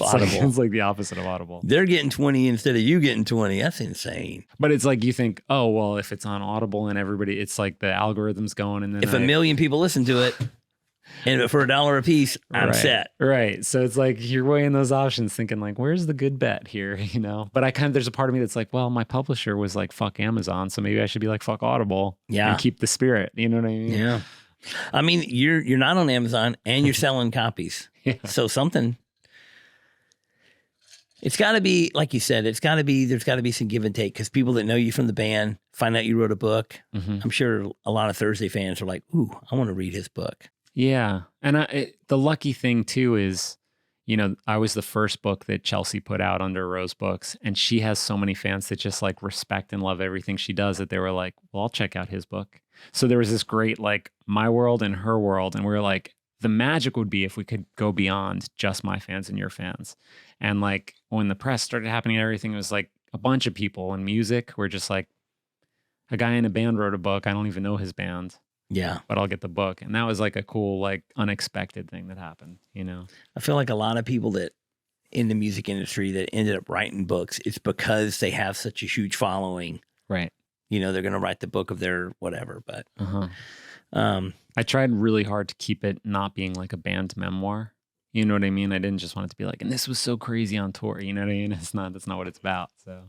Audible. It's like the opposite of Audible. They're getting 20 instead of you getting 20. That's insane. But it's like you think, oh, well, if it's on Audible and everybody, it's like the algorithm's going. And then if a million people listen to it, and for $1 a piece, I'm set. Right. So it's like you're weighing those options thinking like, where's the good bet here? But there's a part of me that's like, well, my publisher was like, fuck Amazon. So maybe I should be like, fuck Audible. Yeah. And keep the spirit. You know what I mean? Yeah. I mean, you're not on Amazon and you're selling copies. Yeah. So it's got to be, like you said, there's got to be some give and take because people that know you from the band find out you wrote a book. Mm-hmm. I'm sure a lot of Thursday fans are like, ooh, I want to read his book. Yeah. And the lucky thing too is, I was the first book that Chelsea put out under Rose Books, and she has so many fans that just like respect and love everything she does that they were like, well, I'll check out his book. So there was this great like my world and her world. And we were like, the magic would be if we could go beyond just my fans and your fans. And like when the press started happening and everything, it was like a bunch of people in music were just like, a guy in a band wrote a book. I don't even know his band. Yeah. But I'll get the book. And that was like a cool, like unexpected thing that happened, I feel like a lot of people that in the music industry that ended up writing books, it's because they have such a huge following. Right. They're going to write the book of their whatever, but I tried really hard to keep it not being like a band memoir. You know what I mean? I didn't just want it to be like, and this was so crazy on tour. You know what I mean? That's not what it's about. So,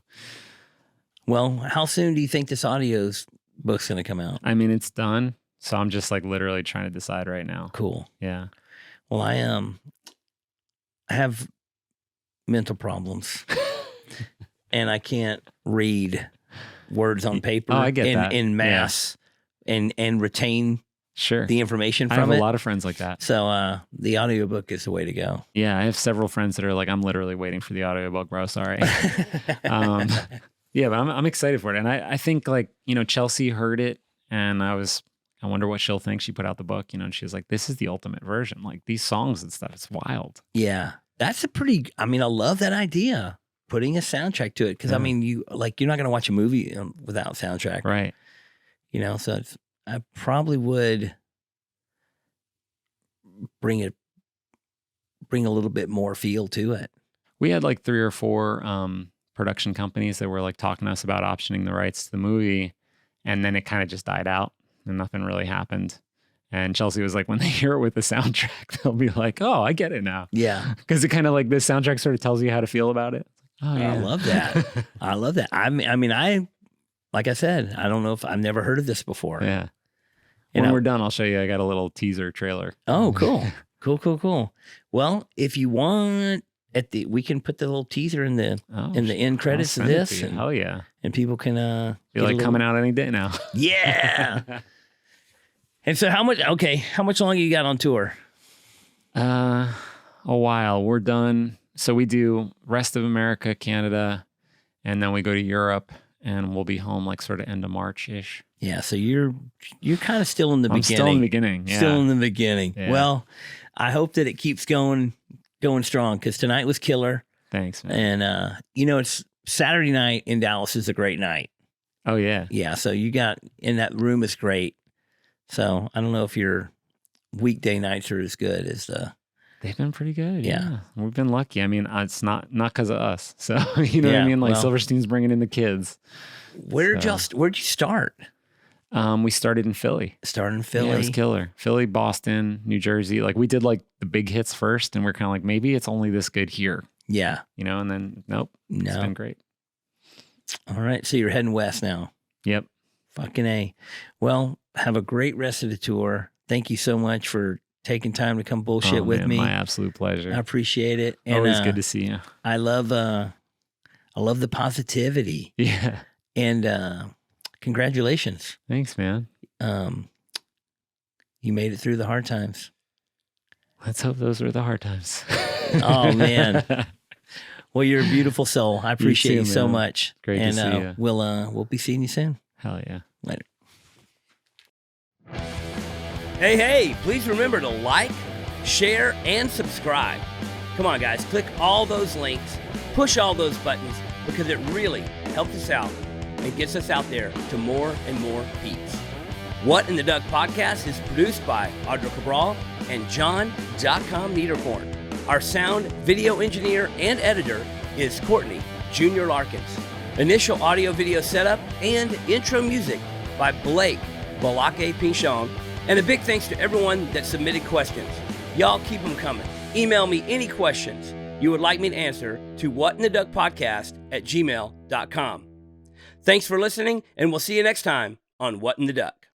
well, how soon do you think this audio's book's going to come out? I mean, it's done. So I'm just like literally trying to decide right now. Cool. Yeah. Well, I have mental problems and I can't read words on paper I get that. in mass and retain the information from it. I have a lot of friends like that. So the audiobook is the way to go. Yeah. I have several friends that are like, I'm literally waiting for the audiobook, bro. Sorry. Yeah, but I'm excited for it. And I think like, Chelsea heard it and I wonder what she'll think. She put out the book, and she was like, this is the ultimate version. Like these songs and stuff, it's wild. Yeah. That's I love that idea. Putting a soundtrack to it. Cause I mean, you're not going to watch a movie without soundtrack. Right. So I probably would bring a little bit more feel to it. We had like 3 or 4 production companies that were like talking to us about optioning the rights to the movie. And then it kind of just died out and nothing really happened. And Chelsea was like, when they hear it with the soundtrack, they'll be like, oh, I get it now. Yeah. Because it kind of like the soundtrack sort of tells you how to feel about it. Oh, yeah. I love that. I love that. Like I said, I don't know if I've never heard of this before. Yeah. When we're done, I'll show you. I got a little teaser trailer. Oh, cool. Cool. Well, if you want, we can put the little teaser in the end credits of this. Oh yeah. And people can be like coming out any day now. Yeah. And so how much longer you got on tour? A while. We're done. So we do rest of America, Canada, and then we go to Europe, and we'll be home like sort of end of March-ish. Yeah, so you're kind of still in the beginning. Still in the beginning, yeah. Still in the beginning. Yeah. Well, I hope that it keeps going strong because tonight was killer. Thanks, man. And, it's Saturday night in Dallas is a great night. Oh, yeah. Yeah, so you got in that room is great. So I don't know if you're weekday nights are as good as the. They've been pretty good. Yeah. Yeah. We've been lucky. I mean, it's not because of us. So, you know what Yeah, I mean? Like well. Silverstein's bringing in the kids. Where'd you start? We started in Philly. Started in Philly. Yeah, it was killer. Philly, Boston, New Jersey. Like we did like the big hits first, and we're kind of like, maybe it's only this good here. Yeah. You know, and then nope. No. It's been great. All right. So you're heading west now. Yep. Fucking A. Well, have a great rest of the tour. Thank you so much for taking time to come bullshit with me. My absolute pleasure. I appreciate it. And, Always good to see you. I love the positivity. Yeah. And congratulations. Thanks, man. You made it through the hard times. Let's hope those were the hard times. Oh, man. Well, you're a beautiful soul. I appreciate you so much. Great to see you. We'll be seeing you soon. Hell yeah. Later. Hey, please remember to like, share, and subscribe. Come on, guys. Click all those links. Push all those buttons because it really helps us out and gets us out there to more and more peeps. What in the Duck podcast is produced by Audra Cabral and John.com Niederkorn. Our sound, video engineer, and editor is Courtney, Jr. Larkins. Initial audio video setup and intro music by Blake Balake Pinchon. And a big thanks to everyone that submitted questions. Y'all keep them coming. Email me any questions you would like me to answer to whatintheduckpodcast@gmail.com. Thanks for listening, and we'll see you next time on What in the Duck.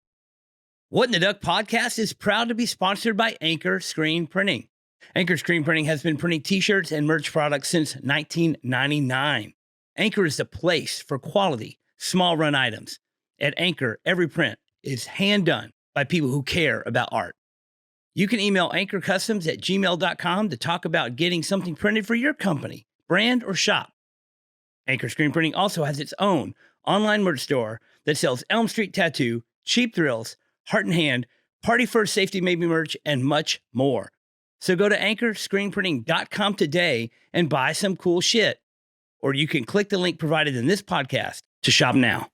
What in the Duck podcast is proud to be sponsored by Anchor Screen Printing. Anchor Screen Printing has been printing t-shirts and merch products since 1999. Anchor is the place for quality, small run items. At Anchor, every print is hand done by people who care about art. You can email anchorcustoms@gmail.com to talk about getting something printed for your company, brand, or shop. Anchor Screen Printing also has its own online merch store that sells Elm Street Tattoo, Cheap Thrills, Heart and Hand, Party First Safety Maybe merch, and much more. So go to anchorscreenprinting.com today and buy some cool shit. Or you can click the link provided in this podcast to shop now.